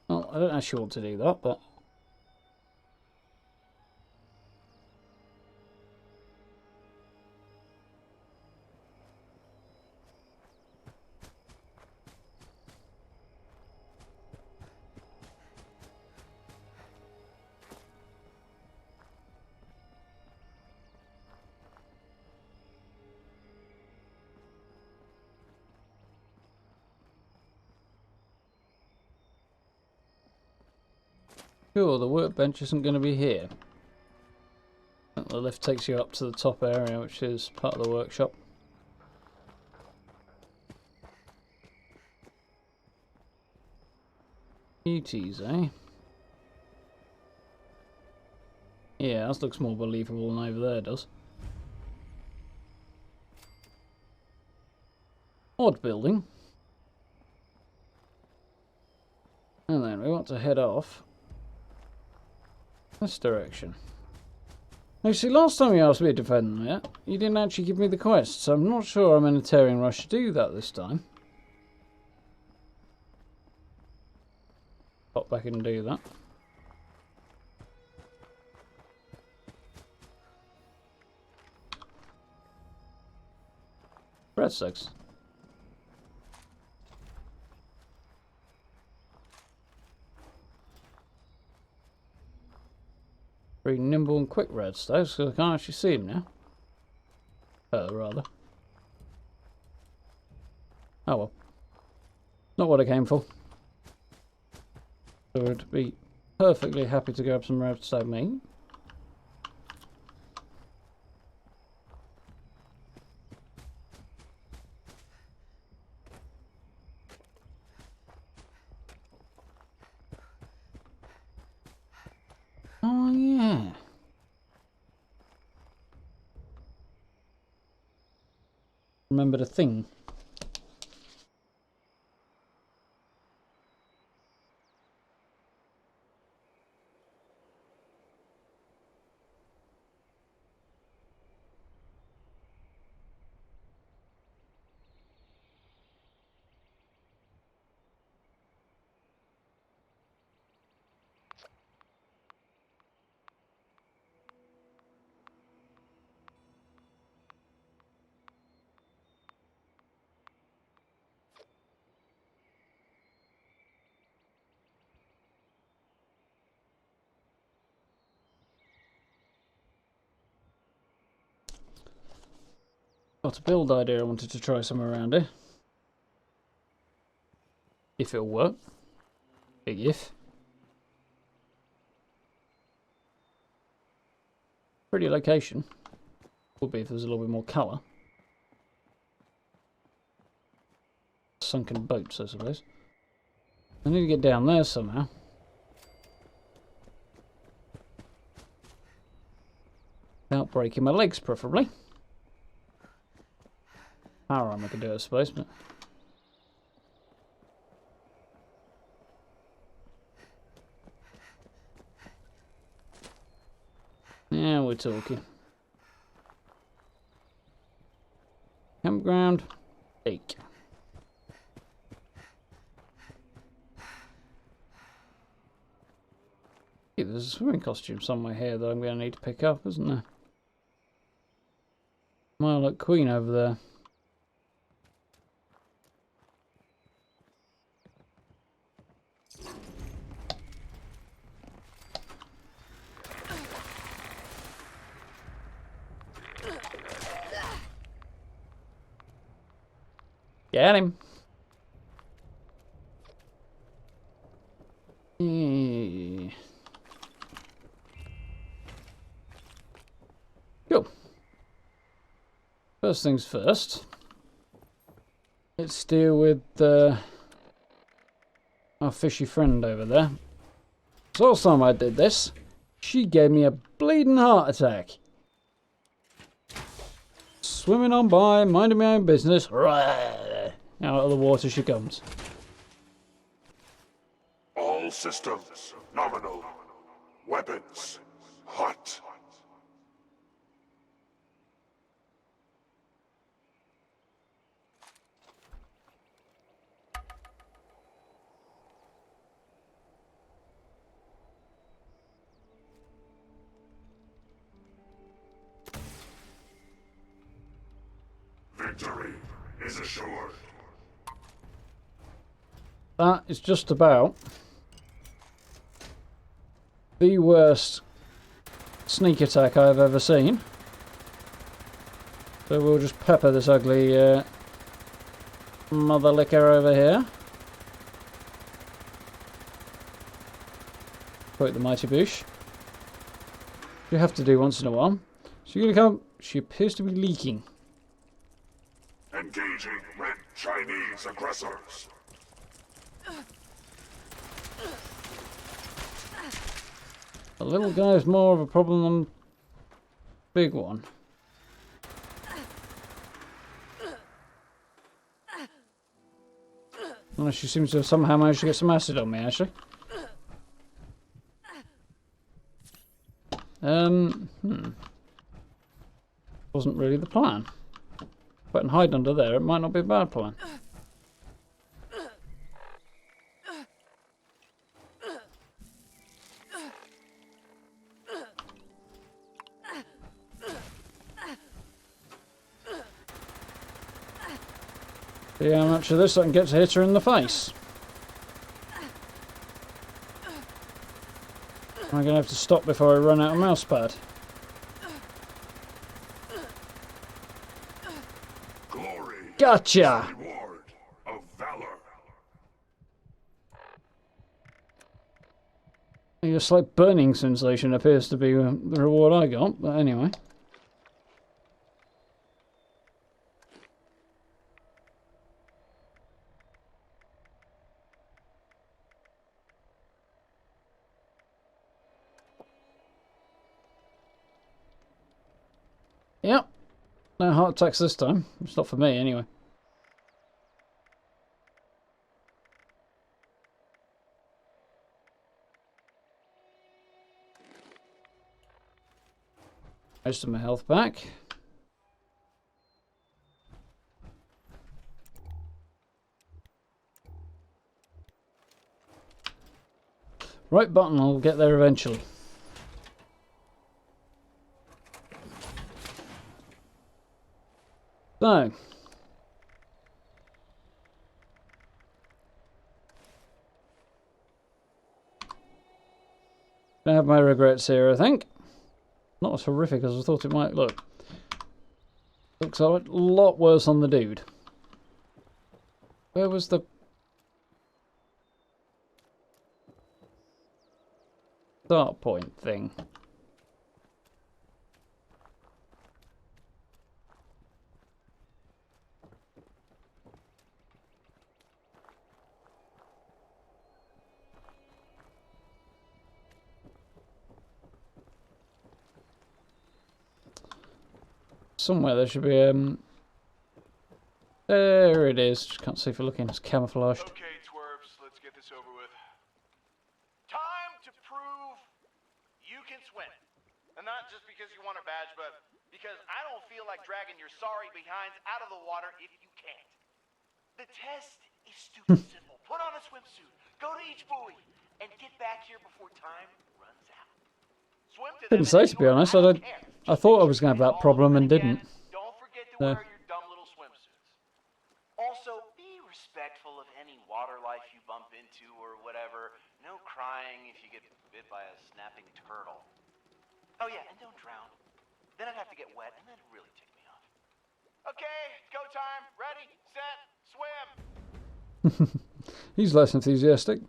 Well, I don't actually want to do that, but... Sure, the workbench isn't going to be here. The lift takes you up to the top area, which is part of the workshop. Beauties, eh? Yeah, that looks more believable than over there does. Odd building. And then we want to head off this direction. Now, see, last time you asked me to defend it, you didn't actually give me the quest, so I'm not sure I'm in a tearing rush to do that this time. Pop back and do that. Breadsticks. Very nimble and quick breadsticks, because I can't actually see them now. Rather. Oh well. Not what I came for. So I would be perfectly happy to grab some redstone meat. Oh yeah. Remember the thing. Got a build idea I wanted to try somewhere around here. If it'll work. Big if. Pretty location. Would be if there was a little bit more colour. Sunken boats, I suppose. I need to get down there somehow. Without breaking my legs, preferably. Power armor could do it, I suppose, but... yeah, we're talking. Campground. Take. Hey, there's a swimming costume somewhere here that I'm going to need to pick up, isn't there? Might look Queen over there. Get him. Cool. First things first. Let's deal with our fishy friend over there. So last time I did this, she gave me a bleeding heart attack. Swimming on by, minding my own business. Out of the water she comes. All systems nominal. Weapons hot. Victory is assured. That is just about the worst sneak attack I've ever seen. So we'll just pepper this ugly mother licker over here. Quote the mighty Boosh. You have to do once in a while. She gonna come? She appears to be leaking. Engaging red Chinese aggressors. The little guy's more of a problem than the big one. Unless she seems to have somehow managed to get some acid on me, actually. Wasn't really the plan. If I can hide under there, it might not be a bad plan. See how much of this I can get to hit her in the face. I'm going to have to stop before I run out of mouse pad. Glory. Gotcha! Reward of valor. A slight burning sensation appears to be the reward I got, but anyway. Yep. No heart attacks this time. It's not for me, anyway. Most of my health back. Right button, I'll get there eventually. So, I have my regrets here, I think. Not as horrific as I thought it might look. Looks a lot worse on the dude. Where was the... start point thing? Somewhere there should be there it is. Just can't see for looking. It's camouflaged. Okay, twerps, let's get this over with. Time to prove you can swim. And not just because you want a badge, but because I don't feel like dragging your sorry behinds out of the water if you can't. The test is stupid simple. Put on a swimsuit, go to each buoy, and get back here before time runs out. Swim to Didn't say, to be honest. I thought I was going to have that problem and didn't. Don't forget to wear your dumb little swimsuits. Also, be respectful of any water life you bump into or whatever. No crying if you get bit by a snapping turtle. Oh yeah, and don't drown. Then I'd have to get wet, and that'd really tick me off. Okay, go time. Ready, set, swim. He's less enthusiastic.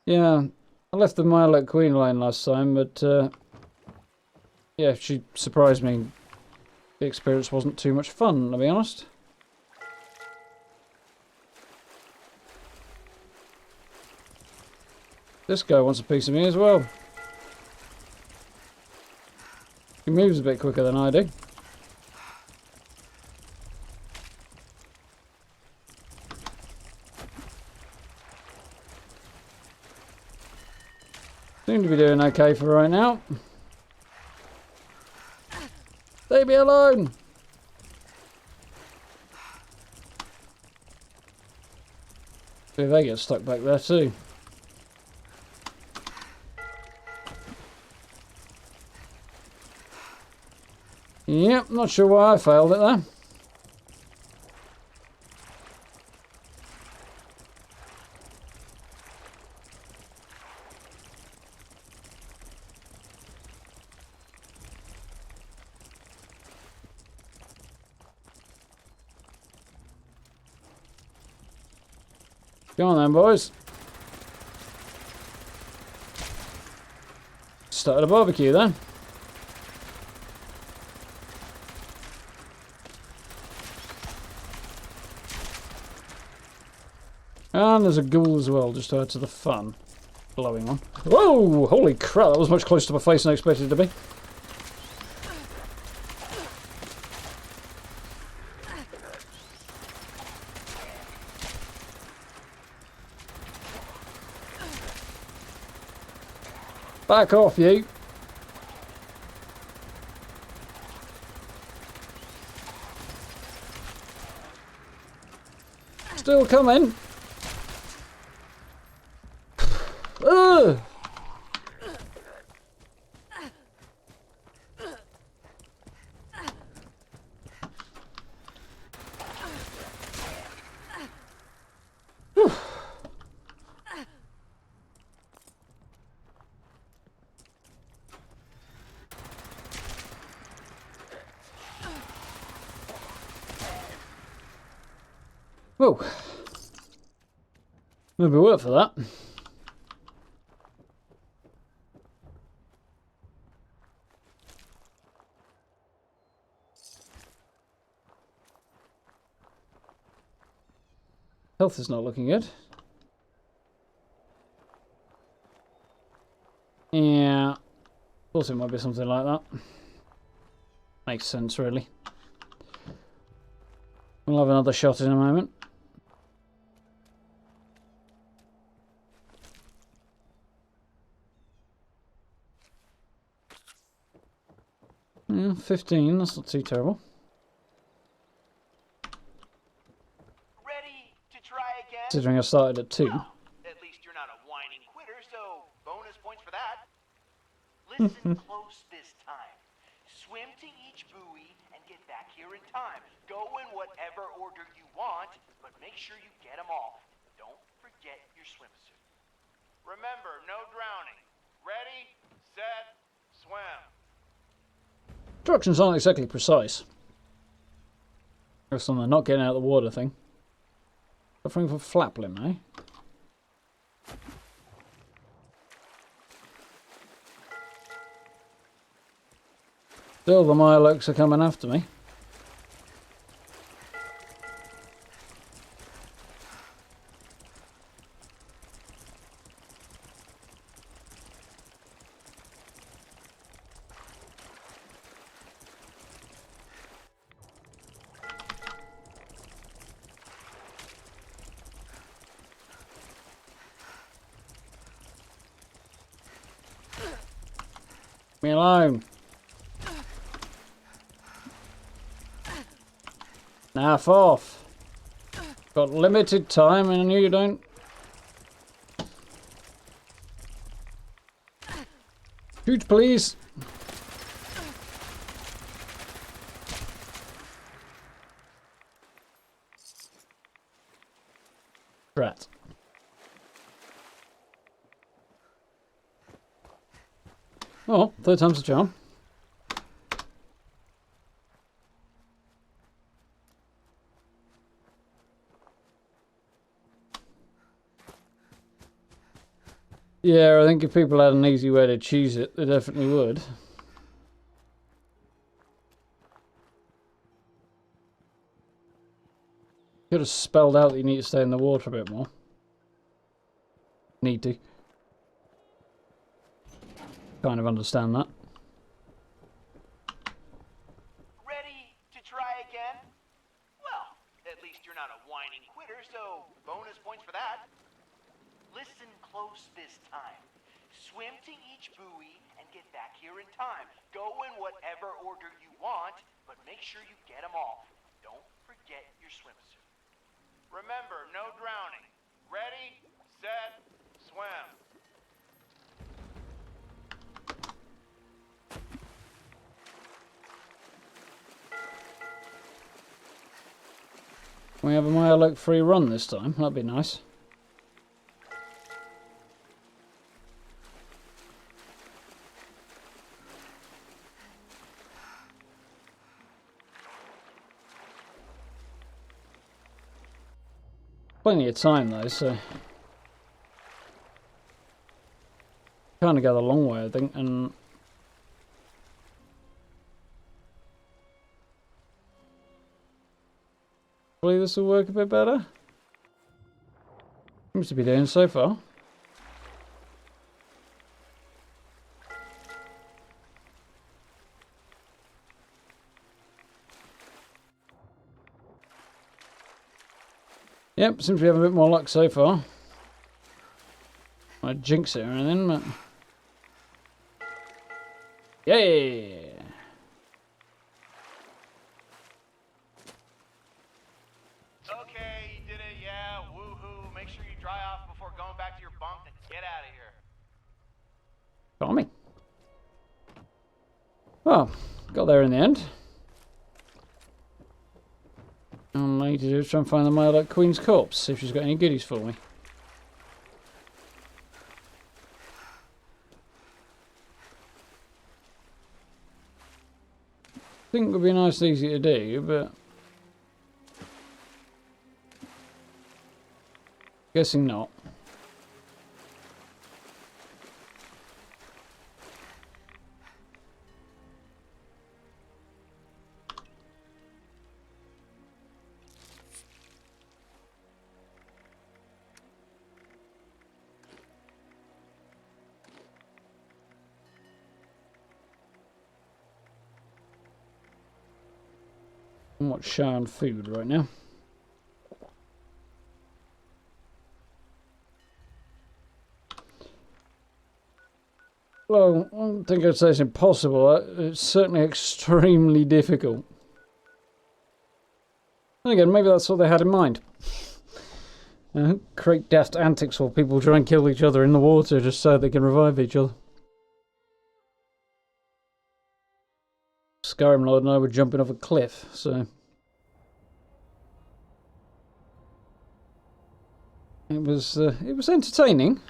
Yeah, I left the Milo Queen line last time, but yeah, she surprised me. The experience wasn't too much fun, to be honest. This guy wants a piece of me as well. He moves a bit quicker than I do. Seem to be doing okay for right now. Leave me alone! See if they get stuck back there too. Yep, not sure why I failed it there. Go on then, boys. Started a barbecue then. And there's a ghoul as well, just to add to the fun. Blowing on. Whoa! Holy crap, that was much closer to my face than I expected it to be. Back off, you! Still coming! Ugh! Whoa. Maybe work for that. Health is not looking good. Yeah. Thought it might be something like that. Makes sense, really. We'll have another shot in a moment. Yeah, 15, that's not too terrible. Ready to try again? Considering I started at 2. Well, at least you're not a whining quitter, so bonus points for that. Listen close this time. Swim to each buoy and get back here in time. Go in whatever order you want, but make sure you get them all. Don't forget your swimsuit. Remember, no drowning. Ready, set, swim. Instructions aren't exactly precise. There's something not getting out of the water thing. Suffering from flap limb, eh? Still, the Mirelurks are coming after me. Leave me alone. Now off. Got limited time and you don't. Shoot, please. Rat. Oh, third time's a charm. Yeah, I think if people had an easy way to choose it, they definitely would. Could have spelled out that you need to stay in the water a bit more. Need to. Kind of understand that. Ready to try again? Well, at least you're not a whining quitter, so bonus points for that. Listen close this time. Swim to each buoy and get back here in time. Go in whatever order you want, but make sure you get them all. Don't forget your swimsuit. Remember, no drowning. Ready, set, swim. We have a Mirelurk free run this time. That'd be nice. Plenty of time though, so kind of go the long way, I think, and hopefully this will work a bit better. Seems to be doing so far. Yep, seems to be having a bit more luck so far. I jinx it or anything, but... Yay! Okay, you did it, yeah, woohoo. Make sure you dry off before going back to your bunk and get out of here. Got me. Well, got there in the end. All I need to do is try and find the Mile Queen's corpse, see if she's got any goodies for me. I think it would be nice and easy to do, but... guessing not. Somewhat shy on food right now. Well, I don't think I'd say it's impossible. It's certainly extremely difficult. And again, maybe that's what they had in mind. Create daft antics while people try and kill each other in the water just so they can revive each other. Skyrim Lord and I were jumping off a cliff, so... it was entertaining.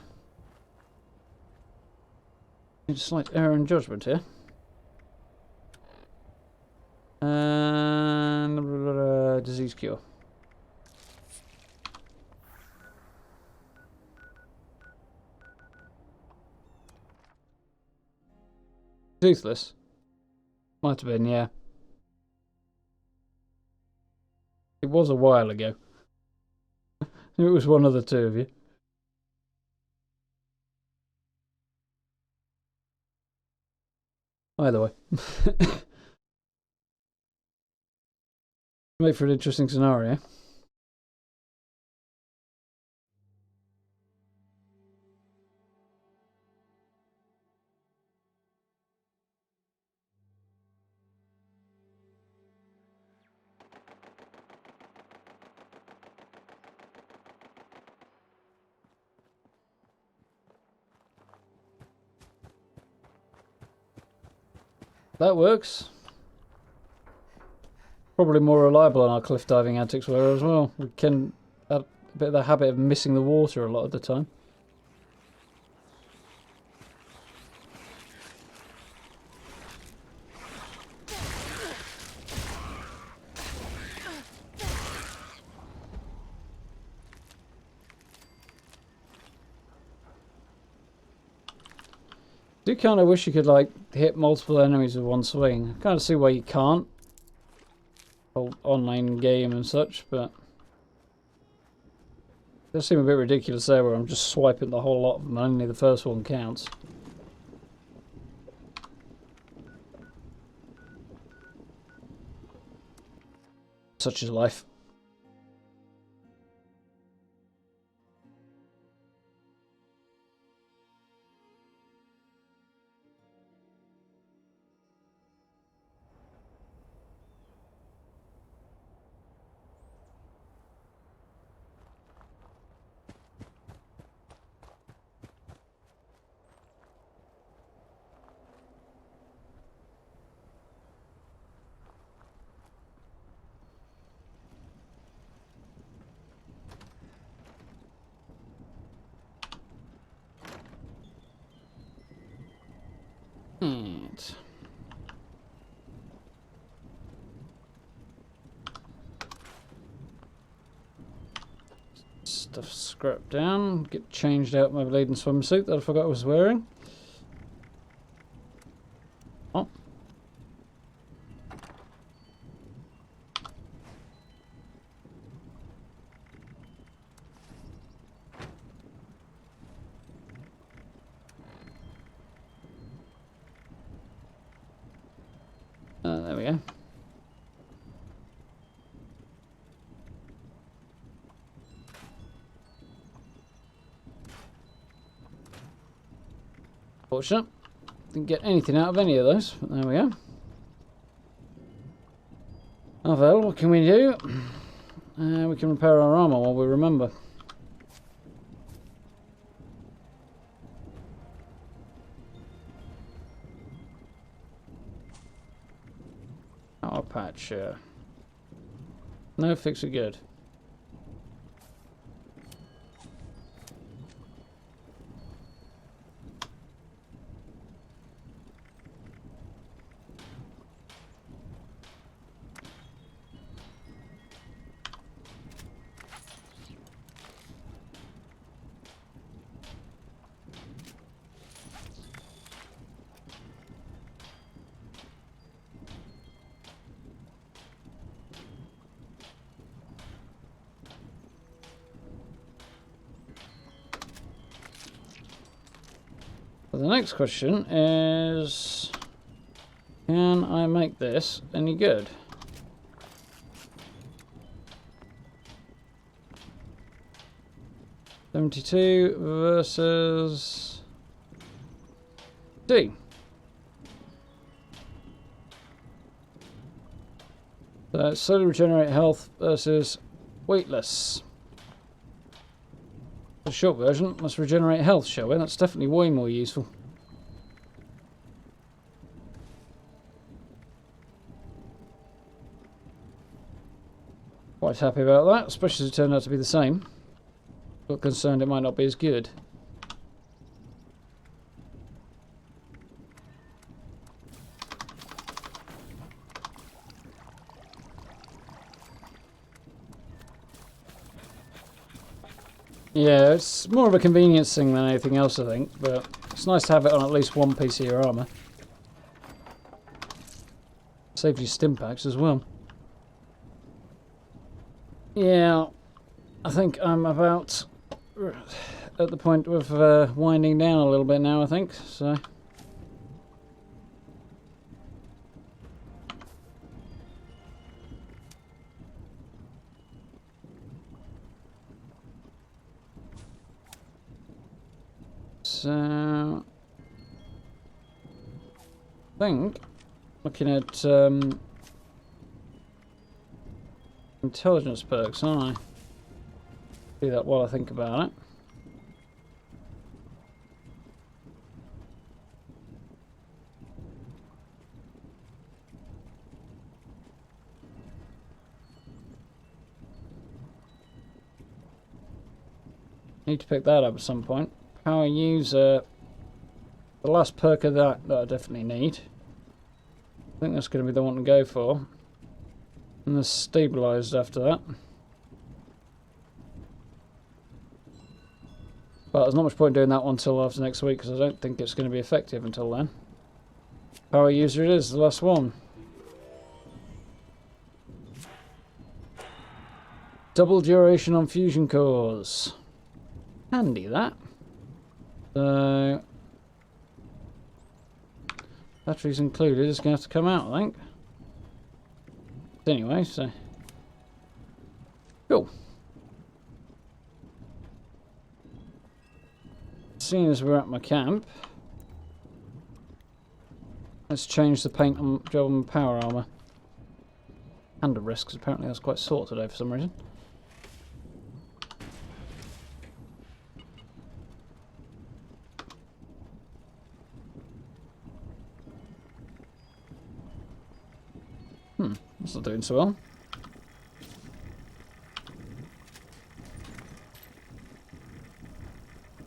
A slight error in judgment here. And... disease cure. Toothless. Might have been, yeah. It was a while ago. It was one of the two of you. Either way. Make for an interesting scenario. That works. Probably more reliable than our cliff diving antics were as well. We can have a bit of the habit of missing the water a lot of the time. I do kind of wish you could like hit multiple enemies with one swing. I kind of see why you can't. Whole online game and such, but it does seem a bit ridiculous there where I'm just swiping the whole lot of them and only the first one counts. Such is life. Right. Stuff scrapped down. Get changed out my laden swimsuit that I forgot I was wearing. Oh. There we go. Fortunate. Didn't get anything out of any of those, but there we go. Oh well, what can we do? We can repair our armour while we remember. Power patch. No, fix it good. But the next question is, can I make this any good? $72 versus D. So slowly regenerate health versus weightless. The short version, let's regenerate health, shall we? That's definitely way more useful. Quite happy about that, especially as it turned out to be the same. But concerned it might not be as good. Yeah, it's more of a convenience thing than anything else, I think, but it's nice to have it on at least one piece of your armour. Saves you stim packs as well. Yeah, I think I'm about at the point of winding down a little bit now, I think, so... So, I think, looking at intelligence perks, aren't I? Do that while I think about it. Need to pick that up at some point. Power user, the last perk of that I definitely need. I think that's going to be the one to go for. And the stabilised after that. But there's not much point doing that one until after next week because I don't think it's going to be effective until then. Power user it is, the last one. Double duration on fusion cores. Handy that. So, batteries included, it's going to have to come out, I think. Anyway, so cool. Seeing as we're at my camp, let's change the paint on job on power armor. And a wrist, because apparently that's quite sore today for some reason. That's not doing so well.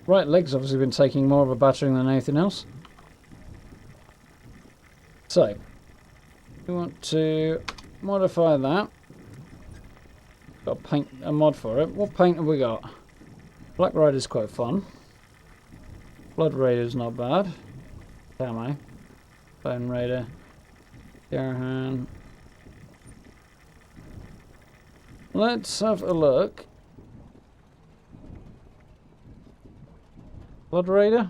Right leg's obviously been taking more of a battering than anything else. So, we want to modify that. Got to paint a mod for it. What paint have we got? Black Rider's quite fun. Blood Raider's not bad. Camo. Bone Raider. Garahan. Let's have a look. Blood Raider?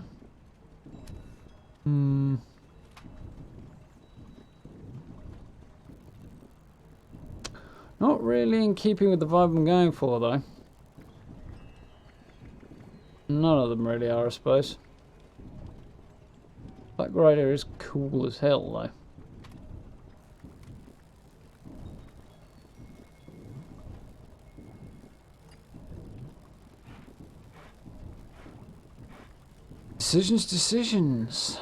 Not really in keeping with the vibe I'm going for, though. None of them really are, I suppose. Black Rider is cool as hell, though. Decisions.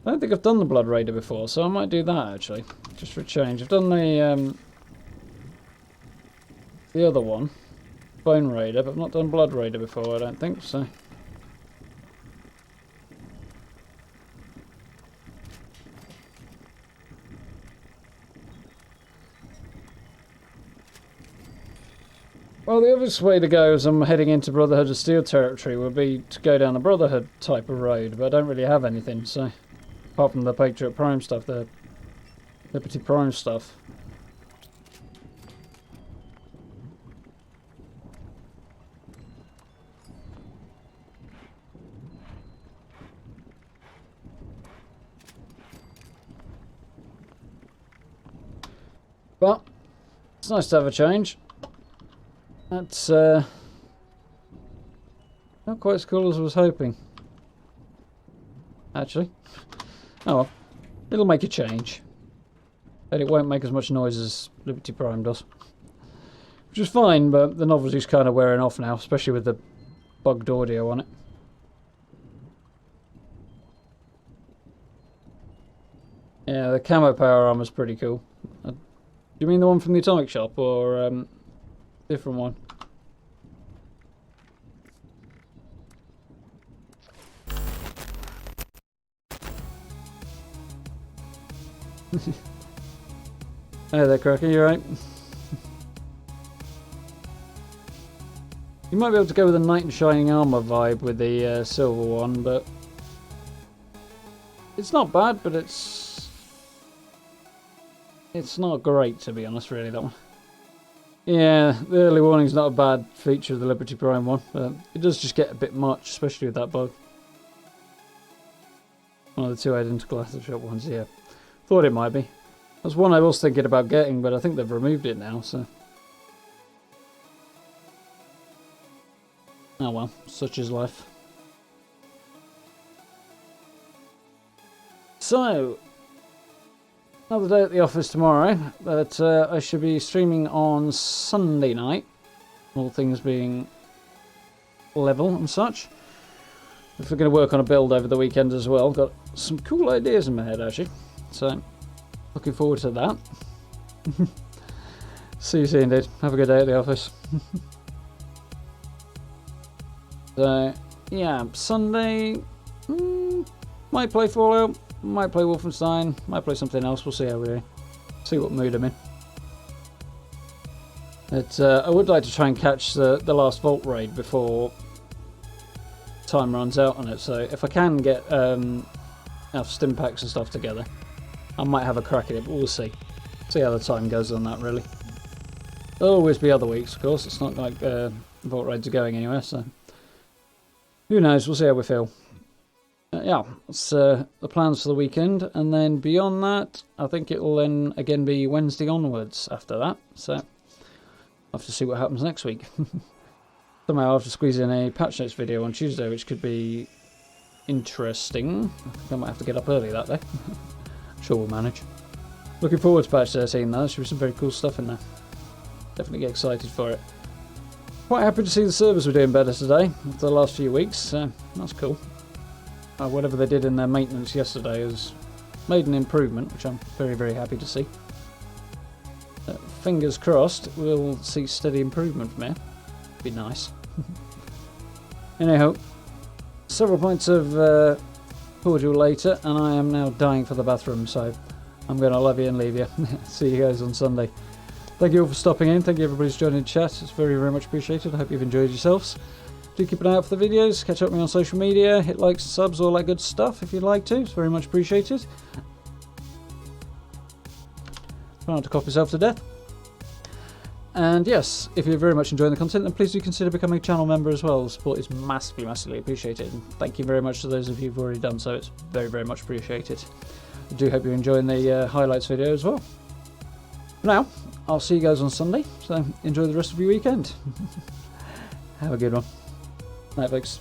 I don't think I've done the Blood Raider before, so I might do that actually, just for a change. I've done the other one, Bone Raider, but I've not done Blood Raider before, I don't think so. Well, the obvious way to go as I'm heading into Brotherhood of Steel territory would be to go down the Brotherhood type of road, but I don't really have anything, so apart from the Patriot Prime stuff, the Liberty Prime stuff. But it's nice to have a change. That's not quite as cool as I was hoping. Actually. Oh well. It'll make a change. And it won't make as much noise as Liberty Prime does. Which is fine, but the novelty's kind of wearing off now, especially with the bugged audio on it. Yeah, the camo power armor's pretty cool. Do you mean the one from the Atomic Shop, or different one? Hey there, Cracker, you alright? You might be able to go with a Knight in Shining Armour vibe with the silver one, but it's not bad, but it's not great, to be honest, really, that one. Yeah, the early warning's not a bad feature of the Liberty Prime one, but it does just get a bit much, especially with that bug. One of the two identical Aftershock ones, yeah. Thought it might be. That's one I was thinking about getting, but I think they've removed it now, so. Oh well, such is life. So, another day at the office tomorrow, but I should be streaming on Sunday night, all things being level and such. If we're going to work on a build over the weekend as well, got some cool ideas in my head actually, so looking forward to that. See you soon, dude. Have a good day at the office. So, yeah, Sunday, might play Fallout, might play Wolfenstein, might play something else. We'll see how we do. See what mood I'm in. But I would like to try and catch the last Vault raid before time runs out on it. So if I can get enough stim packs and stuff together, I might have a crack at it, but we'll see. See how the time goes on that, really. There'll always be other weeks, of course. It's not like Vault raids are going anywhere, so who knows? We'll see how we feel. Yeah, that's the plans for the weekend, and then beyond that, I think it will then again be Wednesday onwards after that. So I'll have to see what happens next week. Somehow I'll have to squeeze in a patch notes video on Tuesday, which could be interesting. I think I might have to get up early that day. I'm sure we'll manage. Looking forward to patch 13 though. There should be some very cool stuff in there. Definitely get excited for it. Quite happy to see the servers were doing better today after the last few weeks, so that's cool. Whatever they did in their maintenance yesterday has made an improvement, which I'm very, very happy to see. Fingers crossed we'll see steady improvement from here. Be nice. Anyhow, several pints of cordial later, and I am now dying for the bathroom, so I'm going to love you and leave you. See you guys on Sunday. Thank you all for stopping in. Thank you everybody who's joined in chat. It's very, very much appreciated. I hope you've enjoyed yourselves. Do keep an eye out for the videos. Catch up with me on social media. Hit likes, subs, all that good stuff if you'd like to. It's very much appreciated. Try not to cough yourself to death. And yes, if you're very much enjoying the content, then please do consider becoming a channel member as well. The support is massively, massively appreciated. And thank you very much to those of you who've already done so. It's very, very much appreciated. I do hope you're enjoying the highlights video as well. For now, I'll see you guys on Sunday, so enjoy the rest of your weekend. Have a good one. Night, folks.